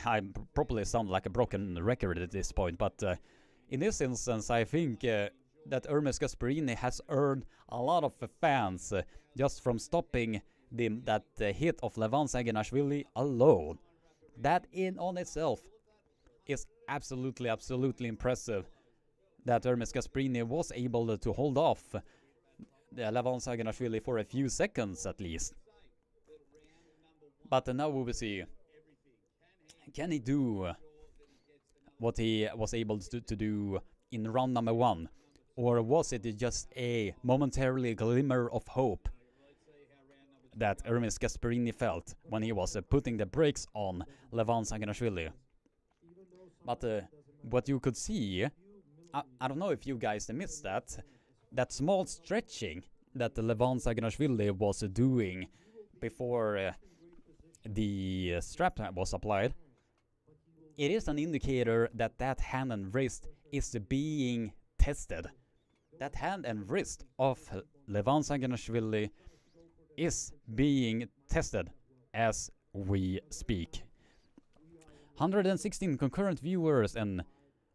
A: I probably sound like a broken record at this point, but in this instance, I think that Ermes Gasparini has earned a lot of fans just from stopping that hit of Levan Sagrashvili alone. That in on itself is absolutely impressive, that Ermes Gasparini was able to hold off Levan Sagrashvili for a few seconds at least. But now we will see, can he do what he was able to do in round number 1? Or was it just a momentary glimmer of hope that Ermes Gasparini felt when he was putting the brakes on Levan Sagrashvili? But what you could see, I don't know if you guys missed that small stretching that Levan Sagrashvili was doing before the strap was applied. It is an indicator that that hand and wrist is being tested. That hand and wrist of Levan Sagrashvili is being tested as we speak. 116 concurrent viewers and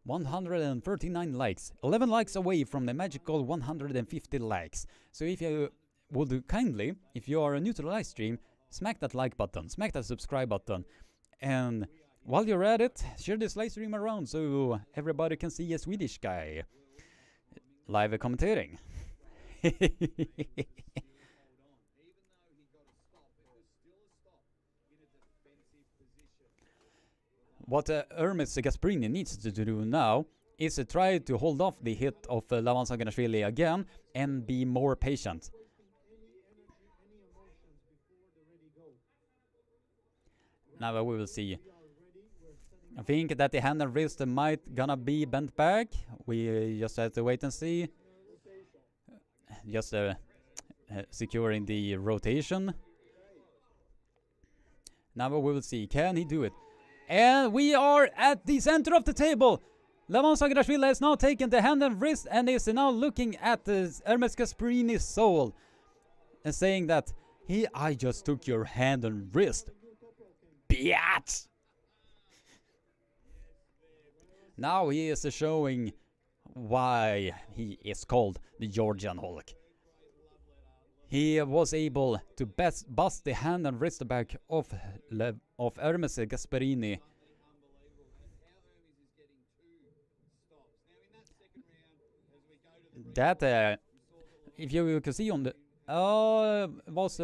A: 139 likes. 11 likes away from the magical 150 likes. So if you would kindly, if you are new to the live stream, smack that like button, smack that subscribe button, and while you're at it, share this live stream around so everybody can see a Swedish guy live commentating. what Ermes Gasparini needs to do now is to try to hold off the hit of Levan Saginashvili again and be more patient. Now we will see. I think that the hand and wrist might gonna be bent back. We just have to wait and see. Just securing the rotation. Now we will see. Can he do it? And we are at the center of the table. Levan Saginashvili has now taken the hand and wrist and is now looking at Ermes Gasparini's soul and saying that I just took your hand and wrist. Biatch! Now he is showing why he is called the Georgian Hulk. He was able to bust the hand and wrist back of Ermes Gasparini. That, if you can see on the, was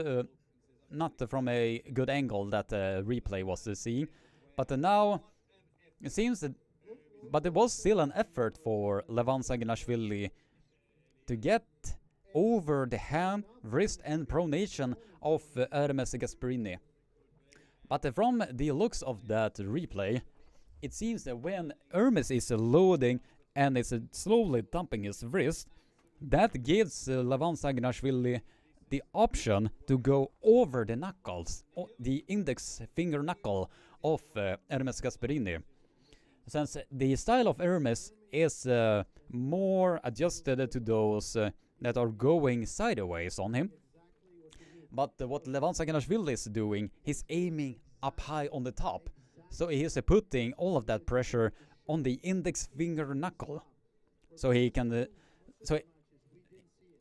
A: not from a good angle that replay was seeing, but now it seems that, but it was still an effort for Levan Saginashvili to get over the hand, wrist and pronation of Ermes Gasparini. But from the looks of that replay, it seems that when Ermes is loading and is slowly dumping his wrist, that gives Levan Saginashvili the option to go over the knuckles, the index finger knuckle of Ermes Gasparini. Since the style of Ermes is more adjusted to those that are going sideways on him. But what Levan Saginashvili is doing, he's aiming up high on the top. So he is putting all of that pressure on the index finger knuckle. So he can...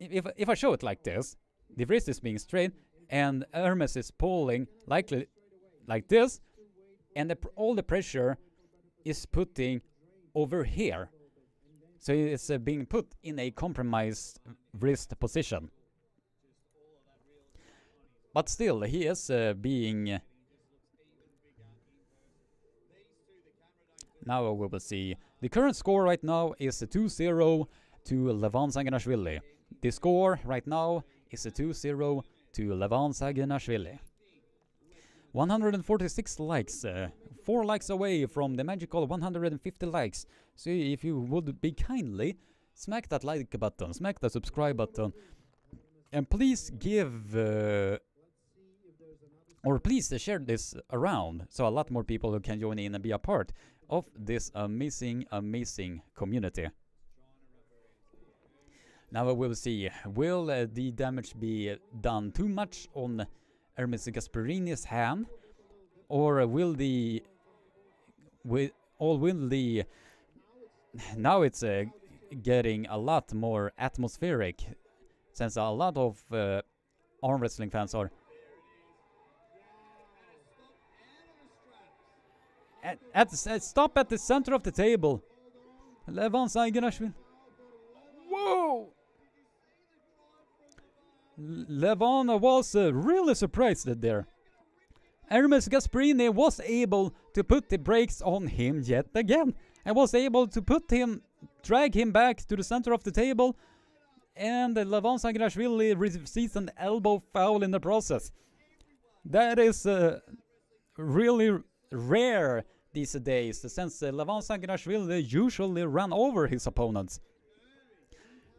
A: if I show it like this, the wrist is being straight and Ermes is pulling likely like this, and all the pressure is putting over here. So it's being put in a compromised wrist position. But still, he is being... Now we will see. The current score right now is 2-0 to Levan Saginashvili. The score right now is 2-0 to Levan Saginashvili. 146 likes, 4 likes away from the magical 150 likes. So if you would be kindly, smack that like button, smack the subscribe button, and please give, or please share this around so a lot more people can join in and be a part of this amazing, amazing community. Now we will see, will the damage be done too much on Ermes Gasparini's hand, or will the now it's getting a lot more atmospheric, since a lot of arm wrestling fans are stop at the center of the table. Levan Saginashvili. Whoa! Levan was really surprised there. Ermes Gasparini was able to put the brakes on him yet again, and was able to drag him back to the center of the table, and Levan Saginashvili receives an elbow foul in the process. That is really rare these days, since Levan Saginashvili usually run over his opponents.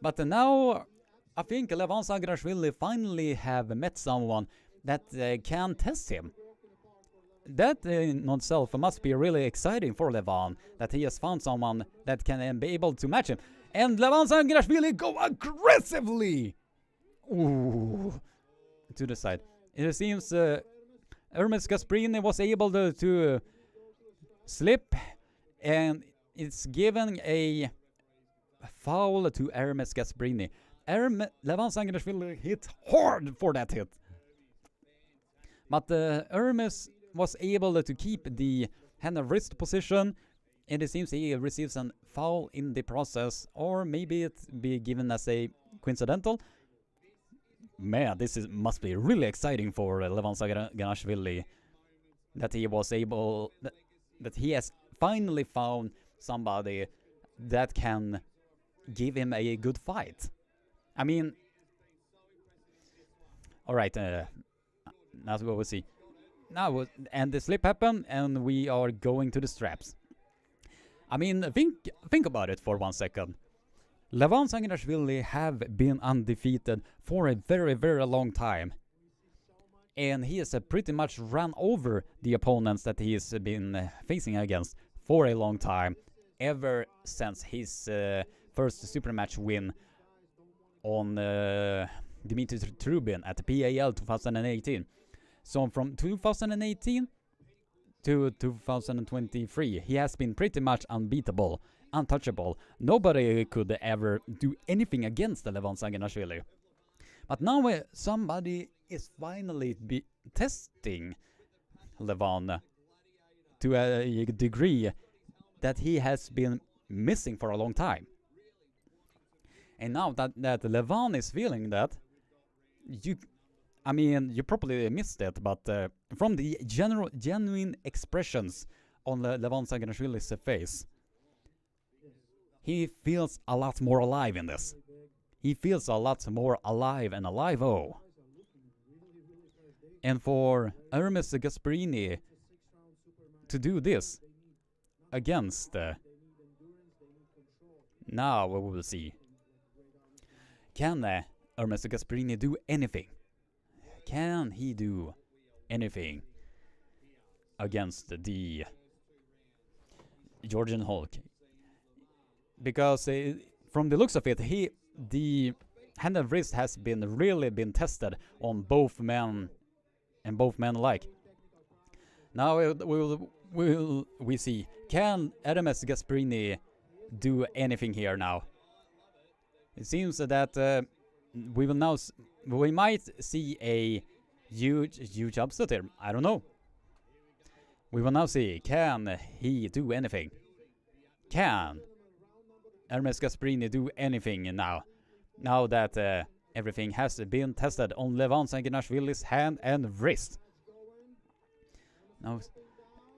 A: But now I think Levan Saginashvili finally have met someone that can test him. That in itself must be really exciting for Levan, that he has found someone that can be able to match him. And Levan Saginashvili go aggressively to the side. It seems Ermes Gasparini was able to slip, and it's given a foul to Ermes Gasparini. Levan Saginashvili hit hard for that hit. But Ermes was able to keep the hand and wrist position, and it seems he receives a foul in the process, or maybe it be given as a coincidental. Man, must be really exciting for Levan Saginashvili, that he was able that he has finally found somebody that can give him a good fight. I mean, all right, that's what we see. Now, and the slip happened, and we are going to the straps. I mean, think about it for 1 second. Levan Sanginashvili have been undefeated for a very, very long time. And he has pretty much run over the opponents that he has been facing against for a long time, ever since his first super match win on Dmitry Trubin at the PAL 2018. So from 2018 to 2023, he has been pretty much unbeatable, untouchable. Nobody could ever do anything against Levan Sanginashvili. But now somebody is finally testing Levan to a degree that he has been missing for a long time. And now that Levan is feeling that, you probably missed it, but from the genuine expressions on Levan Sanginashvili's face, he feels a lot more alive in this. He feels a lot more alive and alive-o. And for Ermes Gasparini to do this against, now we will see. Can Ermes Gasparini do anything? Can he do anything against the Georgian Hulk? Because from the looks of it, the hand and wrist has really been tested on both men and both men alike. Now we see, can Ermes Gasparini do anything here now? It seems that we might see a huge upset here. I don't know. We will now see, can he do anything? Can Ermes Gasparini do anything now? Now that everything has been tested on Levan Sanginashvili's hand and wrist. Now,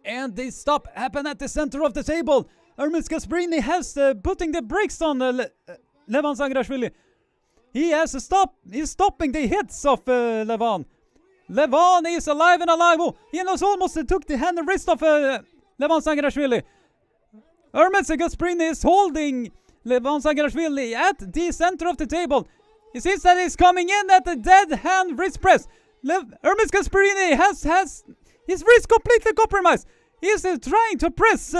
A: and the stop happened at the center of the table. Ermes Gasparini has putting the brakes on Levan Sanginashvili. He has he's stopping the hits of Levan. Levan is alive and alive. Oh, he almost took the hand and wrist of Levan Sanginashvili. Ermes Gasparini is holding Levan Sanginashvili at the center of the table. It seems that he's coming in at the dead hand wrist press. Ermes Gasparini has his wrist completely compromised. He's trying to press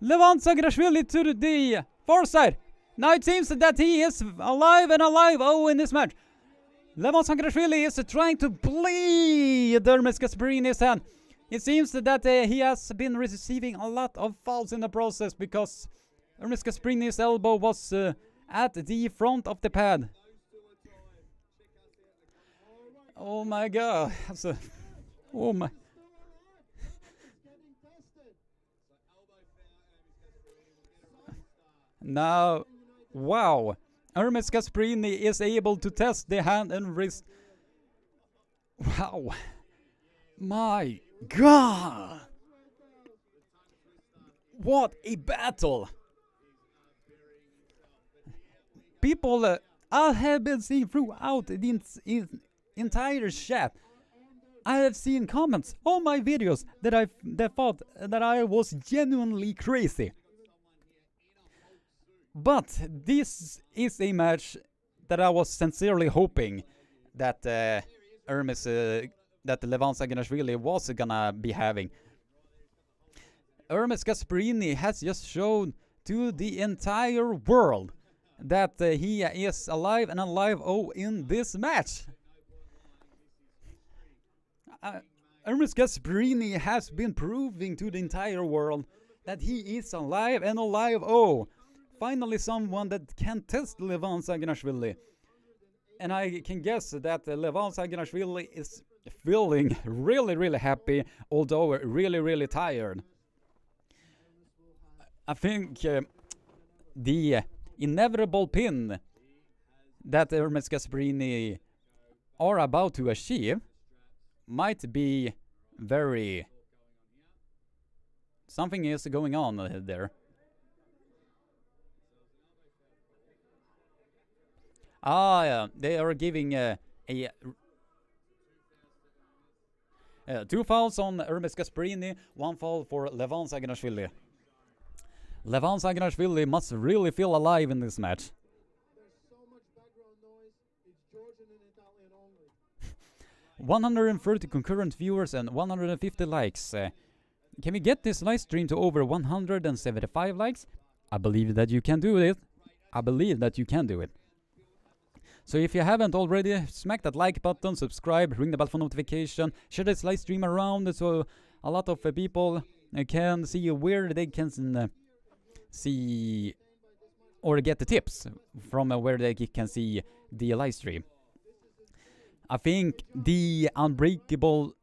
A: Levan Sanginashvili to the far side. Now it seems that he is alive and alive in this match. Levan Sanginashvili is trying to bleed Ermes Gasparini's hand. It seems that he has been receiving a lot of fouls in the process because Ermes Gasparini's elbow was at the front of the pad. Oh my god. Oh my. Now, wow. Ermes Gasparini is able to test the hand and wrist. Wow. My god. What a battle. People I have been seeing throughout the entire chat. I have seen comments on my videos that thought that I was genuinely crazy. But this is a match that I was sincerely hoping that Ermes, that Levan Sanginashvili was gonna be having. Ermes Gasparini has just shown to the entire world that he is alive and alive in this match. Ermes Gasparini has been proving to the entire world that he is alive and alive. Finally someone that can test Levan Sanginashvili. And I can guess that Levan Sanginashvili is feeling really, really happy, although really, really tired. I think the inevitable pin that Ermes Gasparini are about to achieve might be very Something is going on there. Ah, yeah, they are giving a 2 fouls on Ermes Gasparini, 1 foul for Levan Saginashvili. Levan Saginashvili must really feel alive in this match.
B: There's so much background noise. It's Georgian and Italian only.
A: 130 concurrent viewers and 150 likes. Can we get this live stream to over 175 likes? I believe that you can do it. I believe that you can do it. So if you haven't already, smack that like button, subscribe, ring the bell for notification, share this live stream around so a lot of people can see where they can see or get the tips from where they can see the live stream. I think the unbreakable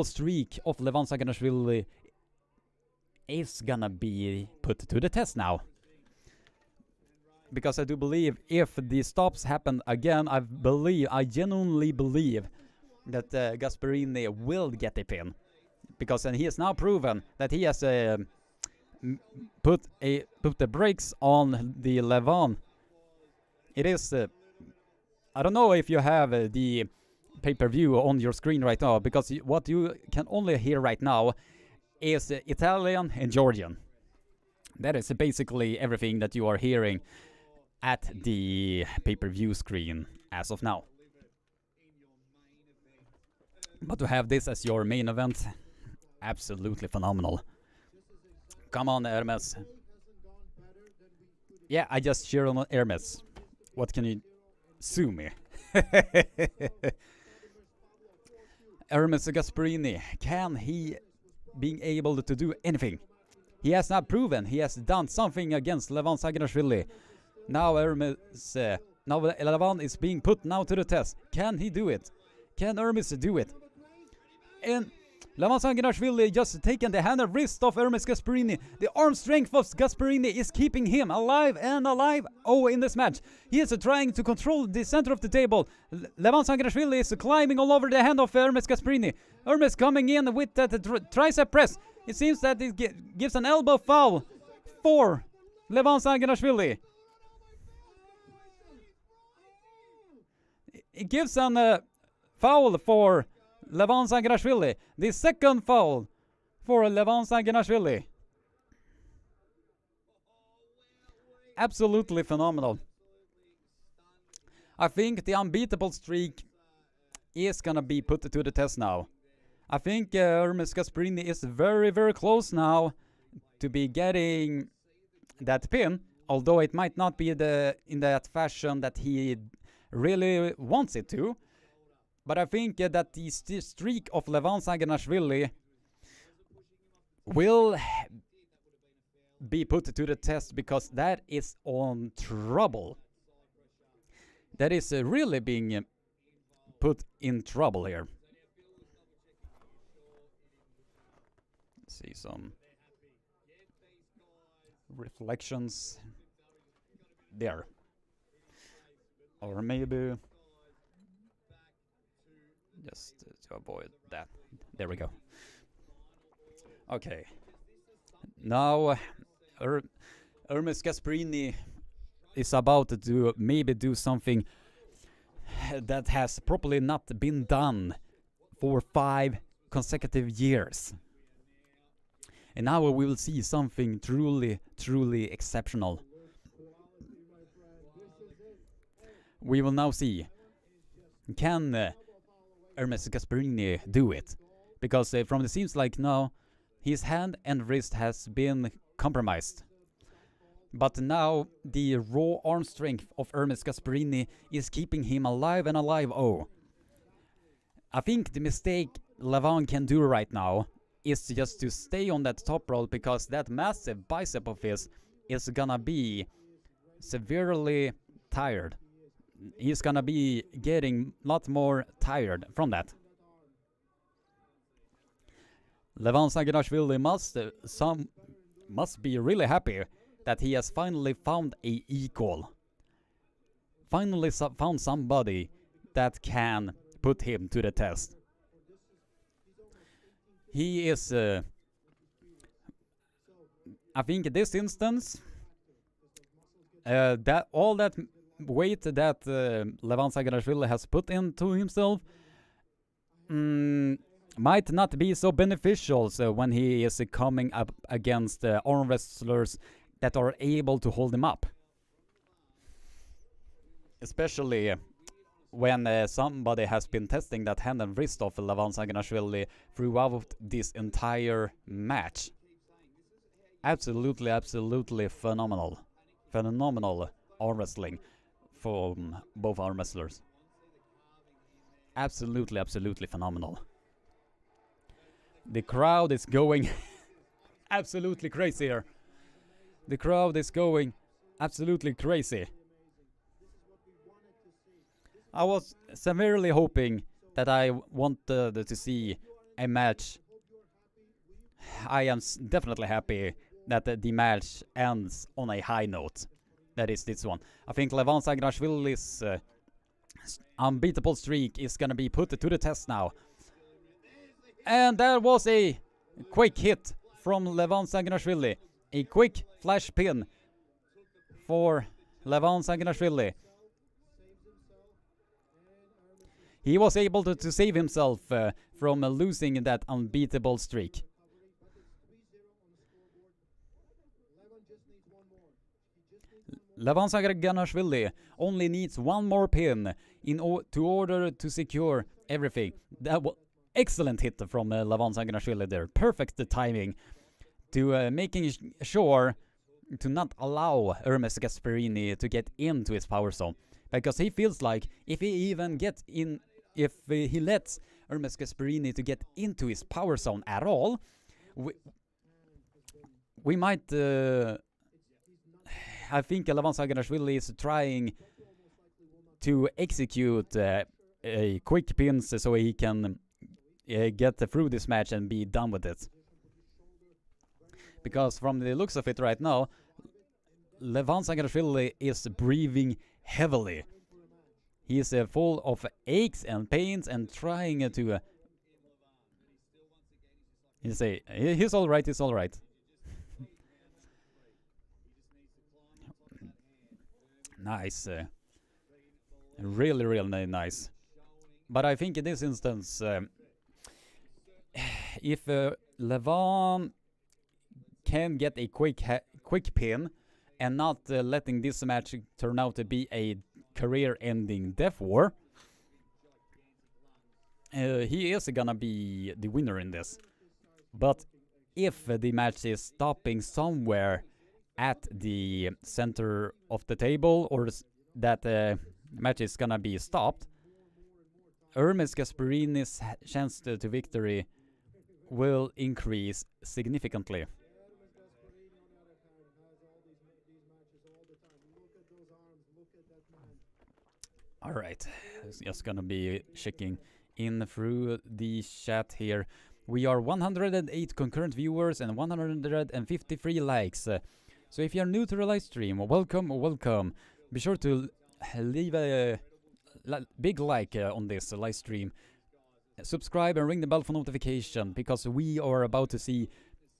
A: streak of Levan Saginashvili is gonna be put to the test now. Because I do believe if the stops happen again, I genuinely believe that Gasparini will get a pin. Because he has now proven that he has put the brakes on the Levan. It is I don't know if you have the pay-per-view on your screen right now, because what you can only hear right now is Italian and Georgian. That is basically everything that you are hearing at the pay-per-view screen as of now. But to have this as your main event, absolutely phenomenal. Come on, Ermes. Yeah, I just cheer on Ermes. What can you sue me? Ermes Gasparini, can he be able to do anything? He has not proven he has done something against Levan Saginashvili. Now Ermes, now Levan is being put now to the test. Can he do it? Can Ermes do it? And Levan Saginashvili just taken the hand and wrist of Ermes Gasparini. The arm strength of Gasparini is keeping him alive and alive. Oh, in this match. He is trying to control the center of the table. Levan Saginashvili is climbing all over the hand of Ermes Gasparini. Ermes coming in with that tricep press. It seems that it gives an elbow foul for Levan Saginashvili. It gives an foul for Levan Saginashvili. The second foul for Levan Saginashvili. Absolutely phenomenal. I think the unbeatable streak is gonna be put to the test now. I think Ermes Gasparini is very, very close now to be getting that pin, although it might not be in that fashion that he really wants it to. But I think that the streak of Levan Saginashvili will be put to the test, because that is on trouble. That is really being put in trouble here. Let's see some reflections there. Or maybe just to avoid that. There we go. Okay. Now Ermes Gasparini is about to maybe do something that has probably not been done for 5 consecutive years. And now we will see something truly, truly exceptional. We will now see, can Ermes Gasparini do it? Because from it seems like now his hand and wrist has been compromised. But now the raw arm strength of Ermes Gasparini is keeping him alive and alive. Oh, I think the mistake Levan can do right now is just to stay on that top roll, because that massive bicep of his is gonna be severely tired. He's gonna be getting a lot more tired from that. Levan Saginashvili must be really happy that he has finally found a equal. Finally found somebody that can put him to the test. He is I think in this instance, that all that weight that Levan Saginashvili has put into himself might not be so beneficial when he is coming up against arm wrestlers that are able to hold him up. Especially when somebody has been testing that hand and wrist of Levan Saginashvili throughout this entire match. Absolutely phenomenal. Phenomenal arm wrestling from both arm wrestlers. Absolutely phenomenal. The crowd is going absolutely crazy here. The crowd is going absolutely crazy. I was severely hoping that I wanted to see a match. I am definitely happy that the match ends on a high note. That is this one. I think Levan Saginashvili's unbeatable streak is gonna be put to the test now. And there was a quick hit from Levan Saginashvili. A quick flash pin for Levan Saginashvili. He was able to save himself from losing that unbeatable streak. Levan Saginashvili only needs one more pin to order to secure everything. That was excellent hit from Levan Saginashvili there. Perfect timing to making sure to not allow Ermes Gasparini to get into his power zone, because he feels like if he even gets in, if he lets Ermes Gasparini to get into his power zone at all, we might. I think Levan Saginashvili is trying to execute a quick pins so he can get through this match and be done with it. Because from the looks of it right now, Levan Saginashvili is breathing heavily. He is full of aches and pains and trying to... he's alright, he's alright. Nice. Really nice. But I think in this instance, if Levan can get a quick pin and not letting this match turn out to be a career-ending death war, he is gonna be the winner in this. But if the match is stopping somewhere at the center of the table, or that match is gonna be stopped, Ermes Gasparini's chance to victory will increase significantly. Alright, just gonna be checking in through the chat here. We are 108 concurrent viewers and 153 likes. So if you're new to the live stream, welcome. Be sure to leave a big like on this live stream. Subscribe and ring the bell for notification, because we are about to see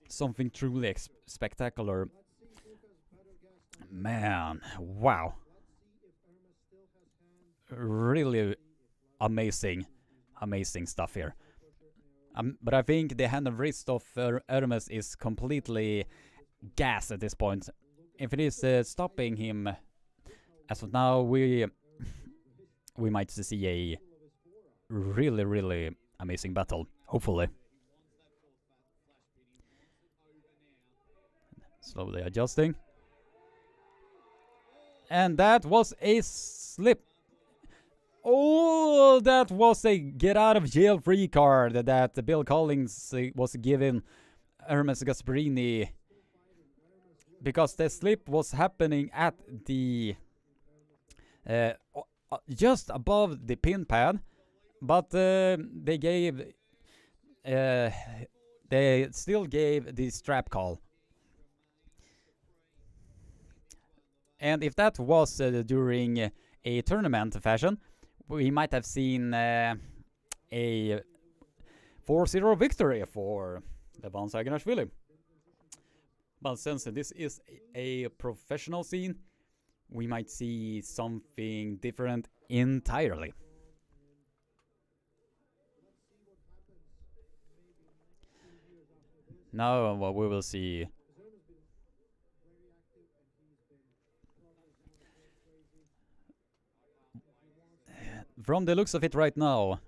A: something truly spectacular. Man, wow. Really amazing stuff here. But I think the hand and wrist of Ermes is completely gas at this point. If it is stopping him, as of now, we might see a really amazing battle, hopefully. Slowly adjusting. And that was a slip. Oh, that was a get out of jail free card that Bill Collins was giving Ermes Gasparini, because the slip was happening at the just above the pin pad, but they still gave the strap call. And if that was during a tournament fashion, we might have seen a 4-0 victory for Levan Saginashvili. But since this is a professional scene, we might see something different entirely. Now what we will see. From the looks of it right now,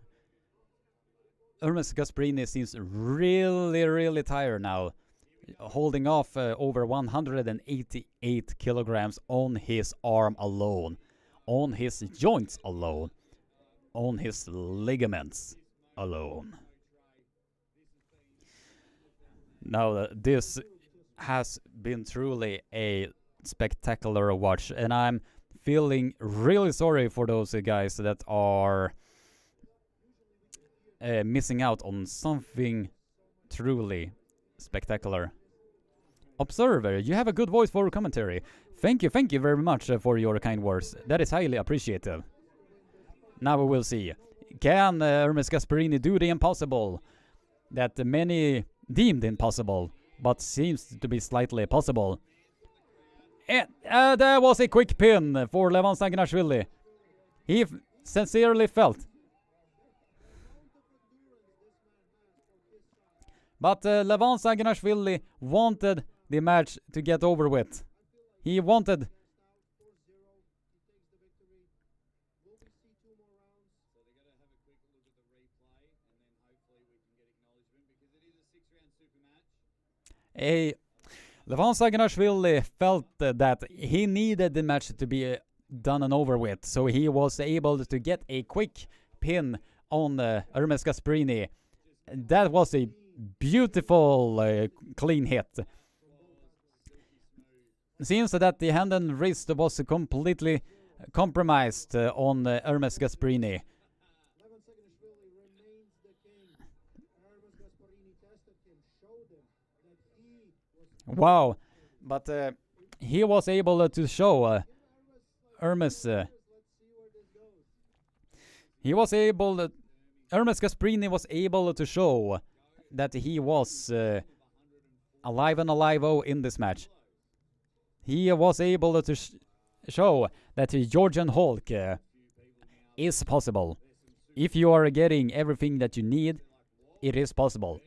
A: Ermes Gasparini seems really tired now, holding off over 188 kilograms on his arm alone, on his joints alone, on his ligaments alone. Now this has been truly a spectacular watch, and I'm feeling really sorry for those guys that are missing out on something truly spectacular. Observer, you have a good voice for commentary. Thank you very much for your kind words. That is highly appreciated. Now we will see. Can Ermes Gasparini do the impossible that many deemed impossible, but seems to be slightly possible? And there was a quick pin for Levan Saginashvili. He sincerely felt. But Levan Saginashvili wanted the match to get over with. He wanted. Levan Saginashvili felt that he needed the match to be done and over with, so he was able to get a quick pin on Ermes Gasparini. That was a beautiful clean hit. Seems that the hand and wrist was completely compromised on Ermes Gasparini. Wow, but he was able to show Ermes. Ermes Gasparini was able to show that he was alive and alive in this match. He was able to show that Georgian Hulk is possible. If you are getting everything that you need, it is possible.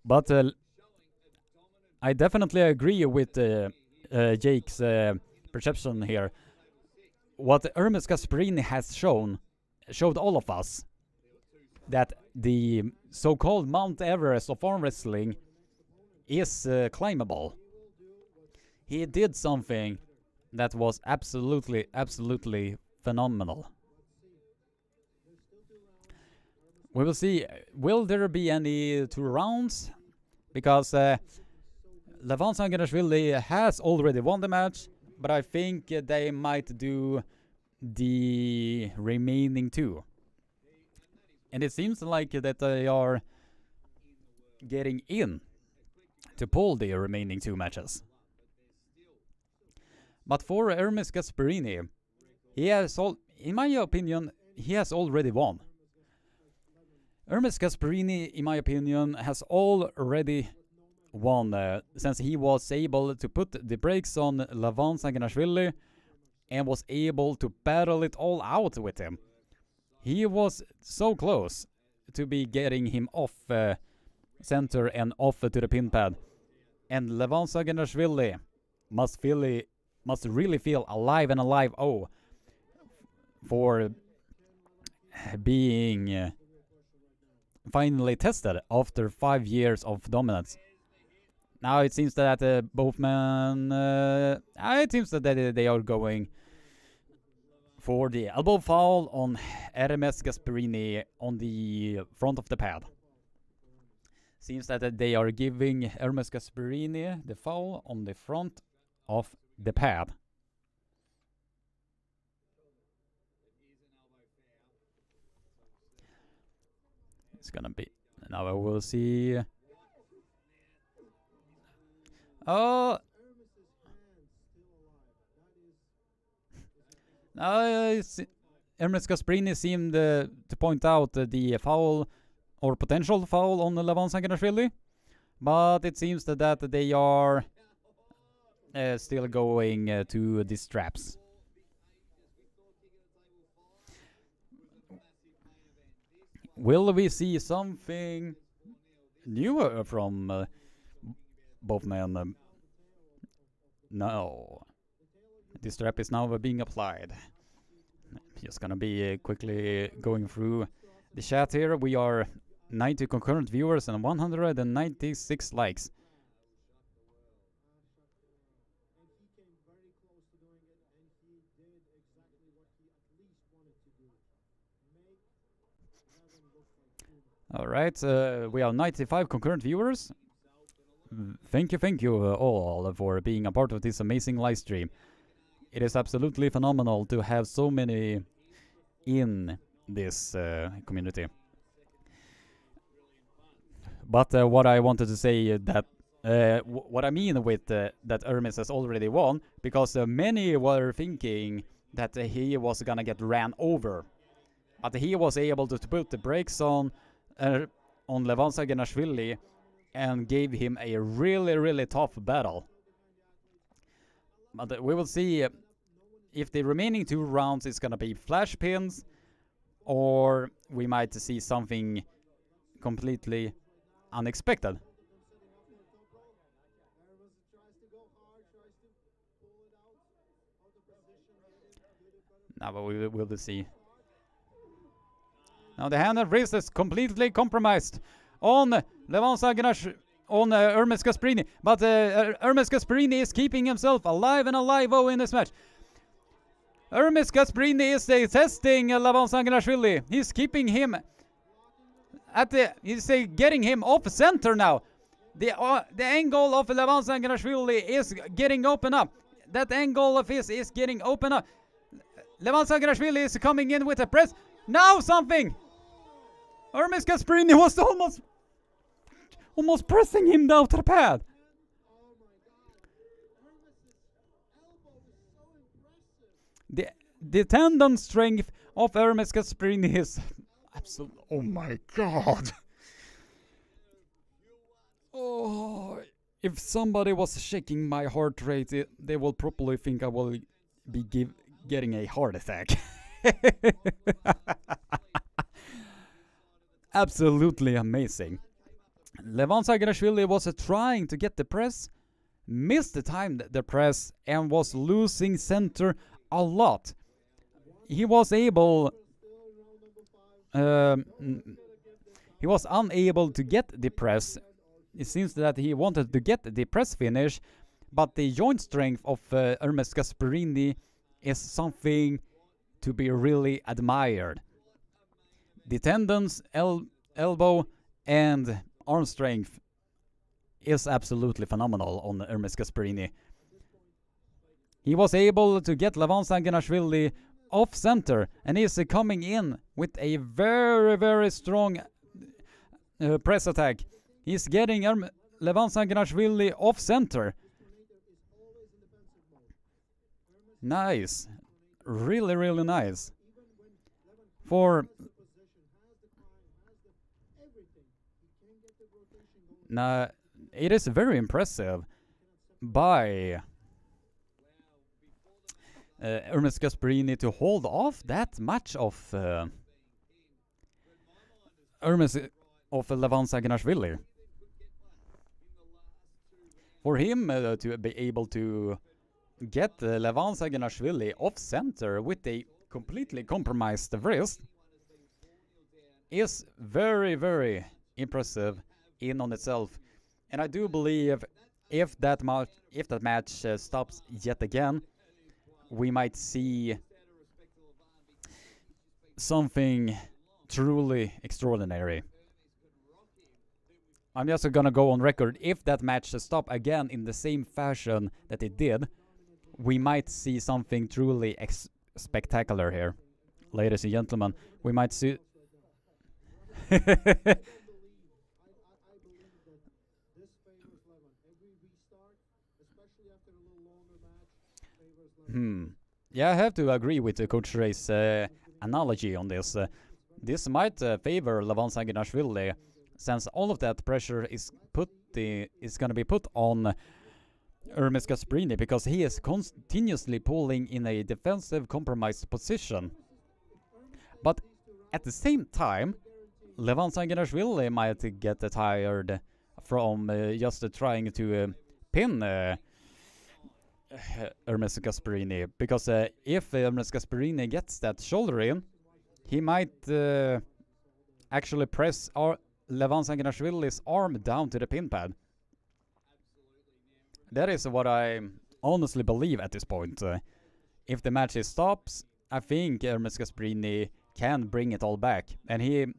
A: But I definitely agree with Jake's perception here. What Ermes Gasparini has showed all of us, that the so-called Mount Everest of arm wrestling is climbable. He did something that was absolutely phenomenal. We will see. Will there be any 2 rounds? Because Levan Saginashvili has already won the match, but I think they might do the remaining 2. And it seems like that they are getting in to pull the remaining 2 matches. But for Ermes Gasparini, he has in my opinion, he has already won. Ermes Gasparini, in my opinion, has already won since he was able to put the brakes on Levan Saginashvili and was able to battle it all out with him. He was so close to be getting him off center and off to the pin pad. And Levan Saginashvili must really feel alive and alive for being finally tested after 5 years of dominance. Now it seems that both men, it seems that they are going for the elbow foul on Ermes Gasparini on the front of the pad. Seems that they are giving Ermes Gasparini the foul on the front of the pad. It's gonna be. Now I will see. Oh. Ermes Gasparini seemed to point out the foul or potential foul on Levan Saginashvili, but it seems that they are still going to the straps. Will we see something new from both men? No. The strap is now being applied. Just gonna be quickly going through the chat here. We are 90 concurrent viewers and 196 likes. Alright, we are 95 concurrent viewers. Thank you all for being a part of this amazing live stream. It is absolutely phenomenal to have so many in this community. But what I wanted to say that what I mean with that Ermes has already won, because many were thinking that he was gonna get ran over, but he was able to put the brakes on Levan Saginashvili and gave him a really tough battle. But we will see if the remaining 2 rounds is gonna be flash pins, or we might see something completely unexpected. Now we will see. Now the hand and wrist is completely compromised on Levan Saginashvili, on Ermes Gasparini, but Ermes Gasparini is keeping himself alive and alive in this match. Ermes Gasparini is testing Levan Saginashvili. He's keeping him at the. He's getting him off center now. The angle of Levan Saginashvili is getting open up. That angle of his is getting open up. Levan Saginashvili is coming in with a press. Now something. Ermes Gasparini was almost pressing him down to the pad. The tendon strength of Ermes Gasparini is absolute. Oh my god. Oh, if somebody was shaking my heart rate, they will probably think I will be getting a heart attack. Absolutely amazing. Levan Saginashvili was trying to get the press, missed the press, and was losing center a lot. He was unable to get the press. It seems that he wanted to get the press finish, but the joint strength of Ermes Gasparini is something to be really admired. The tendons, elbow, and arm strength is absolutely phenomenal on Ermes Gasparini. He was able to get Levan Saginashvili off center, and he is coming in with a very strong press attack. He's getting Levan Saginashvili off center. Nice. Really nice. For now, it is very impressive by Ermes Gasparini to hold off that much of Levan Saginashvili. For him to be able to get Levan Saginashvili off center with a completely compromised wrist is very impressive in on itself. And I do believe if that match stops yet again, we might see something truly extraordinary. I'm just gonna go on record. If that match stops again in the same fashion that it did, we might see something truly spectacular here. Ladies and gentlemen, we might see... Yeah, I have to agree with Coach Ray's analogy on this. This might favor Levan Saginashvili, since all of that pressure is put is gonna be put on Ermes Gasparini, because he is continuously pulling in a defensive compromised position. But at the same time, Levan Sanganashvili might get tired from just trying to pin Ermes Gasparini, because if Ermes Gasparini gets that shoulder in, he might actually press Levan Sanganashvili's arm down to the pin pad. That is what I honestly believe at this point. If the match stops, I think Ermes Gasparini can bring it all back. And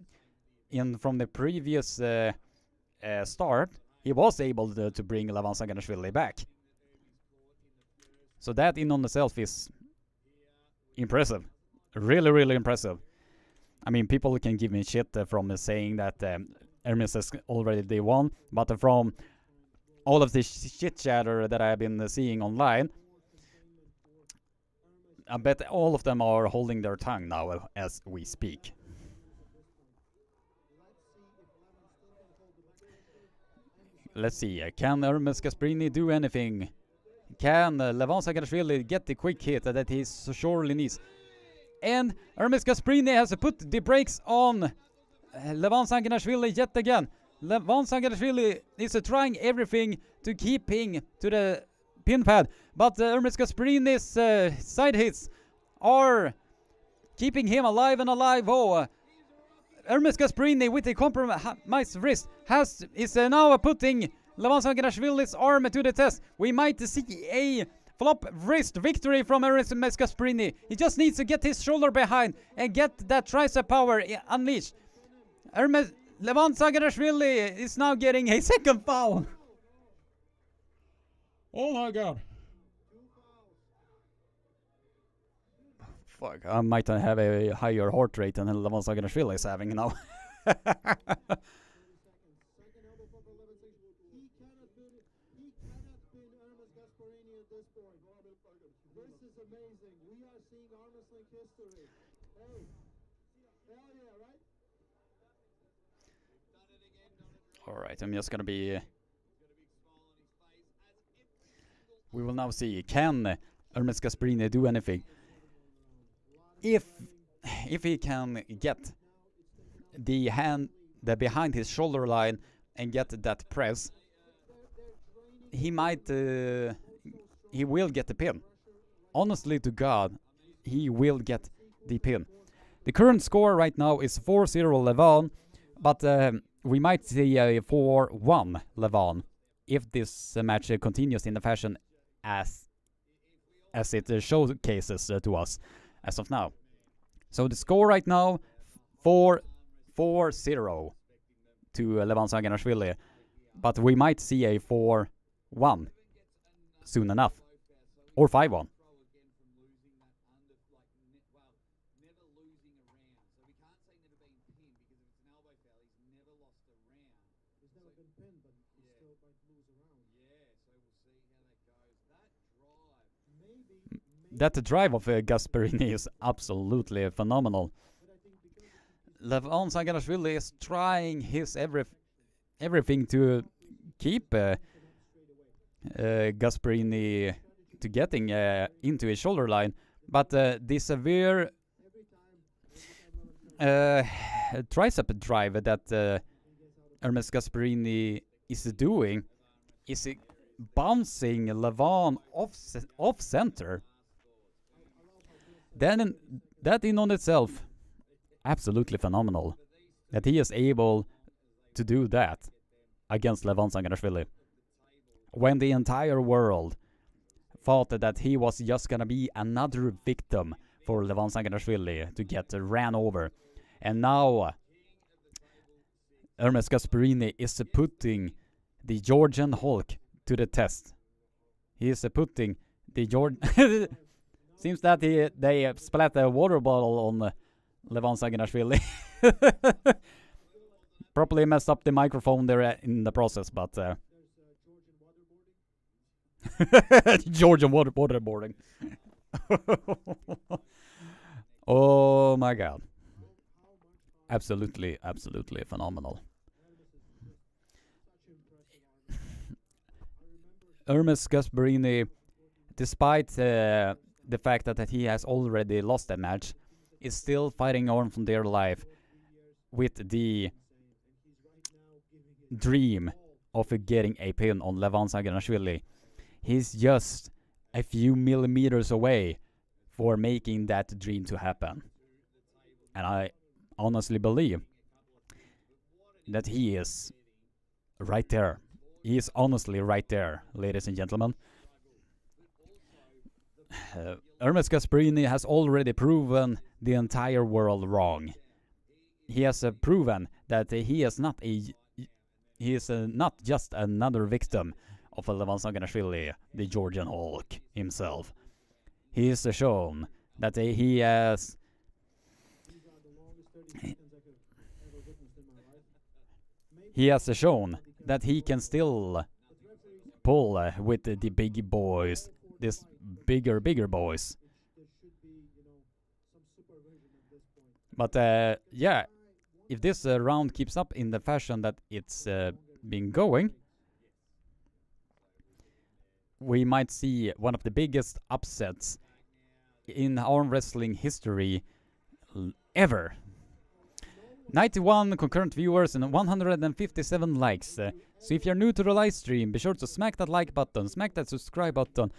A: from the previous start, he was able to bring Levan Sanganashvili back. So that in on itself is impressive. Really, really impressive. I mean, people can give me shit from saying that Ermes has already won, but from all of the shit chatter that I've been seeing online, I bet all of them are holding their tongue now as we speak. Let's see, can Ermes Gasparini do anything? Can Levan Sanganashvili get the quick hit that he surely needs? And Ermes Gasparini has put the brakes on Levan Sanganashvili yet again. Levan Sanganashvili is trying everything to keep him to the pin pad, but Ermes Gasparini's side hits are keeping him alive and alive. Oh, Ermes Gasparini with a compromised wrist is now putting Levan Sanganashvili's arm to the test. We might see a flop wrist victory from Ermes Gasparini. He just needs to get his shoulder behind and get that tricep power unleashed. Levan Sanganashvili is now getting a second foul. Oh my god. Fuck, I might have a higher heart rate than Levan Sanganashvili is having now.
C: This is amazing. We are seeing Armwrestling history. Hey, hell yeah, right?
A: Alright, I'm just gonna be... We will now see, can Ermes Gasparini do anything? If he can get the hand behind his shoulder line and get that press, he will get the pin. Honestly to God, he will get the pin. The current score right now is 4-0 Levan, but we might see a 4-1 Levan if this match continues in the fashion as it showcases to us as of now. So the score right now, 4-0 to Levan Sanganashvili, but we might see a 4-1 soon enough, or 5-1. That drive of Gasparini is absolutely phenomenal. Levan Sanganashvili is trying his everything to keep Gasparini to getting into his shoulder line, but the severe tricep drive that Ermes Gasparini is doing is bouncing Levan off center. Then that in on itself, absolutely phenomenal. That he is able to do that against Levan Sanganashvili. When the entire world thought that he was just gonna be another victim for Levan Sanganashvili to get ran over. And now Ermes Gasparini is putting the Georgian Hulk to the test. He is putting the Georgian... Seems that they splat a water bottle on Levan Sanganashvili. Probably messed up the microphone there in the process, but... Georgian waterboarding. Oh my god. Absolutely, absolutely phenomenal. Ermes Gasparini, despite the fact that he has already lost that match, is still fighting on from their life with the dream of getting a pin on Levan Saganashvili. He's just a few millimeters away for making that dream to happen. And I honestly believe that he is right there. He is honestly right there, ladies and gentlemen. Ermes Gasparini has already proven the entire world wrong. He has proven that he is not just another victim of Levan Saganashvili, the Georgian Hulk himself. He has shown that he has shown that he can still pull with the big boys, this bigger boys. But yeah, if this round keeps up in the fashion that it's been going, we might see one of the biggest upsets in arm wrestling history ever. 91 concurrent viewers and 157 likes. So if you're new to the live stream, be sure to smack that like button, smack that subscribe button,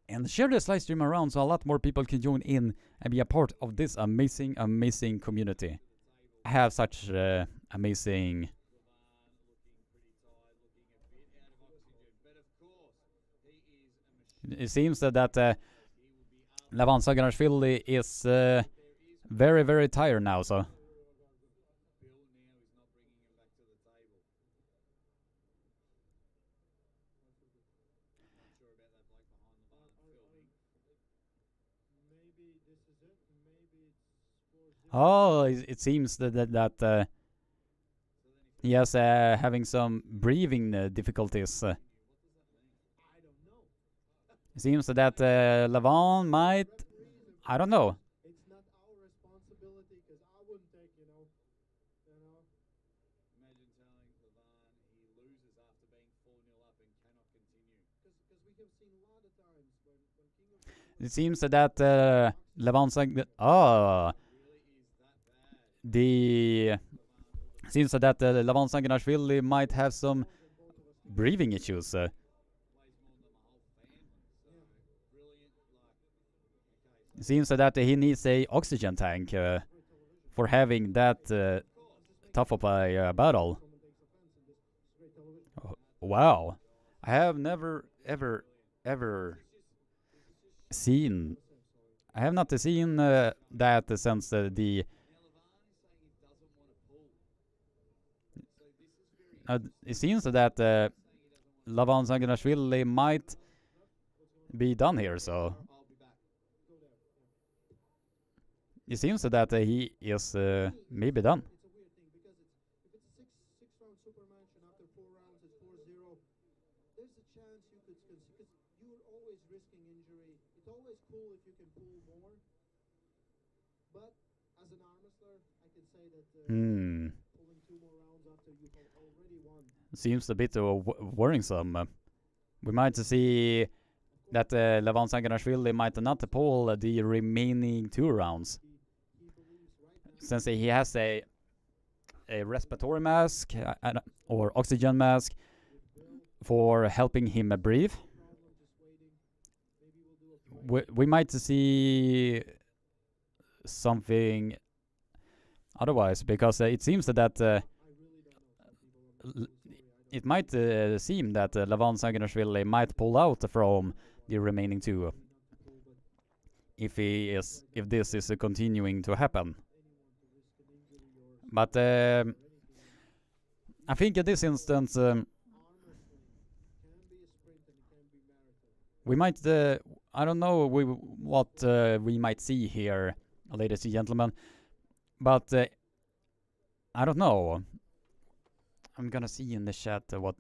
A: and share this live stream around so a lot more people can join in and be a part of this amazing, amazing community. I have such amazing... It seems that Levan Saganashvili is very, very tired now, so... Oh, it seems that he is having some breathing difficulties. It seems that Levan might... I don't know.
C: It's not our responsibility, because I wouldn't take, you know.
B: Imagine telling Levan he loses after being 4-0 up and cannot continue.
C: Because we have seen a lot of times when King of
A: It seems that Levan seems that Levan Saganashvili might have some breathing issues. It seems that he needs a oxygen tank for having that tough of a battle. Oh, wow. I have never ever seen... I have not seen that since the... it seems that Levan Saganashvili might be done here, so... It seems that he is maybe done.
C: It's a weird thing, because if it's a six-round super match and after 4 rounds it's 4-0, there's a chance you could, because you're always risking injury. It's always cool if you can pull more. But as an arm wrestler, I can say that pulling 2 more rounds after you've already won.
A: Seems a bit worrisome. We might see that Levan Saganashvili might not pull the remaining 2 rounds. Since he has a respiratory mask or oxygen mask for helping him breathe. We might see something otherwise, because it seems that it might seem that Levan Saganashvili might pull out from the remaining 2 if this is continuing to happen. But I think in this instance we might I don't know what we might see here, ladies and gentlemen, but I don't know. I'm gonna see in the chat what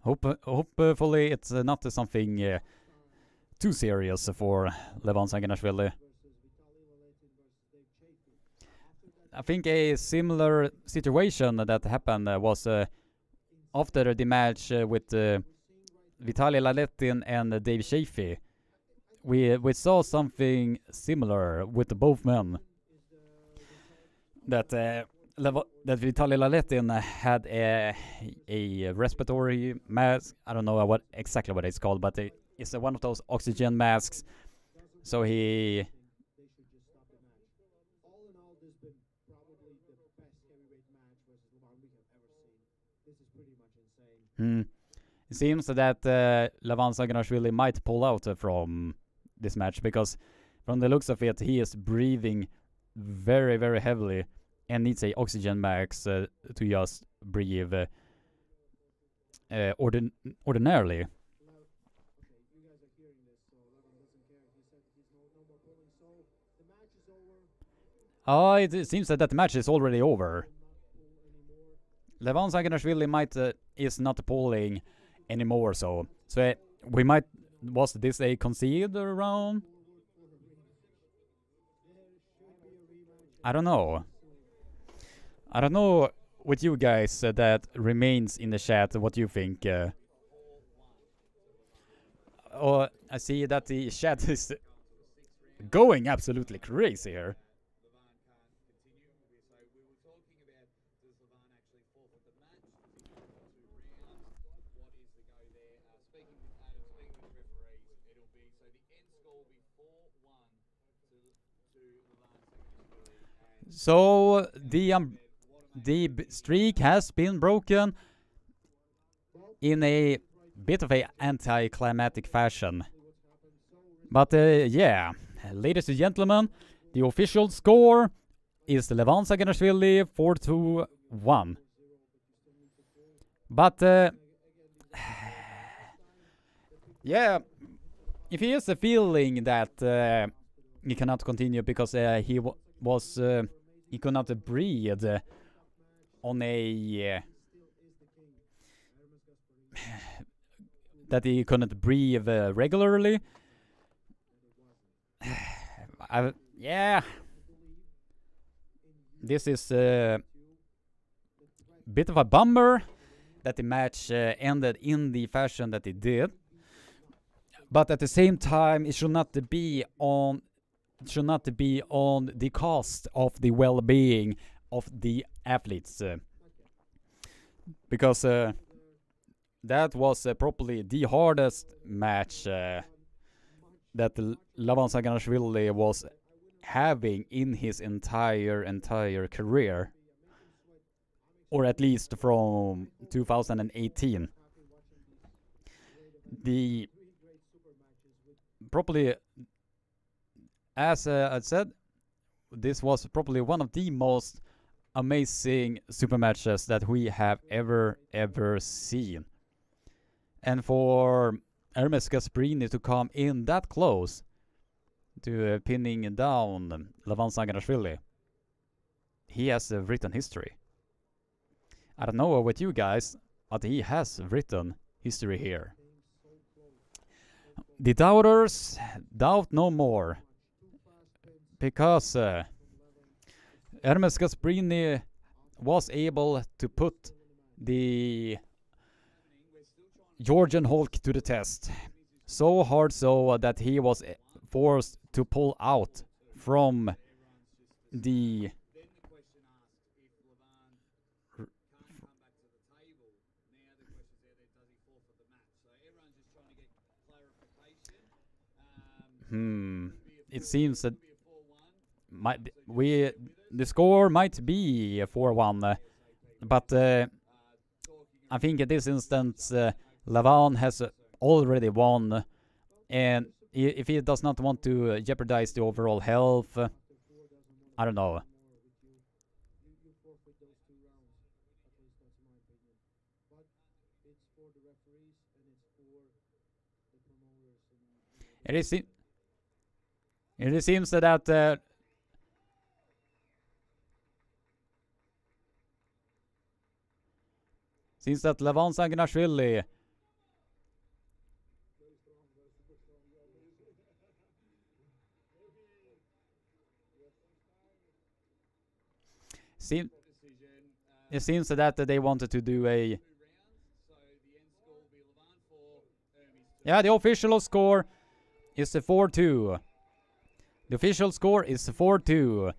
A: hopefully it's not something too serious for Levan Saginashvili. I think a similar situation that happened was after the match with Vitaly Laletin and Dave Chaffee. We saw something similar with both men. That Vitaly Laletin had a respiratory mask. I don't know exactly what it's called, but it's one of those oxygen masks. So he.
C: All in all, this has been probably the best heavyweight match versus Levan we have ever seen. This is pretty much insane.
A: It seems that Levan Saginashvili might pull out from this match, because from the looks of it, he is breathing very, very heavily and needs a oxygen mask to just breathe ordinarily.
C: Okay, you guys are hearing this, so Levan doesn't care. He said he's no more pulling, so the match is over.
A: It seems that the match is already over. Levan Saginashvili might is not pulling anymore, so we might. Was this a concede round? I don't know. I don't know with you guys that remains in the chat what you think. Oh, I see that the chat is going absolutely crazy here. So the streak has been broken in a bit of a anticlimactic fashion. But yeah, ladies and gentlemen, the official score is Levan Saginashvili 4-1. But yeah, if he has a feeling that he cannot continue because he could not breathe on a that he couldn't breathe regularly. Yeah, this is a bit of a bummer that the match ended in the fashion that it did. But at the same time, it should not be on the cost of the well-being of the athletes, because that was probably the hardest match that Levan Saginashvili was having in his entire career, or at least from 2018. The probably, as I said, this was probably one of the most amazing super matches that we have ever seen. And for Ermes Gasparini to come in that close to pinning down Levan Saginashvili, he has written history. I don't know about you guys, but he has written history here. The doubters doubt no more, because Ermes Gasparini was able to put the Georgian Hulk to the test. So hard so that he was forced to pull out from the it seems that the score might be 4-1, but I think in this instance Levan has already won, and if he does not want to jeopardize the overall health, I don't know. It seems that since that Levan Saginashvili Seem
B: decision.
A: it seems that they wanted to do a
B: 2 rounds, so the end score will be Levan 4, Ermes 2.
A: yeah. The official score is a 4-2. The official score is 4-2.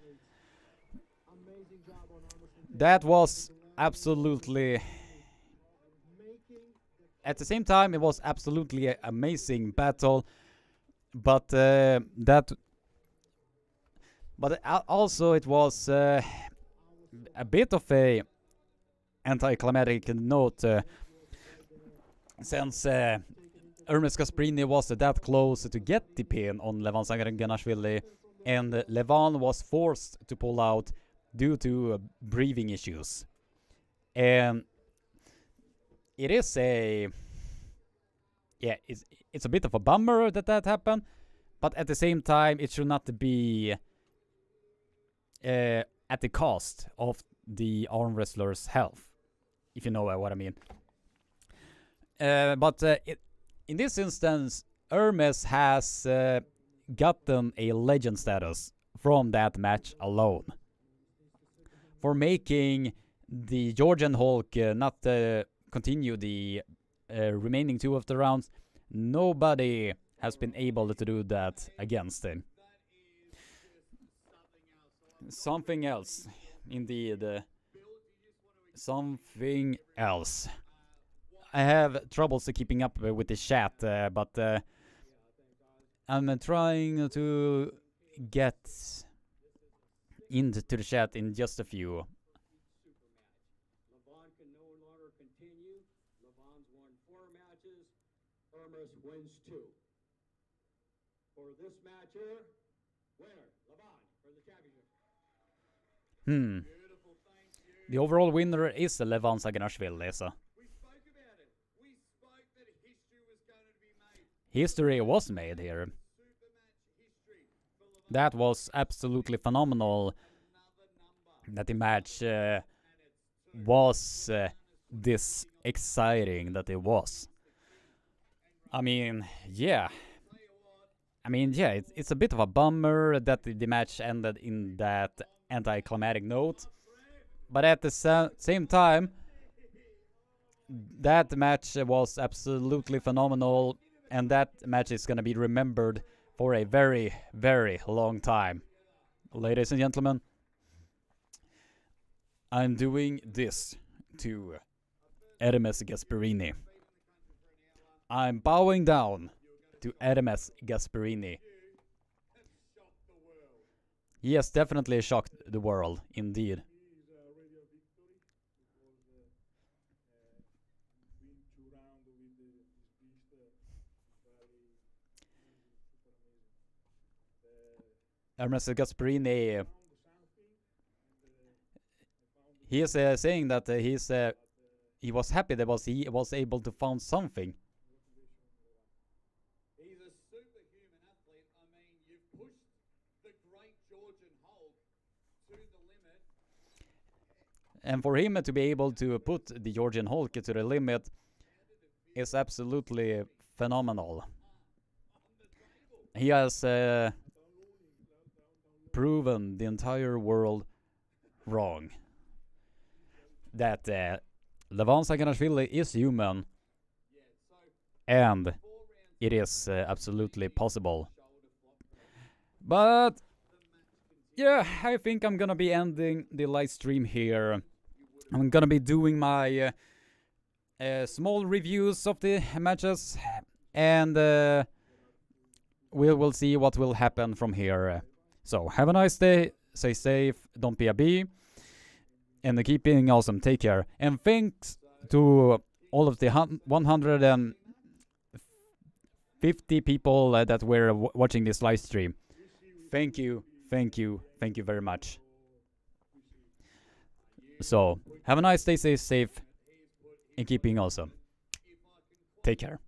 C: Amazing job on Armwrestling.
A: That was absolutely.
C: Making
A: At the same time, it was absolutely an amazing battle, but also it was a bit of a anticlimactic note since Ermes Gasparini was that close to get the pin on Levan Sanganashvili, and Levan was forced to pull out due to breathing issues. And it is it's a bit of a bummer that happened, but at the same time, it should not be at the cost of the arm wrestler's health, if you know what I mean. But in this instance, Ermes has gotten a legend status from that match alone, for making the Georgian Hulk not continue the remaining 2 of the rounds. Nobody has been able to do that against him. Something else, indeed. Something else. I have troubles keeping up with the chat, but I'm trying to get into the chat in just a few.
B: Levan can no longer continue. Levan's won 4 matches. Ermes wins 2. For this match here, winner, Levan, for the championship. Beautiful, thank you.
A: The overall winner is Levan Sanganashvili. So
B: We spoke about it. We spoke that history was going to be made.
A: history was made here.
B: Super match history for Levan.
A: That was absolutely phenomenal.
B: Another number.
A: That the match
B: And it's 2.
A: was this exciting that it was. I mean, yeah. It's a bit of a bummer that the match ended in that anticlimactic note. But at the same time, that match was absolutely phenomenal. And that match is going to be remembered for a very, very long time. Ladies and gentlemen, I'm doing this to Ermes Gasparini. I'm bowing down to Ermes Gasparini. He has definitely shocked the world, indeed. Ermes Gasparini, he is saying that he was happy that he was able to found something.
B: He's a superhuman athlete. I mean, you've pushed the great Georgian Hulk to the limit.
A: And for him to be able to put the Georgian Hulk to the limit is absolutely phenomenal. He has proven the entire world wrong. That Levan Sanganashvili is human, and it is absolutely possible. But yeah, I think I'm gonna be ending the live stream here. I'm gonna be doing my small reviews of the matches, and we will see what will happen from here. So have a nice day, stay safe, don't be a bee, and keep being awesome. Take care, and thanks to all of the 150 people that were watching this live stream. Thank you very much. So have a nice day, stay safe, and keep being awesome. Take care.